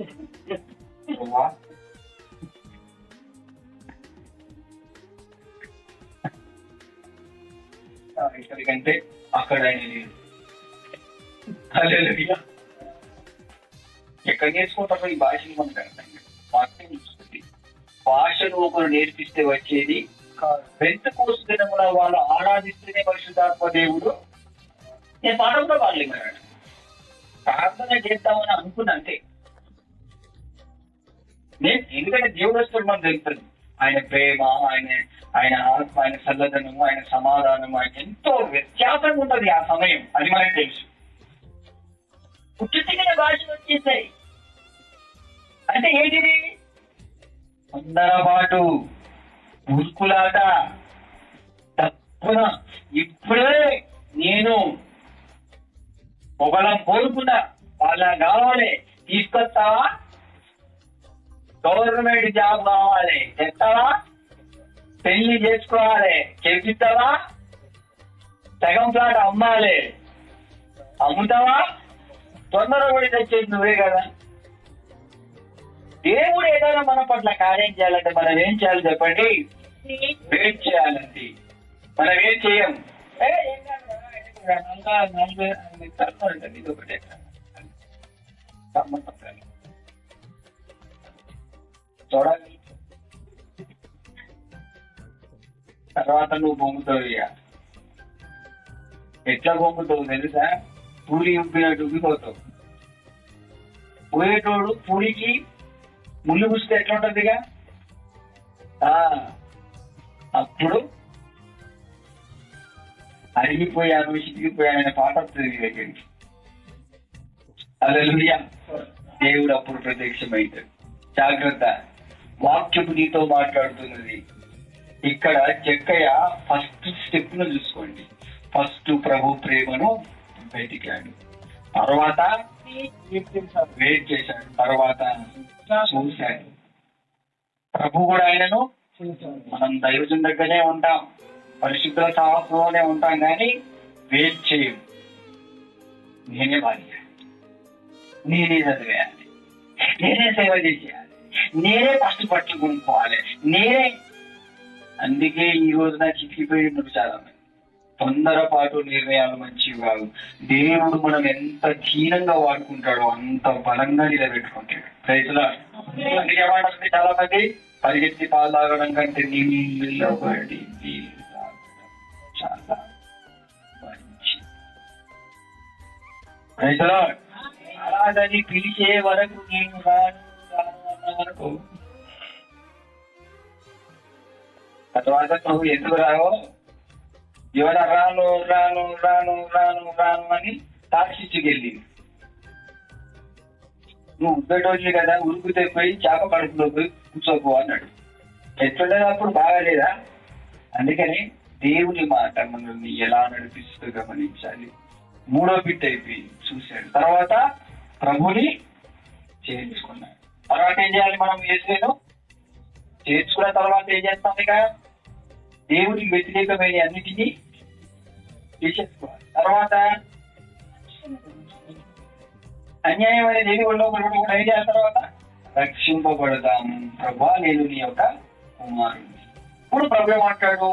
ఇక్కడికంటే అక్కడ ఎక్కడ నేర్చుకుంటారో ఈ భాషను మనకు అర్థం చూస్తుంది. భాషను ఒకరు నేర్పిస్తే వచ్చేది పెంతెకోస్తు దినమున వాళ్ళు ఆరాధిస్తేనే పరిశుద్ధాత్మ దేవుడు. నేను పాట కూడా పాడలేమన్నాడు. ప్రార్థన చేద్దామని అనుకున్నా అంతే. నేను ఎందుకంటే దేవుడు వస్తాడు మనకు తెలుస్తుంది. ఆయన ప్రేమ, ఆయన ఆయన ఆత్మ, ఆయన చల్లదనము, ఆయన సమాధానము, ఆయన ఎంతో వ్యత్యాసంగా ఉంటది ఆ సమయం. అది మనకు తెలుసు. పుట్టుతిగిన భాషలు వచ్చేసాయి. అంటే ఏంటిది? తొందరపాటు, ఉరుకులాట, తప్పున ఇప్పుడే నేను ఒకళ్ళని కోరుకున్నా, వాళ్ళ కావాలి, తీసుకొస్తావా? గవర్నమెంట్ జాబ్ కావాలి, చెప్తావా? పెళ్లి చేసుకోవాలి, చేపిస్తావా? సగం ప్లాట్ అమ్మాలి, అమ్ముతావా? తొందరపడి తెచ్చేది నువ్వే కదా. దేవుడు ఏదైనా మన పట్ల కార్యం చేయాలంటే మనం ఏం చేయాలి చెప్పండి? వెయిట్ చేయాలండి. మనం ఏం చేయం. ఇది ఒకటే చూడాలి. తర్వాత నువ్వు బొంగుతావు. ఇక ఎట్లా బొంగుతావు తెలుసా? పూరి ఉప్పినట్టు ఉబ్బిపోతావు. పోయేటోడు పూరికి ముళ్ళు గుస్తే ఎట్లా ఉంటదిగా, అప్పుడు అరిగిపోయాను, చితికిపోయాను పాట వస్తుంది మీ దగ్గరికి. హల్లెలూయా. దేవుడు అప్పుడు ప్రత్యక్షమైతాడు. జాగ్రత్త, వాక్యపు నీతో మాట్లాడుతున్నది. ఇక్కడ జక్కయ్య ఫస్ట్ స్టెప్ ను చూసుకోండి. ఫస్ట్ ప్రభు ప్రేమను వెతికాడు, తర్వాత వెయిట్ చేశాడు, తర్వాత చూశాడు. ప్రభు కూడా ఆయనను. మనం దైవజన్ దగ్గరనే ఉంటాం, పరిశుద్ధుల సహవాసంలోనే ఉంటాం, కానీ వెయిట్ చేయం. నేనే భార్య, నేనే చదివేయాలి, నేనే సేవ చేసేయాలి, నేనే ఫస్ట్ పట్లు కొనుక్కోవాలి, నేనే. అందుకే ఈ రోజున చిక్కిపోయి ఉన్నారు చాలా మంది. తొందరపాటు నిర్ణయాలు మంచివి కాదు. దేవుడు మనం ఎంత క్షీణంగా వాడుకుంటాడో అంత బలంగా నిలబెట్టుకుంటాడు. రైతుల అందుకే ఏమంటారు చాలా మంది, పరిగెత్తి పాలు తాగడం కంటే నిలబడి నీళ్ళు తాగడం చాలా మంచి. రైతుల అలాగని పిలిచే వరకు నేను రాను అన్న వరకు, తర్వాత నువ్వు ఎందుకు రావో, ఎవడ రాను రాను రాను రాను రాను అని తాక్షిచ్చుకెళ్ళి, నువ్వు ఉద్దటోళ్ళు కదా, ఉరుకుతే పోయి చేప కడుపులో పోయి కూర్చోపో అన్నాడు. ఎట్లుండేది అప్పుడు బాగాలేదా? అందుకని దేవుని మాట మనల్ని ఎలా నడిపిస్తూ గమనించాలి. మూడో బిట్ అయిపోయి చూశాడు, తర్వాత ప్రభుని చేర్చుకున్నాడు. తర్వాత ఏం చేయాలి? మనం యేసును చేర్చుకున్న తర్వాత ఏం చేస్తాం? ఇక దేవుడికి వ్యతిరేకమైన అన్నిటినీ తీసేసుకోవాలి. తర్వాత అన్యాయం అనేది ఏది ఉండకూడదు. ఏం చేయాలి? తర్వాత రక్షింపబడతాము. ప్రభా, నేను నీ యొక్క కుమారుడిని. ఇప్పుడు ప్రభు మాట్లాడు,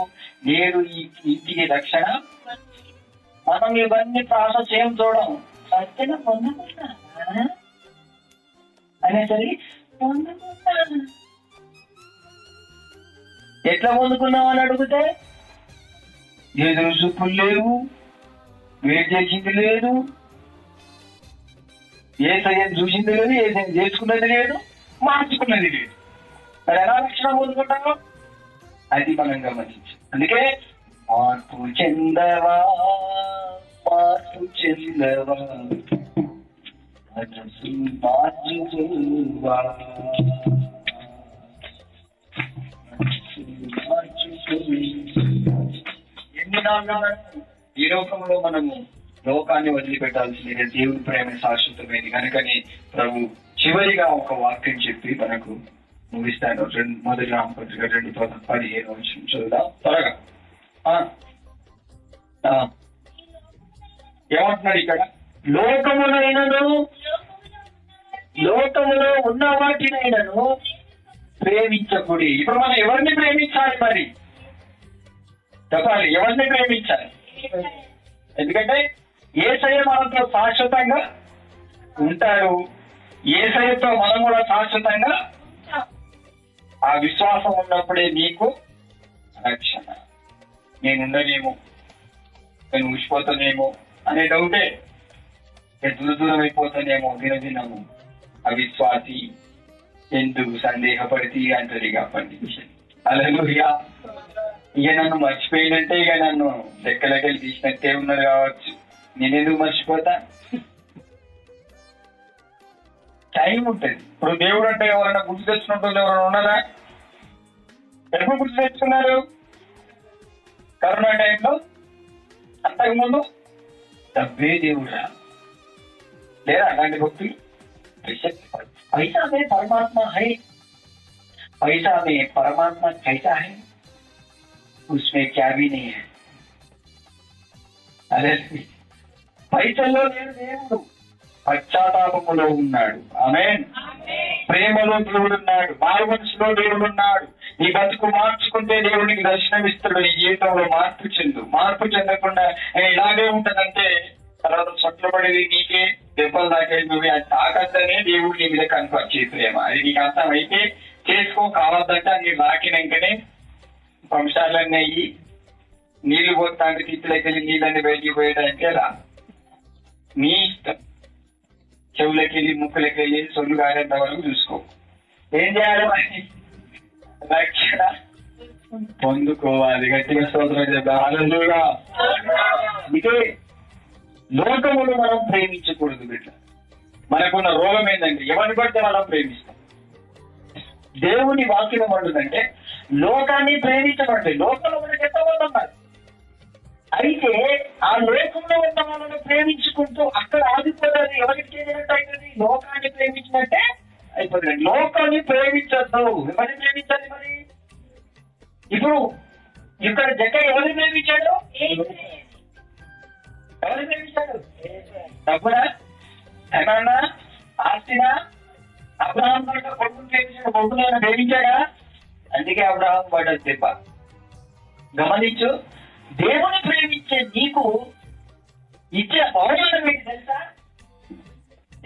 నేను ఈ ఇంటికి రక్షణ. మనం ఇవన్నీ ప్రాసెస్ ఏం చూడం, సత్యన పొందుకున్నా అనేసరి పొందుకున్నా. ఎట్లా పొందుకున్నావు అని అడిగితే, ఎదురు చూపులు లేవు, వేట్ చేసింది లేదు, ఏ సయ్యం చూసింది లేదు, ఏ సయ్యం చేసుకున్నది లేదు, మార్చుకున్నది లేదు. మరి ఎలా రక్షణ పొందుకుంటాము? అది మనం గమనించాం. అందుకే మార్పు చెందవా, మార్పు చెందవా, మనసు మార్చుకోవా, ఎన్ని నాలుగు ఈ లోకంలో మనము లోకాన్ని వదిలిపెట్టాల్సింది, దేవుని ప్రేమ శాశ్వతమైనది కనుకని ప్రభు చివరిగా ఒక వాక్యం చెప్పి మనకు ముగిస్తాను. మొదటి రామపత్రిక 2:15 చదువుదాం త్వరగా. ఏమంటున్నాడు ఇక్కడ? లోకములో ఉన్న వాటినైనను ప్రేమించకూడి. ఇప్పుడు మనం ఎవరిని ప్రేమించాలి? మరి చెప్పాలి, ఎవరిని ప్రేమించాలి? ఎందుకంటే యేసయ్య మనతో శాశ్వతంగా ఉంటాడు. యేసయ్యతో మనం కూడా శాశ్వతంగా. ఆ విశ్వాసం ఉన్నప్పుడే నీకు రక్షణ. నేను ఉండనేమో, నేను ఊసిపోతానేమో అనే డౌటే, దూరం అయిపోతానేమో దినదినము అవిశ్వాసి ఎందుకు సందేహపడితే అంటదిగా పండించి. హల్లెలూయా. ఇక నన్ను మర్చిపోయినట్టే, ఇక నన్ను లెక్కలకెళ్ళి తీసినట్టే ఉన్నది కావచ్చు. నేనెందుకు మర్చిపోతా? టైం ఉంటుంది. ఇప్పుడు దేవుడు అంటే ఎవరైనా గుర్తు తెచ్చుకుంటుంది, ఎవరైనా ఉన్నారా? ఎప్పుడు గుర్తు తెచ్చుకున్నారు? కరోనా టైంలో, అంతకుముందు డబ్బే దేవుడా లేదా అలాంటి భక్తులు? पैसा में परमात्मा है, पैसा में परमात्मा कैसा है, उसमें क्या भी नहीं है. అదే పైసల్లో లేడు దేవుడు, పశ్చాత్తాపములో ఉన్నాడు. ఆమేన్. ప్రేమలో దేవుడు ఉన్నాడు, మారు మనసులో దేవుడు ఉన్నాడు. నీ బతుకు మార్చుకుంటే దేవుడికి దర్శనమిస్తాడు. నీ జీవితంలో మార్పు చెందకుండా ఇలాగే ఉంటదంటే తర్వాత చొట్ల పడేది నీకే, దెబ్బలు తాకేది నువ్వే. అది తాకద్దనే దేవుడు నీ మీద కన్ఫర్మ్ ప్రేమ. అది నీకు అర్థం అయితే చేసుకో, కావద్దంటే అది తాకినాకనే వంశాలన్నీ అయ్యి నీళ్లు పోతాంటే తిప్పులకి వెళ్ళి నీళ్ళన్నీ బయటికి పోయడానికి రా, నీ ఇష్టం. చెవులకి వెళ్ళి ముక్కులకి వెళ్ళి సొల్లు కాలేంత వరకు చూసుకో. ఏం చేయాలి మరి? రక్షణ పొందుకోవాలి. గట్టిగా స్తోత్రం చెప్తాం. హల్లెలూయా. ఇదే లోకములు మనం ప్రేమించకూడదు బిడ్డ. మనకున్న రోగం ఏంటంటే ఎవరిని పడితే మనం ప్రేమిస్తాం. దేవుని వాక్యం అంటుందంటే లోకాన్ని ప్రేమించబడ్డాయి. లోకంలో మనకి ఎంతమంది ఉన్నారు. అయితే ఆ లోకంలో ఉన్న వాళ్ళని ప్రేమించుకుంటూ అక్కడ ఆగిపోతుంది. ఎవరికి చేసినట్టు అవుతుంది? లోకాన్ని ప్రేమించినట్టే అయిపోతుంది. లోకాన్ని ప్రేమించద్దు. ఎవరిని ప్రేమించాలి మరి? ఇప్పుడు ఇక్కడ జగ ఎవరిని ప్రేమించాడు? ఎవరిని ప్రేమించాడు? డబ్బునా, ధనాన్నా, ఆస్తినా? అబ్రహాం కంటే కొడుకుని ప్రేమించాడు. కొడుకునైనా ప్రేమించాడా? అందుకే అబ్రహాం పడ్డది దెబ్బ. గమనించు, దేవుని ప్రేమించే నీకు ఇచ్చే అవమానం ఏంటి తెలుసా?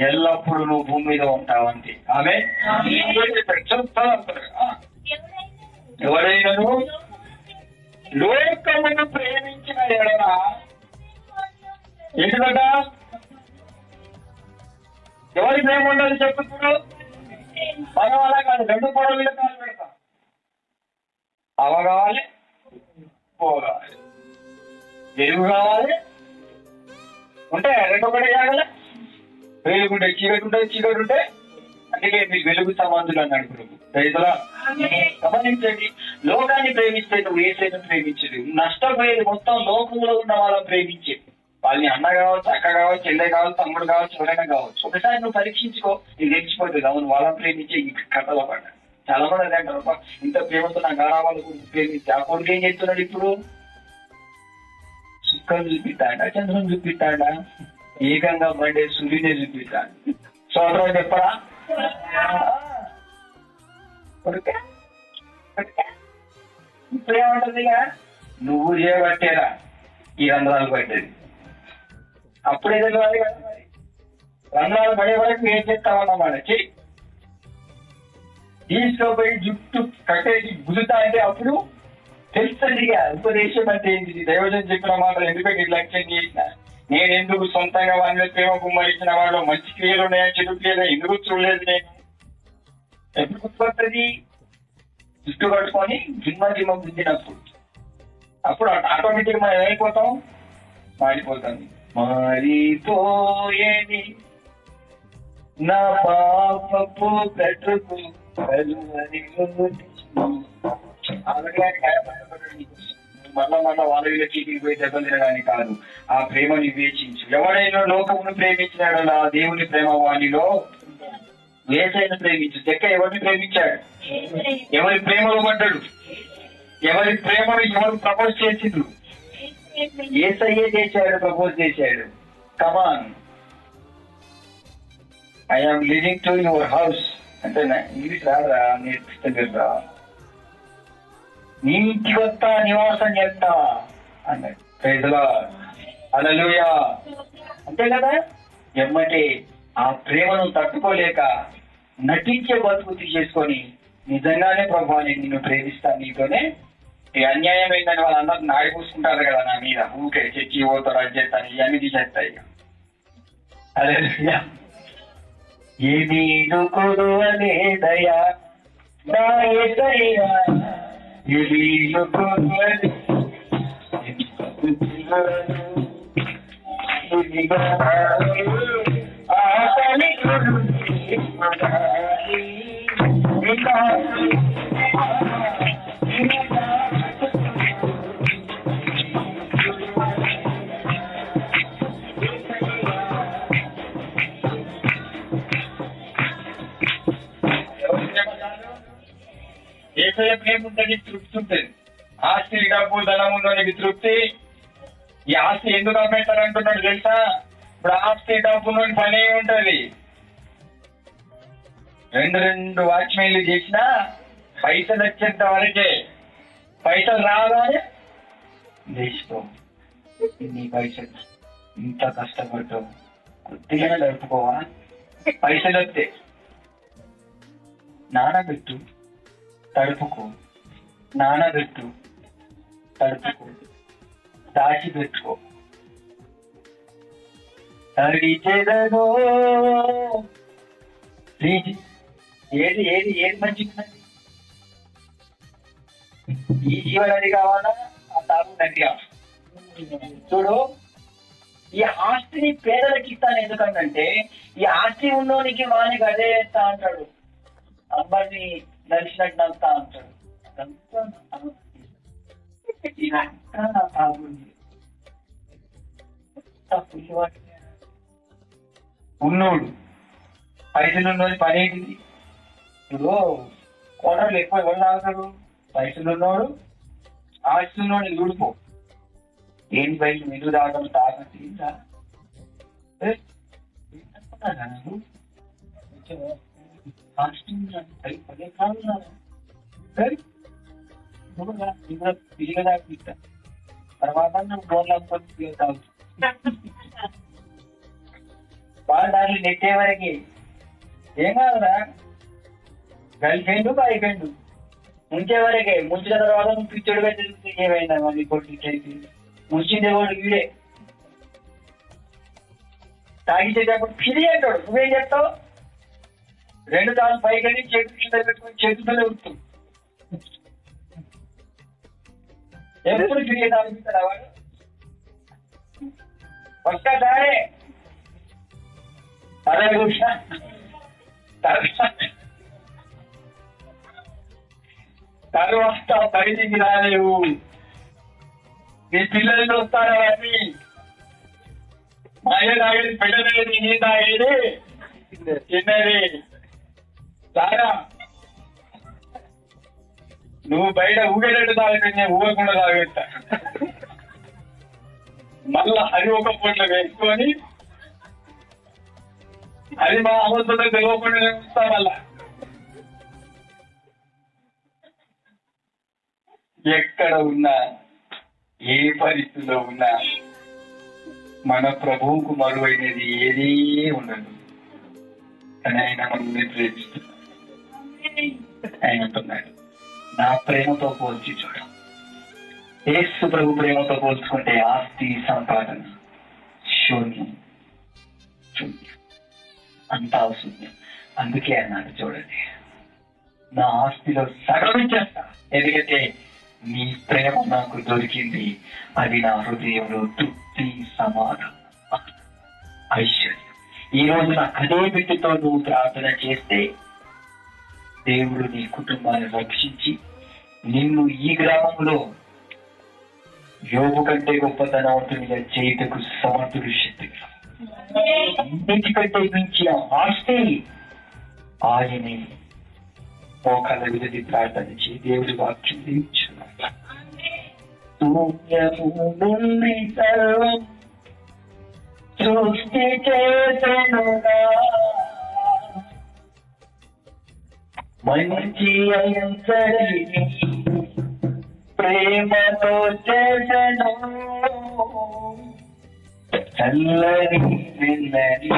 ఎల్లప్పుడూ నువ్వు భూమి మీద ఉంటావంతే. ఆమె ఎవరైనా లోకమును ప్రేమించిన ఎడల ఏంటిదట? ఎవరి ప్రేమ ఉండాలి చెప్పుతున్నారు? మనం అలా కాదు, రెండు పొడవు మీద కాలు పెడతాం. అవ కావాలి, పోగాలి, వెలుగు కావాలి, ఉంటే రెండు ఒకటే కాగల. వెలుగుంటే చీకటి ఉంటుంది, చీకటి ఉంటే అందుకే మీకు వెలుగు సంబంధులు అన్నాడు ప్రభు. రైతులా గమనించండి, లోకాన్ని ప్రేమిస్తే నువ్వు ఏసైనా ప్రేమించదు. నష్టపోయేది మొత్తం లోకంలో ఉన్న వాళ్ళని ప్రేమించేది. వాళ్ళని అన్న కావచ్చు, అక్క కావచ్చు, చెల్లె కావచ్చు, తమ్ముడు కావచ్చు, ఎవరైనా కావచ్చు. ఒకసారి నువ్వు పరీక్షించుకో, నీకు తెలిసిపోతుంది. అవును, వాళ్ళని ప్రేమించే ఈ కథలో పడ్డ చాలా మంది అదే అంటారు, ఇంత ప్రేమతో నా గారావాళ్ళ కొడుకు ప్రేమించి ఆ కొడుకు ఏం చెప్తున్నాడు? ఇప్పుడు సుక్కలు చూపిస్తాడా, చంద్రం చూపిస్తాడా, ఏకంగా మండే సూర్యునే చూపిస్తాడు. సోదరం చెప్పరా? ఇప్పుడు ఏమంటుంది? నువ్వు చేయబట్టేరా ఈ రంధ్రాలు పట్టేది. అప్పుడే తెలియాలి కదా మరి. రంధ్రాలు పడే వరకు ఏం చేస్తామన్నమాట. చెయ్యి తీసుకుపోయి జుట్టు కట్టేసి గుజుతా అంటే అప్పుడు తెలుస్తుంది. ఉపదేశం అంటే ఏంటి? దైవజనం చెప్పిన మాటలు ఎందుకంటే లక్ష్యం చేసిన, నేను ఎందుకు సొంతంగా వాళ్ళ ప్రేమ కుమ్మరించిన వాళ్ళు మంచి క్రియలు ఉన్నాయా, చెడు క్రియలు ఎందుకు చూడలేదు? నేను ఎప్పుడు గుర్తుపడుతుంది? జుట్టు కట్టుకొని జిమ్మ గుద్దినప్పుడు. అప్పుడు ఆటోమేటిక్ మనం ఏమైపోతాం? మారిపోతాం. మారిపోయేది నా పాపపు బ్రతుకు మళ్ళా వాళ్ళ వీళ్ళ చీటికి పోయి దెబ్బలు తినడానికి కాదు. ఆ ప్రేమని వివేచించు. ఎవరైనా లోకమును ప్రేమించినాడు ఆ దేవుని ప్రేమ వాణిలో యేసయ్యను ప్రేమించు. చెక్క ఎవరిని ప్రేమించాడు? ఎవరి ప్రేమలో పడ్డాడు? ఎవరి ప్రేమను ఎవరు ప్రపోజ్ చేసిండ్రు? యేసయ్యే చేశాడు, ప్రపోజ్ చేశాడు. Come on, I'm living to your house అంటే ఇంగ్లీష్ రాదా? నేర్పిస్తా, నీ ఇంటికి వస్తా, నివాసం చేస్తా అన్నాడు. Praise the lord. హల్లెలూయా. అంతే కదా. ఎమ్మటే ఆ ప్రేమను తట్టుకోలేక నటించే బతుకు తీసేసుకొని నిజంగానే ప్రభు నేను నిన్ను ప్రేమిస్తాను, నీతోనే ఈ అన్యాయం ఏంటని వాళ్ళందరూ నాడి పూసుకుంటారు కదా నా మీద. ఊకే చెక్కి పోతారు, అది చేస్తాను, ఇవన్నీ తీసేస్తాయి. హల్లెలూయా. ఏమీ కొదువలేదయ్యా నా యేసయ్యా, ఏసయ్య ప్రేమ ఉంటుంది, తృప్తి ఉంటుంది. ఆస్తి డబ్బు ధనం ఉన్నోనికి తృప్తి. ఈ ఆస్తి ఎందుకు అమ్మేస్తారంటున్నాడు తెలుసా? ఇప్పుడు ఆస్తి డబ్బు నుండి పని ఉంటది. రెండు వాచ్మెన్లు చేసినా పైసలు వచ్చేంత వరకే. పైసలు రాగానే లేచిపో. నీ పైసలు ఇంత కష్టపడతావు, కొద్దిగానే నడుపుకోవా? పైసలు వస్తే నానబెట్టు, తడుపుకో. నానబెట్టు, తడుపుకో, దాచి పెట్టుకో. తడిచెదను ఏది ఏది ఏది మంచిగున్నది? ఈ జీవనది కావాలా, ఆ తాగు నది కావాలా? చూడు, ఈ ఆస్తిని పేదలకు ఇస్తాను. ఎందుకంటే ఈ ఆస్తి ఉన్నోనికి వానికి అదే ఇస్తా అంటాడు, అబ్బాయిని నడిచినట్టు నడుస్తా అంటాడు. ఉన్నోడు పైసలు ఉన్నోడి పని ఏంటిది? ఇప్పుడు కోటలు ఎక్కువ ఎవరు తాగుతాడు? పైసలు ఉన్నోడు. ఆస్తి ఉన్నోడు చూడుకో. ఏంటి పైసలు ఎందుకు తాగడం? తాగండి తర్వాత వాళ్ళు దాంట్లో నెట్టే వరకి ఏం కాదురా, గర్ల్ఫ్రెండ్ బాయ్ ఫ్రెండ్ ముంచే వరకే. ముంచిన తర్వాత నువ్వు పిచ్చోడుగా తిరుగుతూ ఏమైనా మళ్ళీ కొట్టి ముంచిందే వాడు వీడే. తాగిచేటప్పుడు ఫిరి అంటాడు, నువ్వేం చెప్తావు? 2 సార్లు పైకి చేతి కింద పెట్టుకుని చేతులనే ఉడుతుంది. ఎప్పుడు ఫిరి తాగిస్తాడా వాడు? ఒక్కసారే అదే చూసా. తర్వాత పరిధికి రాలేవు. నీ పిల్లలు చూస్తారా అని మా అయ్య తాగేది పెట్టలేదు, నీ తాగేది చిన్నది. సారా నువ్వు బయట ఊగేటట్టు తాగితే నేను ఊగకుండా తాగేస్తా. మళ్ళా అది ఒక పూట వేసుకొని అది మా అమృతంలో తెలియకుండా ఉంచుతా. మళ్ళా ఎక్కడ ఉన్నా, ఏ పరిస్థితిలో ఉన్నా మన ప్రభువుకు మరువైనది ఏదీ ఉండదు. కానీ ఆయన మనల్ని ప్రేమిస్తున్నాడు. ఆయన అంటున్నాడు, నా ప్రేమతో పోల్చి చూడ. యేసు ప్రభు ప్రేమతో పోల్చుకుంటే ఆస్తి సంపాదన శూన్యం, అంతా శూన్యం. అందుకే అన్నాడు, చూడండి, నా ఆస్తిలో సగం ఇచ్చేస్తా. ఎందుకంటే నీ ప్రేమ నాకు దొరికింది. అది నా హృదయంలో తృప్తి, సమాధానం, ఐశ్వర్యం. ఈ రోజు నా కదే బిడ్డతో నువ్వు ప్రార్థన చేస్తే దేవుడు నీ కుటుంబాన్ని రక్షించి నిన్ను ఈ గ్రామంలో యోగు కంటే గొప్పతనవంతునిగా చేయుటకు సమర్థుడు, శక్తిగా. అన్నిటికంటే మించిన ఆస్తి ఆయనే. మోకాళ్ళ విధి ప్రార్థన చేయి, దేవుడి వాక్యం దీవించున్నాడు. సర్వం సృష్టి చేసెనుగా, మంచి అయంసరిని ప్రేమతో చేసెను. చల్లని వెళ్ళని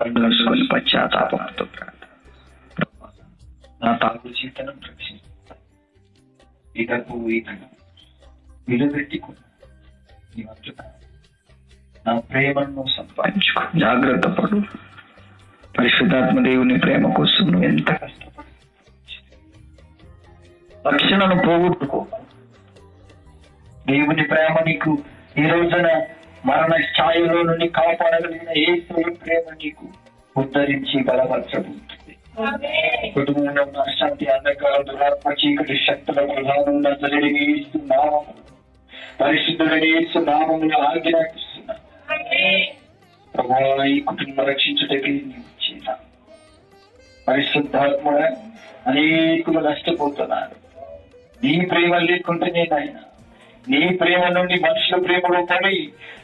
కన్నుసుకొని పశ్చాత్తాపంతో నా తాగు జీవితం రక్షించు, ఈ డబ్బు ఈతను విలువెట్టుకుని నీ వద్ద నా ప్రేమను సంపాదించుకో. జాగ్రత్త పడు. పరిశుద్ధాత్మ దేవుని ప్రేమ కోసం నువ్వు ఎంత కష్టపడు, రక్షణను పోగొట్టుకో. దేవుని ప్రేమ నీకు ఈ రోజున మరణ స్థాయిలో నుండి కాపాడగలిగిన యేసు ప్రేమ నీకు ఉద్ధరించి బలపరచబోతుంది. కుటుంబంలో ఉన్న అశాంతి, అంధకార, దురాత్మ, చీకటి శక్తుల ప్రధానంగా జరిగి యేసు నామములో, పరిశుద్ధుడైన యేసు నామములో ఆజ్ఞాపిస్తున్నాను. ప్రభువా, ఈ కుటుంబం రక్షించుటకి నీవు చేత పరిశుద్ధాత్మ అనేకులు నష్టపోతున్నారు. నీ ప్రేమ లేకుంటేనే నాయన, నీ ప్రేమ నుండి మనుషుల ప్రేమలో పడి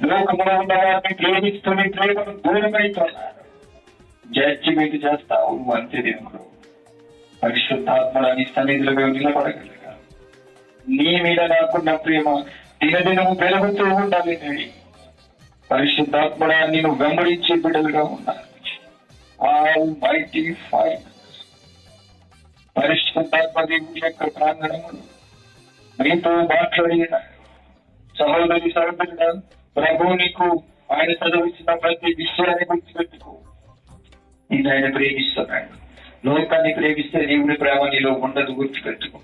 లోకములో ఉన్న వారిని ప్రేమిస్తూ నీ ప్రేమను దూరమైతున్నారు. జడ్జిమెంట్ చేస్తావు అంతే దేవుడు. పరిశుద్ధాత్మ నీ సన్నిధిలో నిలబడగలగా నీ మీద నాకున్న ప్రేమ దినదినము పెరుగుతూ ఉండాలి. నడి పరిశుద్ధాత్మ నేను వెంబడించే బిడ్డలుగా ఉండాలి. పరిశుద్ధాత్మ దేవుని యొక్క ప్రాంగణములు మీతో మాట్లాడిన సహోదరి సహోదరుడు ప్రభు నీకు ఆయన చదివించిన ప్రతి విషయాన్ని గుర్తుపెట్టుకో. నేను ఆయన ప్రేమిస్తున్నాడు. లోకాన్ని ప్రేమిస్తే దేవుని ప్రేమ నీలో ఉండదు, గుర్తుపెట్టుకో.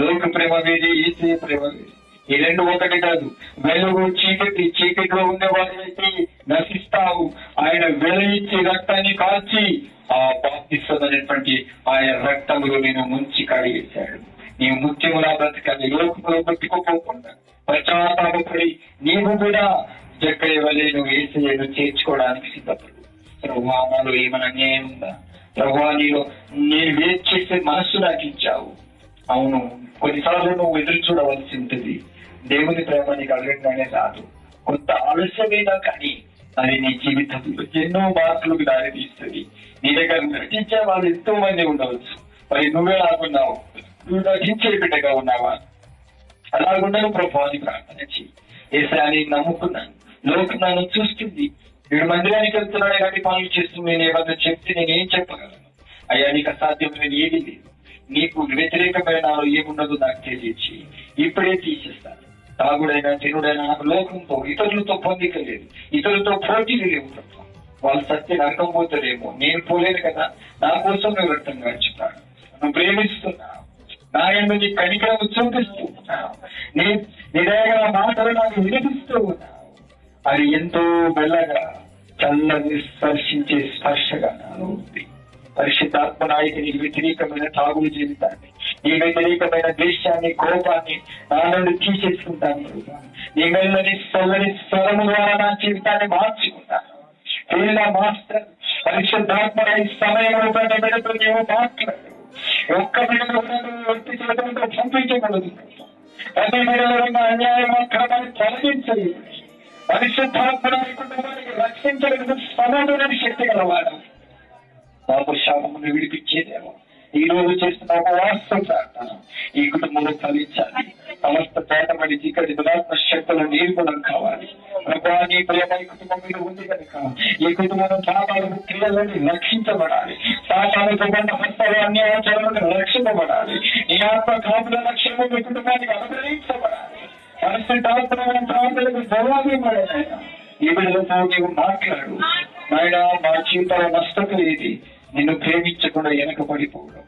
లోక ప్రేమ వేరే, యేసయ్య ప్రేమ వేరే. ఈ రెండు ఒకటి కాదు. వెలుగు చీకటి, చీకటిలో ఉండే వారినైతే నశిస్తావు. ఆయన వెలయించి రక్తాన్ని కాల్చి ఆ బాప్తిస్తమైనటువంటి ఆయన రక్తంలో నేను ముంచి కడిగేశాడు. నీవు ముత్యములా బ్రతకాలి. లోకంలో బ్రతుకోకుండా పశ్చాత్తాపడి నీవు కూడా జక్కయ్య వలె నువ్వు యేసయ్యను చేర్చుకోవడానికి సిద్ధపడు. ప్రభువా, నాలో ఏమైనా అన్యాయం ఉందా? ప్రభువా, నేను వెయిట్ చేసే మనస్సు నాకు ఇచ్చావు. అవును, కొన్నిసార్లు నువ్వు ఎదురు చూడవలసి ఉంటుంది. దేవుని ప్రేమ నీకు అడగంగానే రాదు. కొంత ఆలస్యమైనా కానీ అది నీ జీవితంలో ఎన్నో మార్పులకు దారి తీస్తుంది. నీ దగ్గర నటించే వాళ్ళు ఎంతో మంది ఉండవచ్చు. మరి నువ్వే లాగున్నావు, నువ్వు నటించే బిడ్డగా ఉన్నావా? అలాగుండను ప్రభువాన్ని ప్రార్థన చేయి. యేసయ్యని నమ్ముకున్నాను, లోకం నన్ను చూస్తుంది. వీడు మందిరానికి వెళ్తున్నాడు కానీ పనులు చేస్తుంది. నేను ఏమన్నా చెప్తే నేనేం చెప్పగలను? అయ్యా, నీకు అసాధ్యమైన ఏది లేదు. నీకు వ్యతిరేకమైన ఏమున్నదో నాకు తెలియచి ఇప్పుడే తీసేస్తాను. తాగుడైనా తినుడైనా నాకు లోకంతో ఇతరులతో పొందిక లేదు, ఇతరులతో పోటీలు లేవు. వాళ్ళు సత్య నరకం పోతారేమో, నేను పోలేను కదా. నా కోసం నువ్వు వ్యక్తం గడుచుతాను. నువ్వు ప్రేమిస్తున్నావు, నా యందు నీ కనికరము చూపిస్తూ ఉన్నావు, నీ నిదయగా మాటలు నాకు వినిపిస్తూ ఉన్నావు. అది ఎంతో మెల్లగా చల్లని స్పర్శించే స్పర్శగా నాలో ఉంది. పరిశుద్ధాత్మ నాయకుని వ్యతిరేకమైన తాగుడు జీవితాన్ని, నీ వ్యతిరేకమైన ద్వేషాన్ని, కోపాన్ని నా నుండి తీసేసుకుంటాను. నీ మెల్లని చల్లని స్వరము ద్వారా నా జీవితాన్ని మార్చుకుంటాను. మాస్టర్ పరిశుద్ధాత్మ ఈ సమయంలో పెడుతూ నీవు మాట్లాడు. ఒక్క బిడ్డలో వ్యక్తి చేతులతో పంపించకూడదు. ప్రతి బిడ్డలో ఉన్న అన్యాయం అక్రమాన్ని తొలగించదు. పరిశుద్ధాత్మ కుటుంబానికి రక్షించడానికి సమాధాన శక్తి గలవాడు. బాబు శాపమును విడిపించేదేమో ఈ రోజు చేస్తున్న ఉపవాసం ప్రార్థన ఈ కుటుంబంలో ఫలించాలి. సమస్త పేటపడి చీకటి దురాత్మ శక్తులు నిర్మూలం కావాలి. ప్రభా, నీ ప్రేమ ఈ కుటుంబం మీద ఉంది కనుక ఈ కుటుంబంలో పాపాలు క్రియలను రక్షించబడాలి. సాతాను ప్రబంధ హస్తాలు అన్యాయాచారాలను రక్షించబడాలి. నీ ఆత్మ కాపుల లక్ష్యము మీ కుటుంబానికి అనుగ్రహించబడాలి. పరిశుద్ధాత్మమైన ప్రాంతాలకు దౌర్వాదం ఈ బిడ్డలతో నీవు మాట్లాడు. ఆయన మా జీవితాల నష్టం ఏది? నిన్ను ప్రేమించకుండా వెనకబడిపోవడం.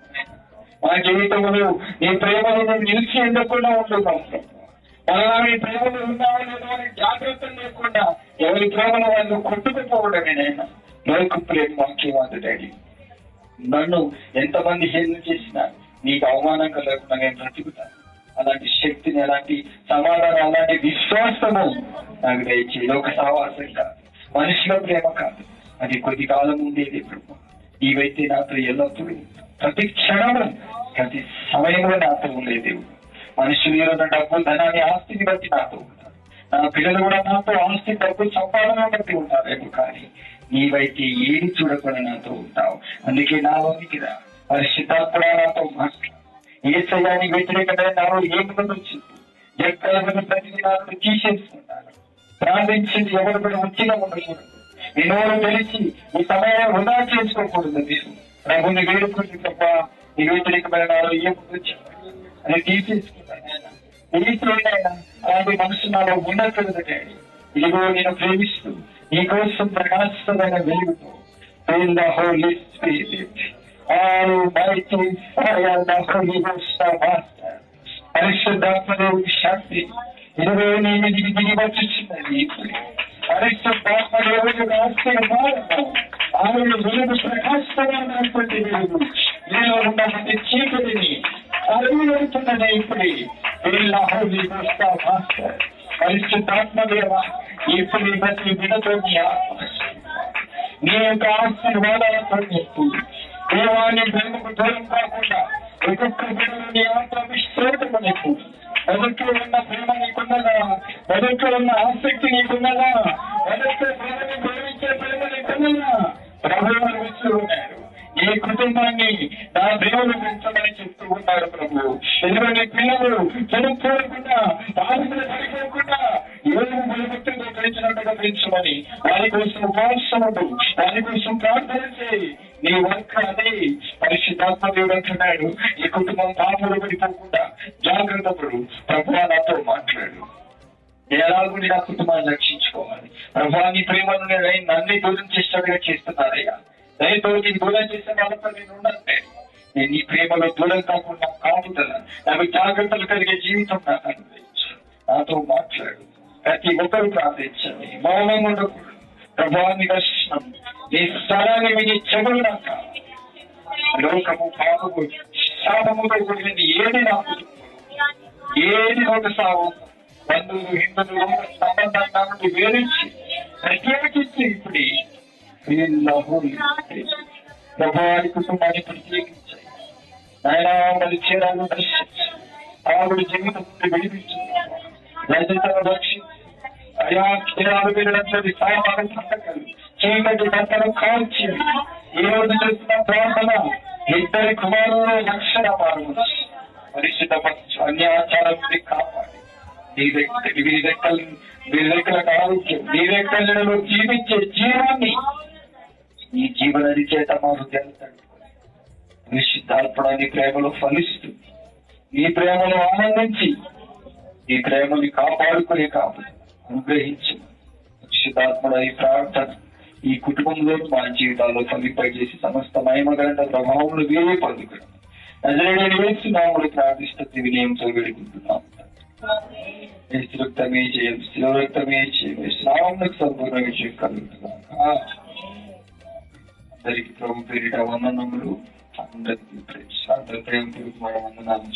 మా జీవితంలో నీ ప్రేమలో నువ్వు నిలిచి ఉండకుండా ఉండడం. మరలా నీ ప్రేమలో ఉన్నావా లేదా అని జాగ్రత్త లేకుండా ఎవరి ప్రేమలో వాళ్ళు కొట్టుకుపోవడమేనైనా లోక ప్రేమ వాక్యవాదు. డాడీ, నన్ను ఎంతమంది హేళన చేసినా నీకు అవమానం కలగకుండా నేను బ్రతుకుతాను. అలాంటి శక్తిని, అలాంటి సమాధానం, అలాంటి విశ్వాసము నాకు దయచేయి. లోక సహవాసం కాదు, మనుషుల ప్రేమ కాదు, అది కొద్ది కాలం ఉండేది ప్రభు. నీవైతే నాతో ఎల్లప్పుడూ ప్రతి క్షణము ప్రతి సమయంలో నాతో ఉండే దేవుడు. మనుషులు ఏదైనా డబ్బు, ధనాన్ని, ఆస్తిని బట్టి నాతో ఉంటారు. నా పిల్లలు కూడా నాతో ఆస్తి, డబ్బు, సంపాదన బట్టి ఉంటారేమో, కానీ నీవైతే ఏది చూడకుండా నాతో ఉంటావు. అందుకే నాలోనికి రా, పరిశుద్ధాత్మ నాతో మాట్లాడు. ఏ సయానికి వ్యతిరేకంగా నాలో ఏముందో చెప్పు. ఎక్కడ ప్రతిదీ నాతో తీసేసుకుంటాను. ప్రార్థించింది ఎవరు కూడా వచ్చినా ఉండకూడదు. నిన్నోరు తెలిసి ఈ సమయాన్ని వృధా చేసుకోకూడదు. మీరు ప్రభుని వేడుకుంటే తప్ప నీ వ్యతిరేకమైన నాలో ఏముందో చెప్పండి అని తీసేసుకుంటాను. ఆయన అలాంటి మనసు నాలో ఉండకూడదు డాడీ. ఇదిగో నేను ప్రేమిస్తూ నీకోసం ప్రకాశమైన వెలుగుతో Holy Spirit, Almighty Fire, the Holy Ghost of Master, పరిశుద్ధాత్మదేవుడి శక్తి ఇదిగో నీ మీదికి దిగి వచ్చుచున్నది. పరిశుద్ధాత్మదేవుడి ఆశీర్వాదం, ఆయన వెలుగు ప్రకాశమైనటువంటి వెలుగు నీలో ఉన్న ప్రతి చీకటిని అరువుతున్నది. ఇప్పుడే Holy Ghost of Master, పరిశుద్ధాత్మదేవ, ఇప్పుడు ప్రతి విడతో నీ ఆత్మ నీ యొక్క ఆశీర్వాదాలతో నింపు. దేవాన్ని ప్రేమకు దూరం కాకుండా ఒక్కొక్క బిడ్డలు నీ ఆత్మ విశ్లేషణ నీకు. మొదట్లో ఉన్న ప్రేమ నీకున్నదా? మొదట్లో ఉన్న ఆసక్తి నీకున్నదా? మొదట్లో ప్రేమని గౌరవించే ప్రేమ నీకున్నదా? ప్రభువు వస్తూ ఉన్నారు. ఈ కుటుంబాన్ని నా దేవుడు పెంచమని చెప్తూ ఉన్నారు ప్రభు. ఎందుకంటే పిల్లలు చదువుకోకుండా, ఆశలు పడిపోకుండా ఏదో బలభక్తితో పెంచినట్టుగా పెంచమని వారి కోసం ఉపవాసముడు, వారి కోసం ప్రార్థన చేయి. నీ వర్క్ అదే. పరిశుద్ధాత్మ దేవుడు అంటున్నాడు, ఈ కుటుంబం పాపలు పడిపోకుండా జాగ్రత్త పడు. ప్రభు నాతో మాట్లాడు. ఎలాగో నా కుటుంబాన్ని రక్షించుకోవాలి. ప్రభు నీ ప్రేమను నన్ను దూరం చేసేట్టుగా చేస్తున్నారయ్యా. దయతో నేను దూరం చేసే వాళ్ళతో నేను ఉండాలి. నేను నీ ప్రేమలో దూరం కాకుండా కాపుదల, నాకు జాగ్రత్తలు కలిగే జీవితం నాకు అనుభవించు. నాతో మాట్లాడు. ప్రతి ఒక్కరు ప్రార్థించండి, మౌనం ఉండకూడదు. ప్రభావాన్ని దర్శనం, నీ స్థలాన్ని విని చెవులు నాకు కావాలి. లోకము, పాపము, శాపముతో కూడినది ఏది నాకు, ఏది ఒక సాగు, బంధువులు, హిందువులు, సంబంధాన్ని నా నుండి వేరించి ప్రత్యేకించి ఇప్పుడే ప్రభావాన్ని కుటుంబాన్ని ప్రత్యేకించాయి. ఆయన మరి చేరాలను దర్శించి ఆవిడ జీవితం నుండి విడిపించింది. రజతను రక్షించి అయా క్షీరాలు వెళ్ళినటువంటి సాయమాన సంతకాలు చీకటి గంటలు కాల్చి ఈ రోజు చేస్తున్న ప్రార్థన ఇద్దరి కుమారులు రక్షణ మారు పరిశుద్ధపరచు. అన్ని ఆచారం నుండి కాపాడి నీ రెక్కలకు ఆరోగ్యం, నీ రెక్కలలో జీవించే జీవాన్ని ఈ జీవనది చేత మా హృదయాలు తడుపుకొని పరిశుద్ధాత్మని ప్రేమలో ఫలిస్తూ ఈ ప్రేమను ఆనందించి ఈ ప్రేమని కాపాడుకునే కాపాడు అనుగ్రహించు. పరిశుద్ధాత్మడ ఈ ప్రార్థన ఈ కుటుంబంలో మా జీవితాల్లో ఫలింపజేసి సమస్త మహిమగంట ప్రభావం వేరే పొందుకోవడం నజరేయుడైన యేసు నామములో ప్రార్థిస్తూ వినయంతో వేడుకుంటున్నాం. రక్తమే చేయం, శివరక్తమే చేయం, నామమునకు సంపూర్ణ విజయం కలుగుతున్నాం. అందరికి ప్రభు పేరిట వందనములు. అందరికీ ప్రేమ వందనాలు.